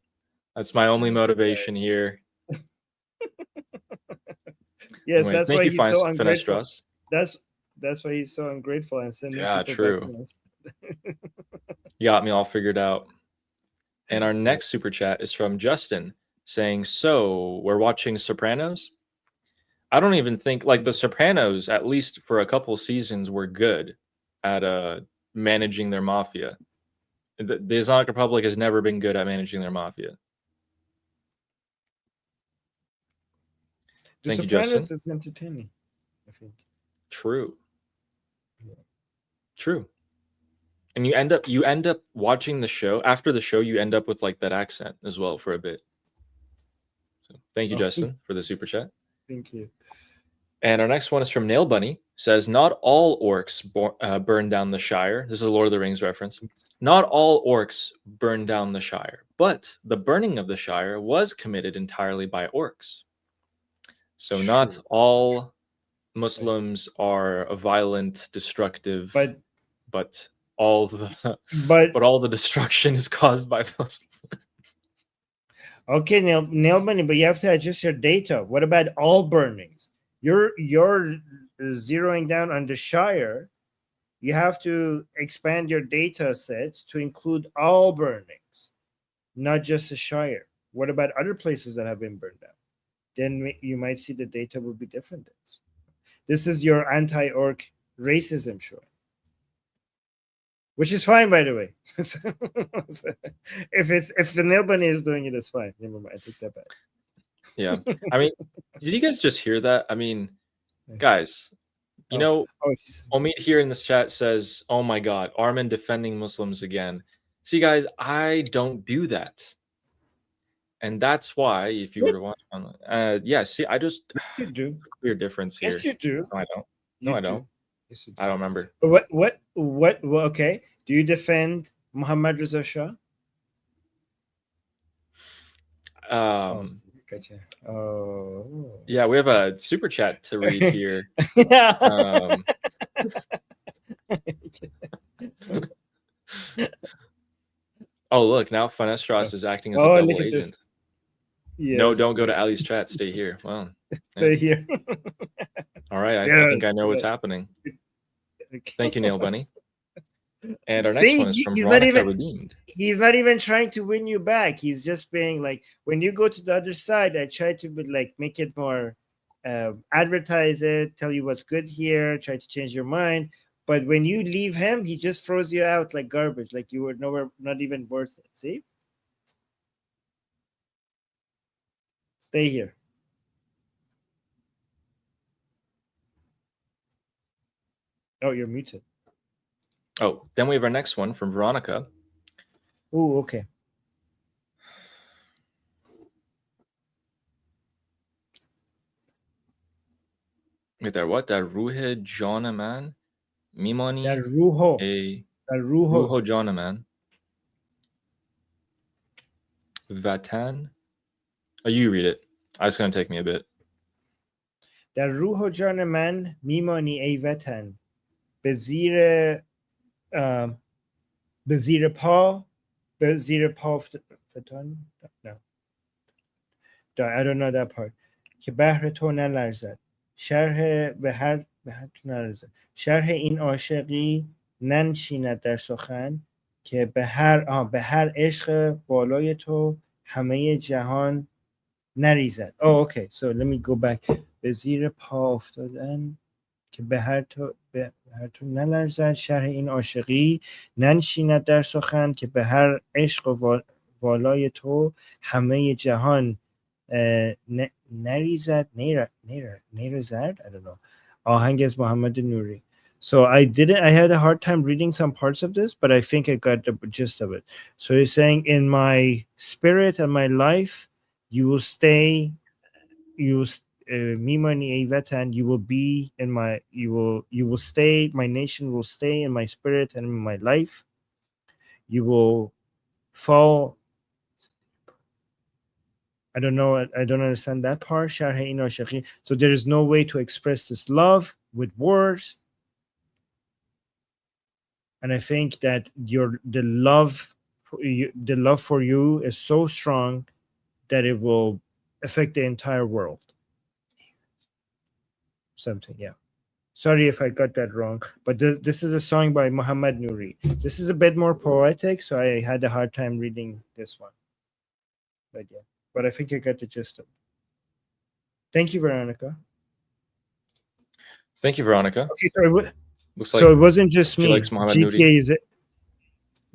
That's my only motivation here. Yes, Anyway, that's thank why you, he's so ungrateful. Finestras. That's why he's so ungrateful and sending Yeah, people true. back. You got me all figured out. And our next super chat is from Justin saying, so we're watching Sopranos? I don't even think, like, the Sopranos, at least for a couple seasons, were good at managing their mafia. The Islamic Republic has never been good at managing their mafia. The Thank you, Sopranos Justin. is entertaining, I think. True. True. And you end up watching the show. After the show, you end up with like that accent as well for a bit. So thank you, Justin, for the super chat. Thank you. And our next one is from Nail Bunny. Says, not all orcs burn down the Shire. This is a Lord of the Rings reference. Not all orcs burn down the Shire, but the burning of the Shire was committed entirely by orcs. So not all Muslims are violent, destructive, but all the destruction is caused by Muslims. Okay, Nail Bunny, but you have to adjust your data. What about all burnings? You're zeroing down on the Shire. You have to expand your data set to include all burnings, not just the Shire. What about other places that have been burned down? Then you might see the data will be different. This is your anti-orc racism showing, which is fine, by the way. If the Nail Bunny is doing it, it's fine. Never mind, I take that back. Yeah, I mean, did you guys just hear that? I mean, guys, you know, Omid here in this chat says, "Oh my God, Armin defending Muslims again." See, guys, I don't do that. And that's why, if you were to watch online, yeah, see, I just you do. It's a clear difference here. Yes, you do. No, I don't. No, I don't. Yes, you do. I don't remember. What? Well, okay. Do you defend Muhammad Reza Shah? Gotcha. Oh. Yeah, we have a super chat to read here. Oh, look, now Finestras is acting as a double agent. Yes. No, don't go to Ali's chat. Stay here. Wow. Stay here. All right. I think I know what's happening. Thank you, Nail Bunny. And our next one is from Veronica Redeemed. He's not even trying to win you back. He's just being like, when you go to the other side, I try to make it more, advertise it, tell you what's good here, try to change your mind. But when you leave him, he just throws you out like garbage, like you were nowhere, not even worth it. See? Stay here. Oh, you're muted. Oh, then we have our next one from Veronica. Oh, okay. Wait there, what? That Ruhe Jonaman? Mimani? That Ruho. That Ruho Jonaman. Vatan? Oh, you read it. It's going to take me a bit. در روح و جان من میمانی ای وطن به زیر پا فتان no. I don't know that part که بحر تو نلرزد شرح تو نلرزد شرح این عاشقی ننشیند در سخن که به هر عشق بالای تو همه جهان نریزد. Okay, so let me go back. به زیر پا افتادن که به هر تو نلرزد شرح این عاشقی ننشیند در سخن که به هر عشق و بالای تو همه جهان نریزد نیرزد. I don't know. آهنگ از محمد نوری. So I had a hard time reading some parts of this, but I think I got the gist of it. So he's saying, in my spirit and my life, you will stay, Mimani ey vatan, you will be in my, you will stay, my nation will stay in my spirit and in my life. You will fall. I don't know. I don't understand that part. So there is no way to express this love with words. And I think that the love for you is so strong that it will affect the entire world. Something, yeah. Sorry if I got that wrong, but this is a song by Muhammad Noori. This is a bit more poetic, so I had a hard time reading this one. But yeah, but I think I got the gist of it. Thank you, Veronica. Thank you, Veronica. Okay, so Looks like so it wasn't just she me. likes Muhammad Noori.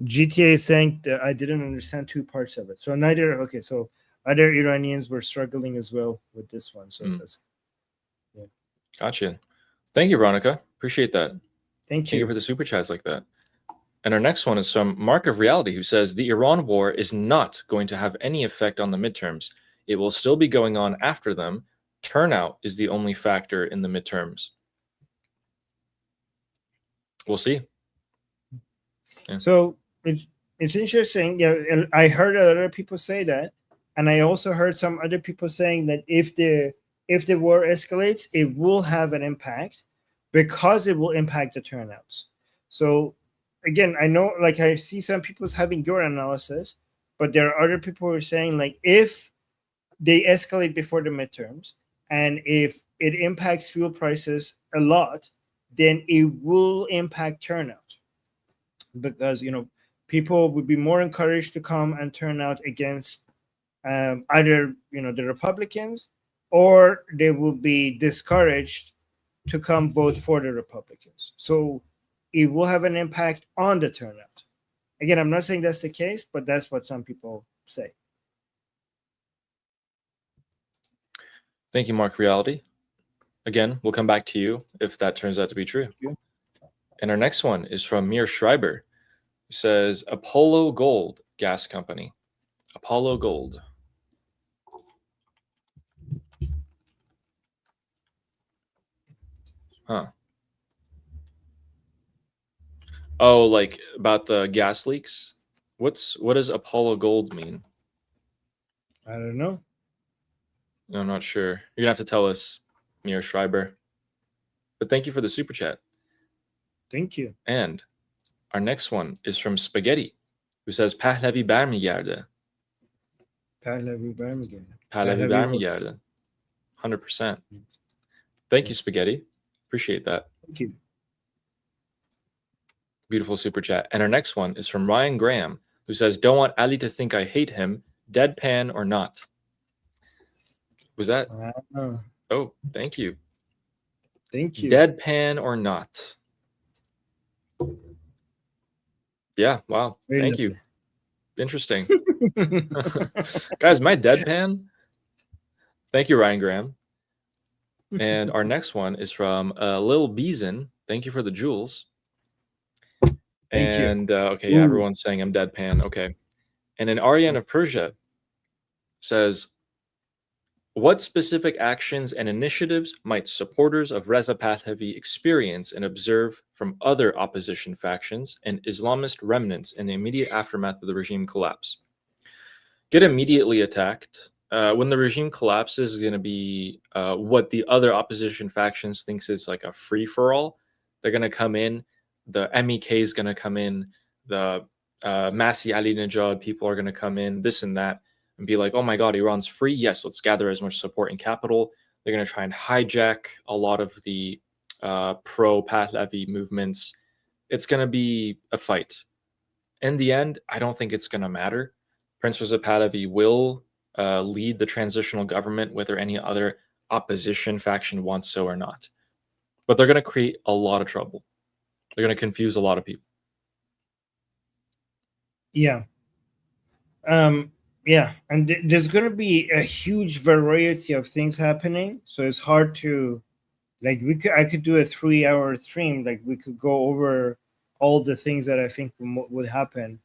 GTA is saying that I didn't understand two parts of it. So so other Iranians were struggling as well with this one. So that's, yeah. Gotcha. Thank you, Veronica. Appreciate that. Thank Thank you you. for the super chats like that. And our next one is from Mark of Reality, who says the Iran war is not going to have any effect on the midterms. It will still be going on after them. Turnout is the only factor in the midterms. We'll see. Yeah. So it's interesting. Yeah, and I heard a lot of people say that, and I also heard some other people saying that if the war escalates, it will have an impact because it will impact the turnouts. So again, I know, like, I see some people having your analysis, but there are other people who are saying, like, if they escalate before the midterms and if it impacts fuel prices a lot, then it will impact turnout because, people would be more encouraged to come and turn out against either, the Republicans, or they will be discouraged to come vote for the Republicans. So it will have an impact on the turnout. Again, I'm not saying that's the case, but that's what some people say. Thank you, Mark Reality. Again, we'll come back to you if that turns out to be true. And our next one is from Mir Schreiber, who says Apollo Gold Gas Company. Apollo Gold. Huh. Oh, like about the gas leaks? What does Apollo Gold mean? I don't know. I'm not sure. You're gonna have to tell us, Mir Schreiber. But thank you for the super chat. Thank you. And our next one is from Spaghetti, who says Pahlavi barmigarde. Pahlavi barmigarde. Pahlavi barmigarde. 100%. Thank you, Spaghetti. Appreciate that. Thank you. Beautiful super chat. And our next one is from Ryan Graham, who says, don't want Ali to think I hate him, deadpan or not. Was that? Oh, thank you. Thank you. Deadpan or not. Yeah, wow. Thank you. Interesting. Guys, my deadpan? Thank you, Ryan Graham. And our next one is from Lil Beeson. Thank you for the jewels. Thank you. Okay, yeah, everyone's saying I'm deadpan. Okay. And then Aryan of Persia says, what specific actions and initiatives might supporters of Reza Pahlavi experience and observe from other opposition factions and Islamist remnants in the immediate aftermath of the regime collapse? Get immediately attacked, when the regime collapses is going to be what the other opposition factions thinks is like a free-for-all. They're going to come in. The MEK is going to come in. The Masih Alinejad people are going to come in, this and that, and be like, oh my God, Iran's free. Yes, let's gather as much support and capital. They're going to try and hijack a lot of the pro-Pahlavi movements. It's going to be a fight. In the end, I don't think it's going to matter. Prince Reza Pahlavi will lead the transitional government, whether any other opposition faction wants so or not. But they're going to create a lot of trouble. They're going to confuse a lot of people. Yeah. Yeah, and there's going to be a huge variety of things happening, so it's hard to, like, I could do a 3-hour stream, like we could go over all the things that I think would happen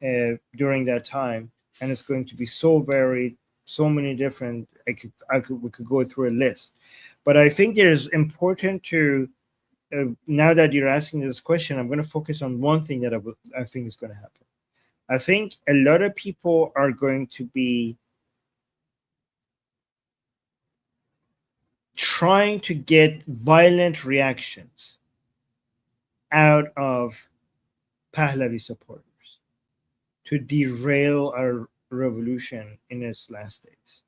during that time, and it's going to be so varied, so many different. We could go through a list, but I think it is important to now that you're asking this question, I'm going to focus on one thing that I think is going to happen. I think a lot of people are going to be trying to get violent reactions out of Pahlavi supporters to derail our revolution in its last days.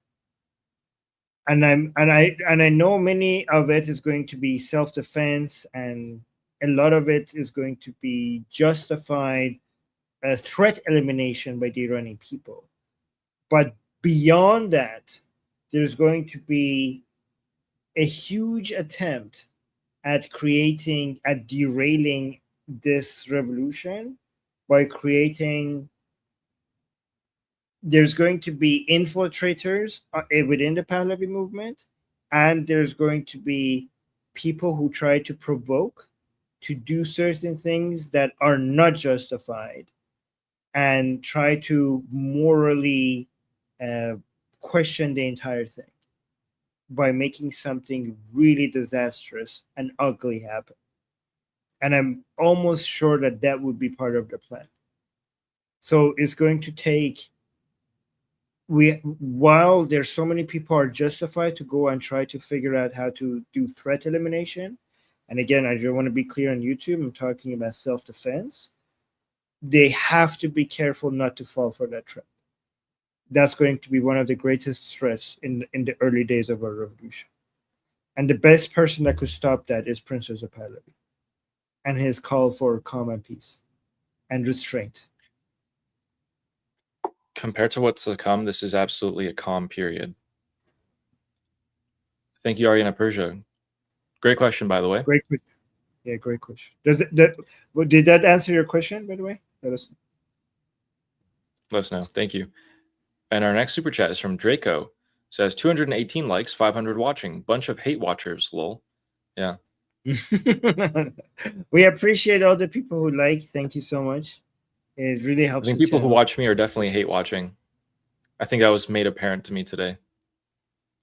And I know many of it is going to be self-defense, and a lot of it is going to be justified threat elimination by the Iranian people. But beyond that, there's going to be a huge attempt at derailing this revolution by creating, there's going to be infiltrators within the Pahlavi movement, and there's going to be people who try to provoke to do certain things that are not justified and try to morally question the entire thing by making something really disastrous and ugly happen. And I'm almost sure that that would be part of the plan. So it's going to take, while there's so many people are justified to go and try to figure out how to do threat elimination, and again, I just want to be clear on YouTube, I'm talking about self-defense, they have to be careful not to fall for that trap. That's going to be one of the greatest threats in the early days of our revolution. And the best person that could stop that is Prince Reza Pahlavi and his call for calm and peace and restraint. Compared to what's to come, this is absolutely a calm period. Thank you, Ariana Persia. Great question, by the way. Great question. Yeah, great question. Did that answer your question, by the way? Let us know. Thank you. And our next super chat is from Draco. Says 218 likes, 500 watching. Bunch of hate watchers, lol. Yeah. We appreciate all the people who like. Thank you so much. It really helps. I think people who watch me are definitely hate watching. I think that was made apparent to me today.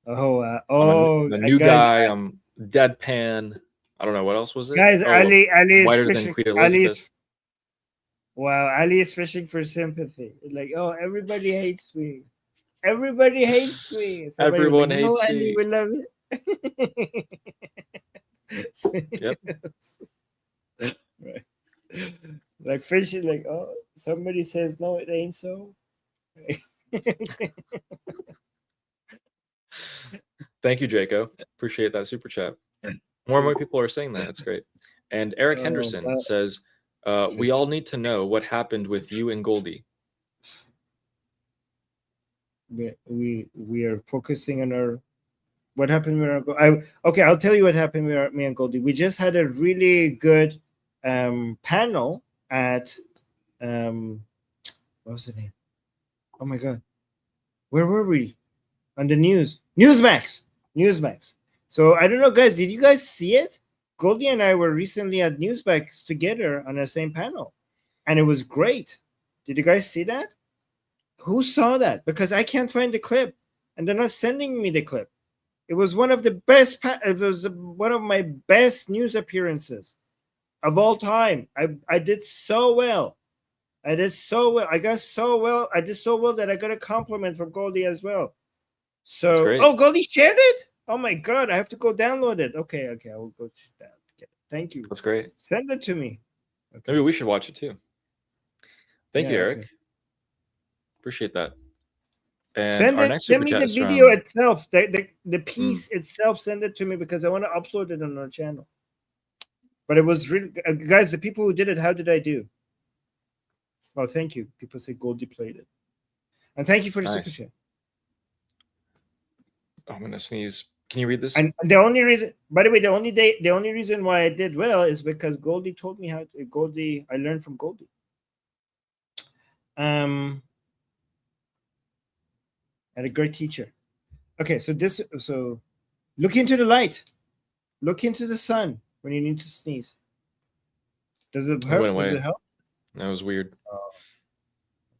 Oh, the new guy. I'm deadpan. I don't know what else was it. Guys, Ali is whiter fishing. Than Queen Elizabeth. Wow, Ali is fishing for sympathy. Like, oh, everybody hates me. Everybody hates me. Everyone hates me. Ali, we love it. Yep. Right. Like fishing, like, oh, somebody says no, it ain't so. Thank you, Draco. Appreciate that super chat. More and more people are saying that. It's great. And Eric Henderson says, we all need to know what happened with you and Goldie. We are focusing on what happened with our. Okay, I'll tell you what happened with me and Goldie. We just had a really good panel at what was the name? Oh my god, where were we? On the Newsmax. So I don't know, guys. Did you guys see it? Goldie and I were recently at Newsmax together on the same panel, and it was great. Did you guys see that? Who saw that? Because I can't find the clip, and they're not sending me the clip. It was one of the best. It was one of my best news appearances of all time. I did so well. I did so well. I got so well. I did so well that I got a compliment from Goldie as well. So, great. oh, Goldie shared it. Oh my god, I have to go download it. Okay, I will go to that. Okay. Thank you. That's great. Send it to me. Okay. Maybe we should watch it too. Thank you, Eric. okay. Appreciate that. And Send our it. next Send super me chat the is video from itself. The piece itself. Send it to me because I want to upload it on our channel. But it was really, guys. The people who did it, how did I do? Oh, thank you. People say Goldie played it, and thank you for the super Nice. chat. I'm gonna sneeze. Can you read this? And the only reason, by the way, the only reason why I did well is because Goldie told me how to. Goldie, I learned from Goldie. Had a great teacher. Okay, so look into the light, look into the sun when you need to sneeze. Does it help? went away. Does it help? That was weird.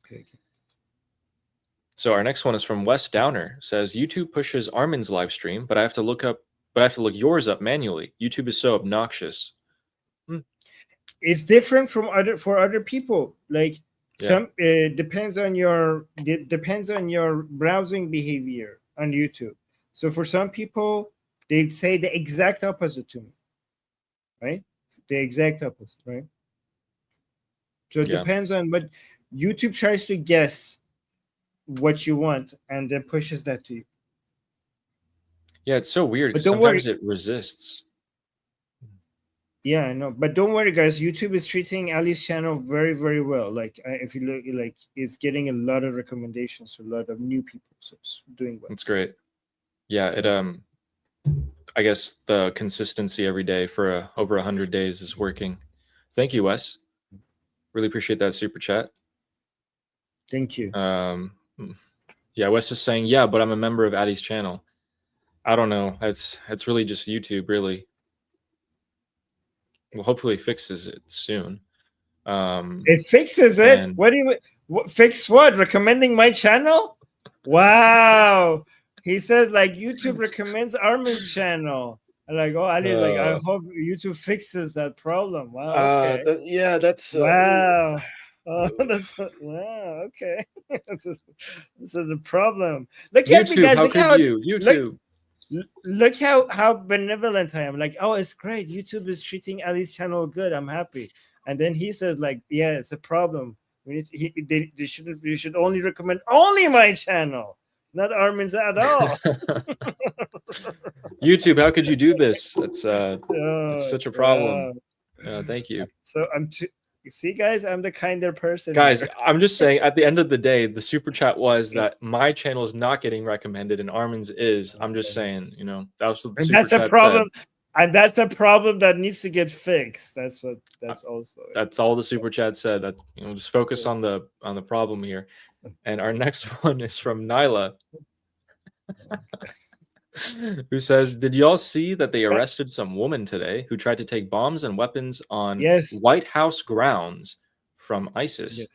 Okay. So our next one is from Wes Downer. Says YouTube pushes Armin's live stream, but I have to look yours up manually. YouTube is so obnoxious. It's different from other people. Like Yeah. depends on your browsing behavior on YouTube. So for some people, they'd say the exact opposite to me, right? The exact opposite, right? So it Yeah. depends on, but YouTube tries to guess what you want and then pushes that to you. Yeah, it's so weird But because don't worry. sometimes it resists. Yeah, I know, but don't worry, guys. YouTube is treating Ali's channel very, very well. Like, if you look, like, it's getting a lot of recommendations for a lot of new people, so it's doing well. It's great. Yeah, it I guess the consistency every day for over 100 days is working. Thank you, Wes. Really appreciate that super chat. Thank you. Yeah, Wes is saying, yeah, but I'm a member of Ali's channel. I don't know. It's really just YouTube, really. Well, hopefully it fixes it soon. It fixes it. and- What do you fix? What, recommending my channel? Wow. He says like YouTube recommends Armin's channel. I'm like, oh, Ali's like, I hope YouTube fixes that problem. Wow. Okay. Yeah, that's Wow. Oh, that's wow. Okay. this is a problem. Look at me, YouTube. guys. How Look could how you? YouTube. look how benevolent I am. Like, oh, it's great. YouTube is treating Ali's channel good. I'm happy. And then he says, like, yeah, it's a problem. We need they should only recommend only my channel, not Armin's at all. YouTube, how could you do this? That's such a problem. Thank you. So you see, guys, I'm the kinder person. Guys, here. I'm just saying, at the end of the day, the super chat was that my channel is not getting recommended and Armin's is. I'm just saying, that was what the and super that's a chat problem. said. And that's a problem that needs to get fixed. That's also. That's all the super chat said. That just focus on the problem here. And our next one is from Nyla, who says, "Did y'all see that they arrested some woman today who tried to take bombs and weapons on White House grounds from ISIS?" Yes.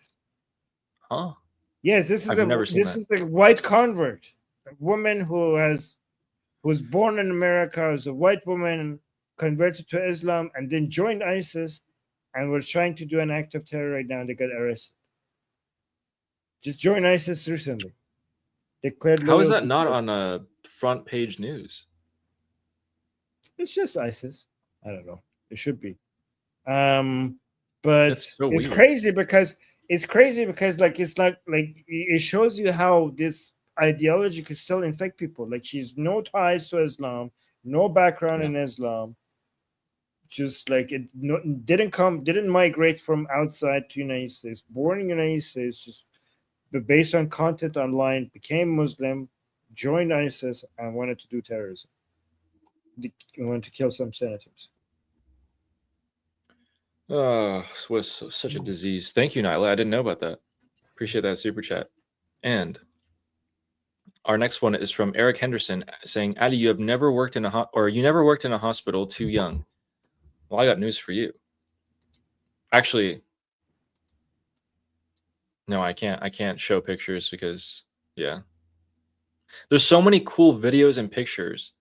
Huh? Yes, this is a white convert, a woman who was born in America as a white woman, converted to Islam, and then joined ISIS, and was trying to do an act of terror right now, and they got arrested. Just joined ISIS recently. Declared. How is that not on a front page news? It's just ISIS. I don't know. It should be. But it's crazy because like it's like it shows you how this ideology could still infect people. Like, she's no ties to Islam, no background in Islam. Just like didn't migrate from outside to United States, born in United States, just based on content online, became Muslim, joined ISIS, and wanted to do terrorism. They wanted to kill some senators. Oh, it was such a disease. Thank you, Nyla. I didn't know about that. Appreciate that super chat. And our next one is from Eric Henderson saying, "Ali, you never worked in a hospital too young." Well, I got news for you. Actually, no, I can't show pictures because, yeah. There's so many cool videos and pictures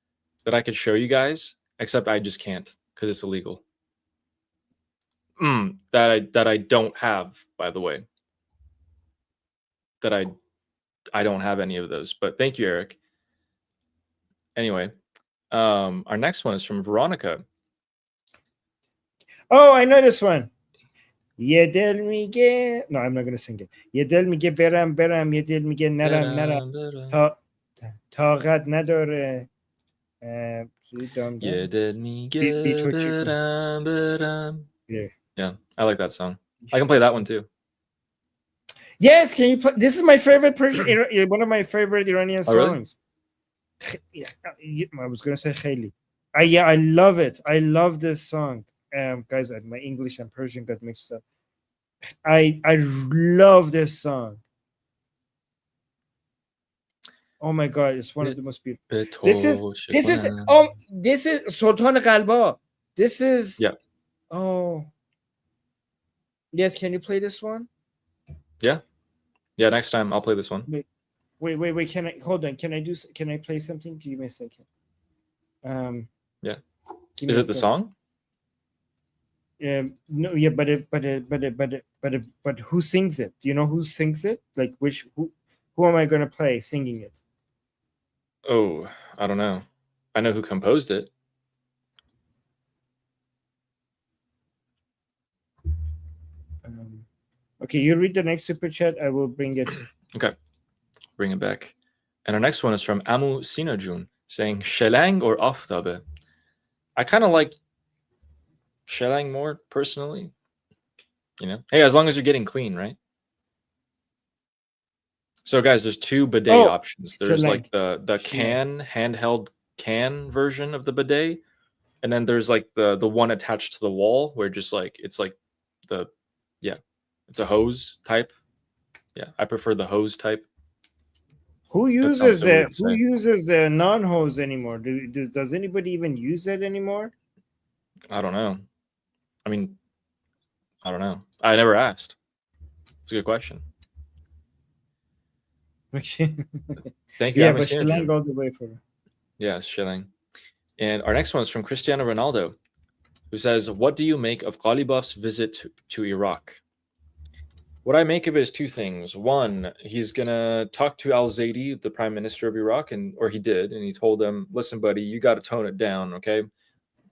that I could show you guys, except I just can't because it's illegal. That I don't have, by the way. That I don't have any of those. But thank you, Eric. Anyway, our next one is from Veronica. Oh, I know this one. Ye del mige. No, I'm not gonna sing it. Ye del mige beram beram. Ye del mige naram naram. Taqat nadare. Yeah, did me Be get Yeah. Yeah, I like that song. I can play that one too. Yes, can you play? This is my favorite Persian, one of my favorite Iranian Oh, really? songs. I was gonna say Khayli. Yeah, I love it. I love this song. Guys, my English and Persian got mixed up. I love this song. Oh my god, it's one of the most beautiful. This is Sultan Qalba. This is Yeah. Oh. Yes, can you play this one? Yeah. Next time I'll play this one. Wait. Can I hold on? Can I play something? Give me a second. Yeah. Is it the song? No, yeah, but who sings it? Do you know who sings it? Like who am I gonna play singing it? Oh, I don't know. I know who composed it. Okay, you read the next super chat. I will bring it. Okay, bring it back. And our next one is from Amu Sinojun saying Shelang or Aftabe. I kind of like Shelang more personally. Hey, as long as you're getting clean, right? So guys, there's two bidet options. There's like the handheld can version of the bidet, and then there's like the one attached to the wall where just like it's a hose type. Yeah, I prefer the hose type. Who uses the non-hose anymore? Does anybody even use it anymore? I don't know. I mean, I don't know. I never asked. It's a good question. Okay. Thank you. Yeah, but Shelang all the way for it. Yeah, Shelang. And our next one is from Cristiano Ronaldo, who says, "What do you make of Ghalibaf's visit to Iraq?" What I make of it is two things. One, he's gonna talk to al-Zaidi, the prime minister of Iraq, or he did, and he told him, "Listen, buddy, you got to tone it down, okay?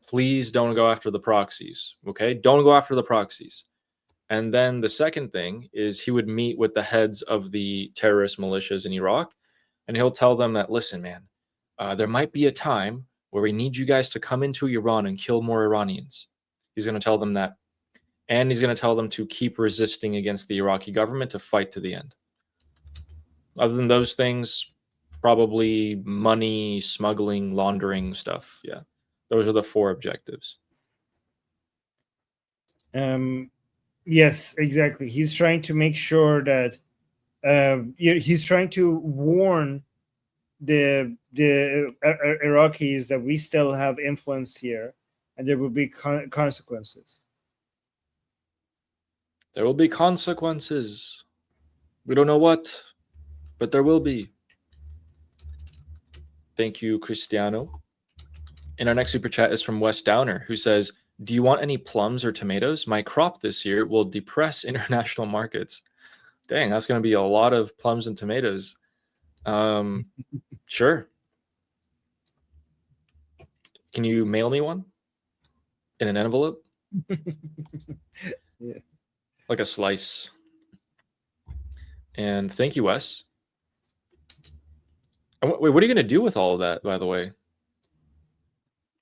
Please don't go after the proxies, okay? Don't go after the proxies." And then the second thing is he would meet with the heads of the terrorist militias in Iraq, and he'll tell them that, "Listen, man, there might be a time where we need you guys to come into Iran and kill more Iranians." He's going to tell them that. And he's going to tell them to keep resisting against the Iraqi government, to fight to the end. Other than those things, probably money, smuggling, laundering stuff. Yeah. Those are the four objectives. Yes, exactly. He's trying to make sure that he's trying to warn the Iraqis that we still have influence here, and there will be consequences. There will be consequences. We don't know what, but there will be. Thank you, Cristiano. And our next super chat is from Wes Downer, who says, "Do you want any plums or tomatoes? My crop this year will depress international markets." Dang, that's going to be a lot of plums and tomatoes. Sure. Can you mail me one in an envelope? Yeah. Like a slice. And thank you, Wes. And wait, what are you going to do with all of that, by the way?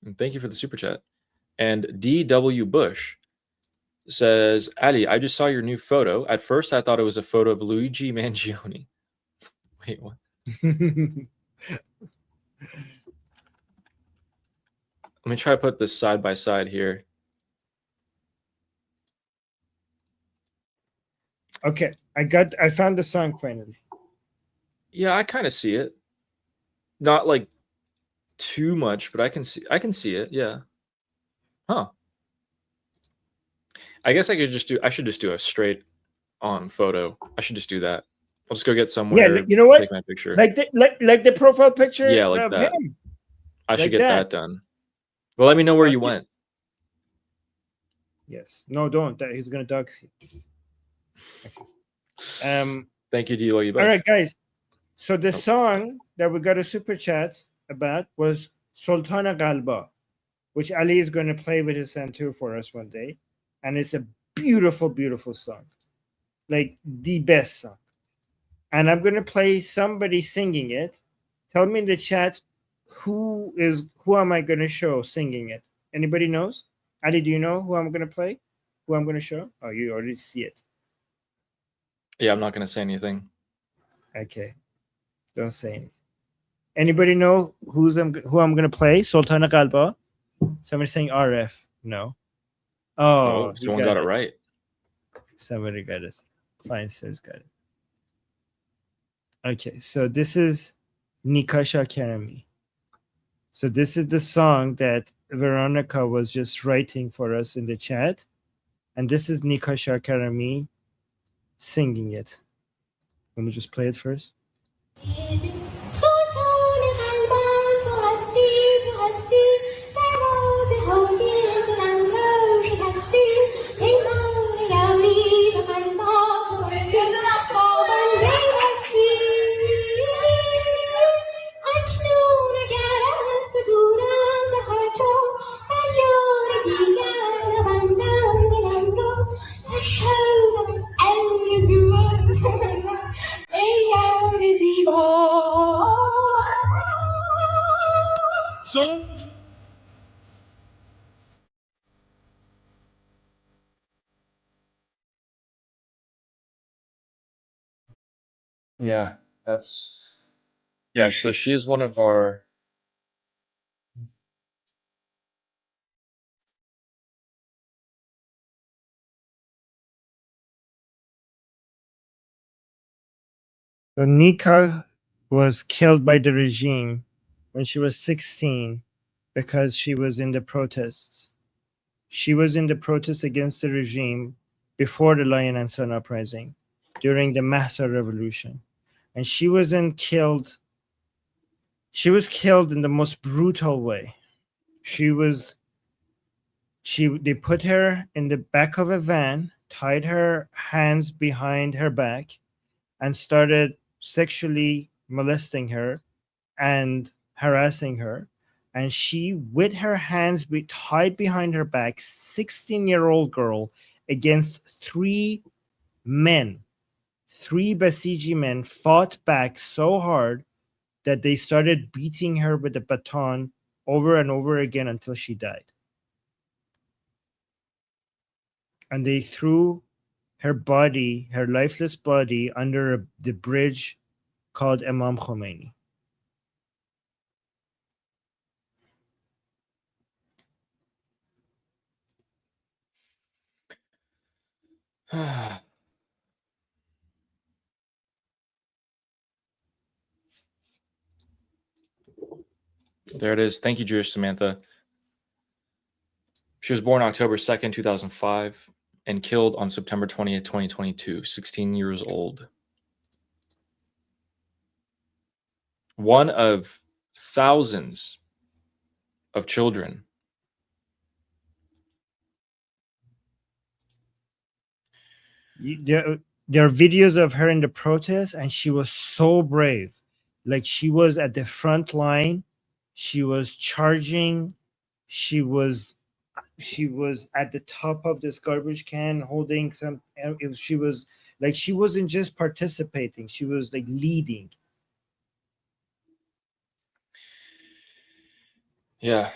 And thank you for the super chat. And D.W. Bush says, "Ali, I just saw your new photo. At first, I thought it was a photo of Luigi Mangione." Wait, what? Let me try to put this side by side here. Okay, I found the song finally. Yeah, I kind of see it. Not like too much, but I can see it. Yeah. Huh. I guess I should just do a straight on photo. I should just do that. I'll just go get somewhere. Yeah, you know what? Take my picture. Like the profile picture. Yeah, like of that. him. I should get that done. Well, let me know where you went. Yes. No, don't. He's gonna dox you. Okay. Thank you, D.W. All right, guys. So the song that we got a super chat about was Sultan Qalba, which Ali is going to play with his santur for us one day. And it's a beautiful, beautiful song. Like the best song. And I'm going to play somebody singing it. Tell me in the chat who am I going to show singing it? Anybody knows? Ali, do you know who I'm going to play? Who I'm going to show? Oh, you already see it. Yeah, I'm not going to say anything. Okay. Don't say anything. Anybody know who I'm going to play? Sultan Qalba? Somebody saying RF. No. Oh, someone got it right. Somebody got it. Fine, Sir's got it. Okay, so this is Nikasha Karami. So this is the song that Veronica was just writing for us in the chat. And this is Nikasha Karami singing it. Let me just play it first. Yeah, so she is one of our. So Nika was killed by the regime when she was 16 because she was in the protests. She was in the protests against the regime before the Lion and Sun uprising, during the Mahsa revolution. And she was killed in the most brutal way. They put her in the back of a van, tied her hands behind her back, and started sexually molesting her and harassing her. And she, with her hands tied behind her back, 16-year-old girl, against 3 men, 3 Basiji men, fought back so hard that they started beating her with a baton over and over again until she died. And they threw her body, her lifeless body, under the bridge called Imam Khomeini. There it is. Thank you, Jewish Samantha. She was born October 2nd, 2005, and killed on September 20th, 2022, 16 years old. One of thousands of children. There are videos of her in the protest, and she was so brave. Like, she was at the front line. She was charging. She was at the top of this garbage can holding some. She was like, she wasn't just participating. She was like leading. Yeah.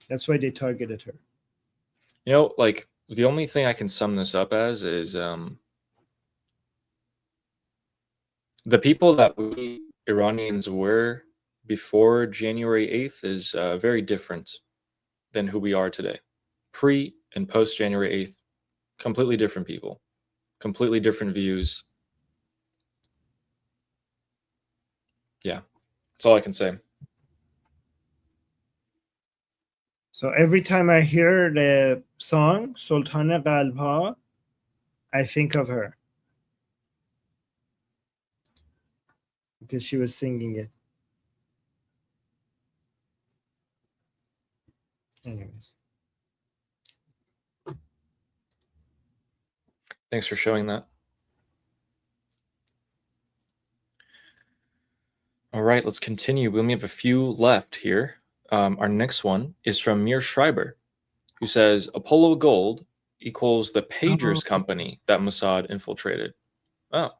That's why they targeted her. You know, like, the only thing I can sum this up as is the people that we Iranians were before January 8th is very different than who we are today. Pre and post January 8th, completely different people, completely different views. Yeah, that's all I can say. So every time I hear the song Sultana Qalba, I think of her because she was singing it. Anyways. Thanks for showing that. All right, let's continue. We only have a few left here. Our next one is from Mir Schreiber, who says Apollo Gold equals the pagers company that Mossad infiltrated. Oh.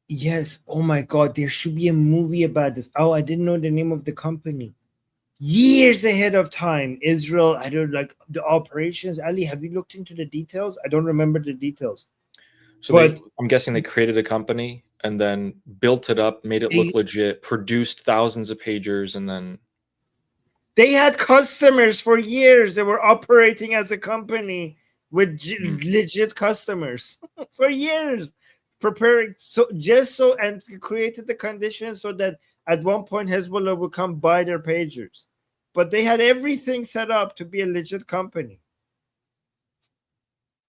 Yes. Oh my God. There should be a movie about this. Oh, I didn't know the name of the company. Years ahead of time, Israel, I don't like the operations. Ali, have you looked into the details? I don't remember the details. So But I'm guessing they created a company and then built it up, made it look legit, produced thousands of pagers, and then they had customers for years. They were operating as a company with legit customers for years, preparing and created the conditions so that at one point Hezbollah would come buy their pagers. But they had everything set up to be a legit company.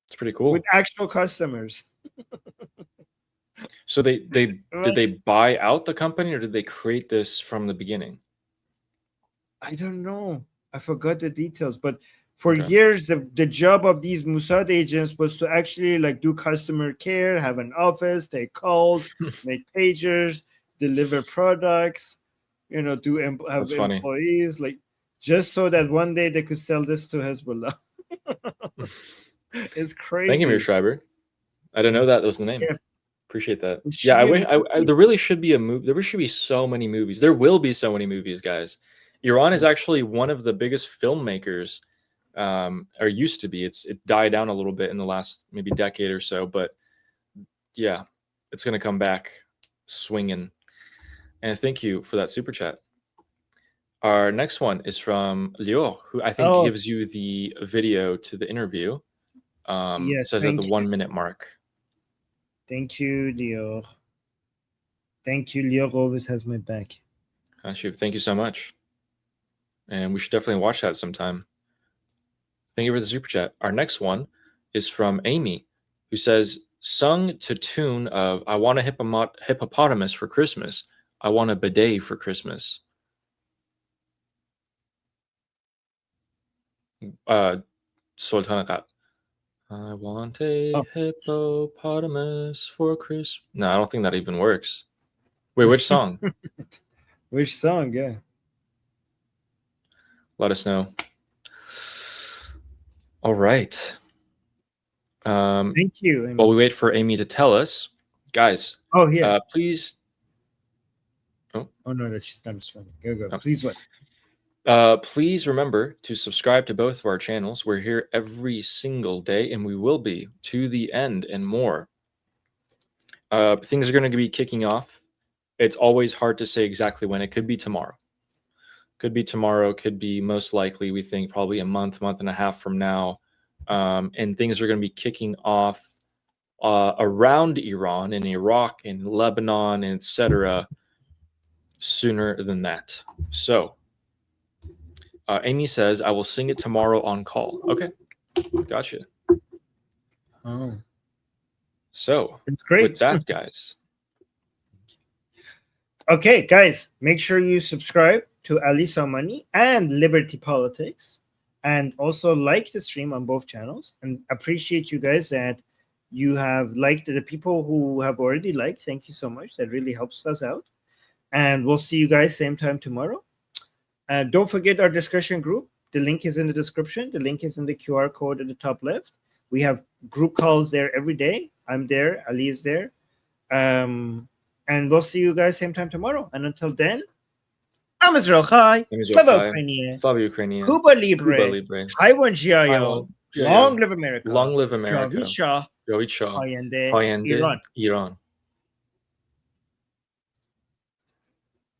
It's pretty cool. With actual customers. So did they buy out the company, or did they create this from the beginning? I don't know. I forgot the details, but for years the job of these Mossad agents was to actually like do customer care, have an office, take calls, make pagers, deliver products, you know, have employees, like just so that one day they could sell this to Hezbollah. It's crazy. Thank you, Mir Schreiber. I didn't know that was the name. Yeah. Appreciate that. Yeah, there really should be a movie. There should be so many movies. There will be so many movies, guys. Iran is actually one of the biggest filmmakers, or used to be. It died down a little bit in the last maybe decade or so, but yeah, it's going to come back swinging. And thank you for that super chat. Our next one is from Leo, who I think gives you the video to the interview. Yes, says at the 1 minute mark. Thank you, Leo. Thank you. Leo always has my back. Thank you so much. And we should definitely watch that sometime. Thank you for the super chat. Our next one is from Amy, who says, sung to tune of I want a hippopotamus for Christmas. I want a bidet for Christmas. Sultanakat. I want a hippopotamus for Christmas. No, I don't think that even works. Wait, which song? Which song? Yeah. Let us know. All right. Thank you, Amy. While we wait for Amy to tell us, guys. Oh, yeah. Please. Oh no, that's not responding. Go. Oh. Please what? Please remember to subscribe to both of our channels. We're here every single day, and we will be to the end and more. Things are going to be kicking off. It's always hard to say exactly when. It could be tomorrow. Could be tomorrow. Could be most likely, we think, probably a month and a half from now. And things are going to be kicking off around Iran and Iraq and Lebanon, and etc. sooner than that. So Amy says, I will sing it tomorrow on call. Okay. Gotcha. Oh. So it's great. With that, guys. Okay, guys, make sure you subscribe to Ali Samani and Liberty Politics, and also like the stream on both channels, and appreciate you guys that you have liked the people who have already liked. Thank you so much. That really helps us out. And we'll see you guys same time tomorrow. Don't forget our discussion group. The link is in the description. The link is in the QR code at the top left. We have group calls there every day. I'm there. Ali is there. And we'll see you guys same time tomorrow. And until then, I'm Israel Chai. Slava Ukrainian. Slava Ukrainian. Cuba Libre. Taiwan Jiao. Long live America. Long live America. Javid Shah. Javid Shah. Iran. Iran.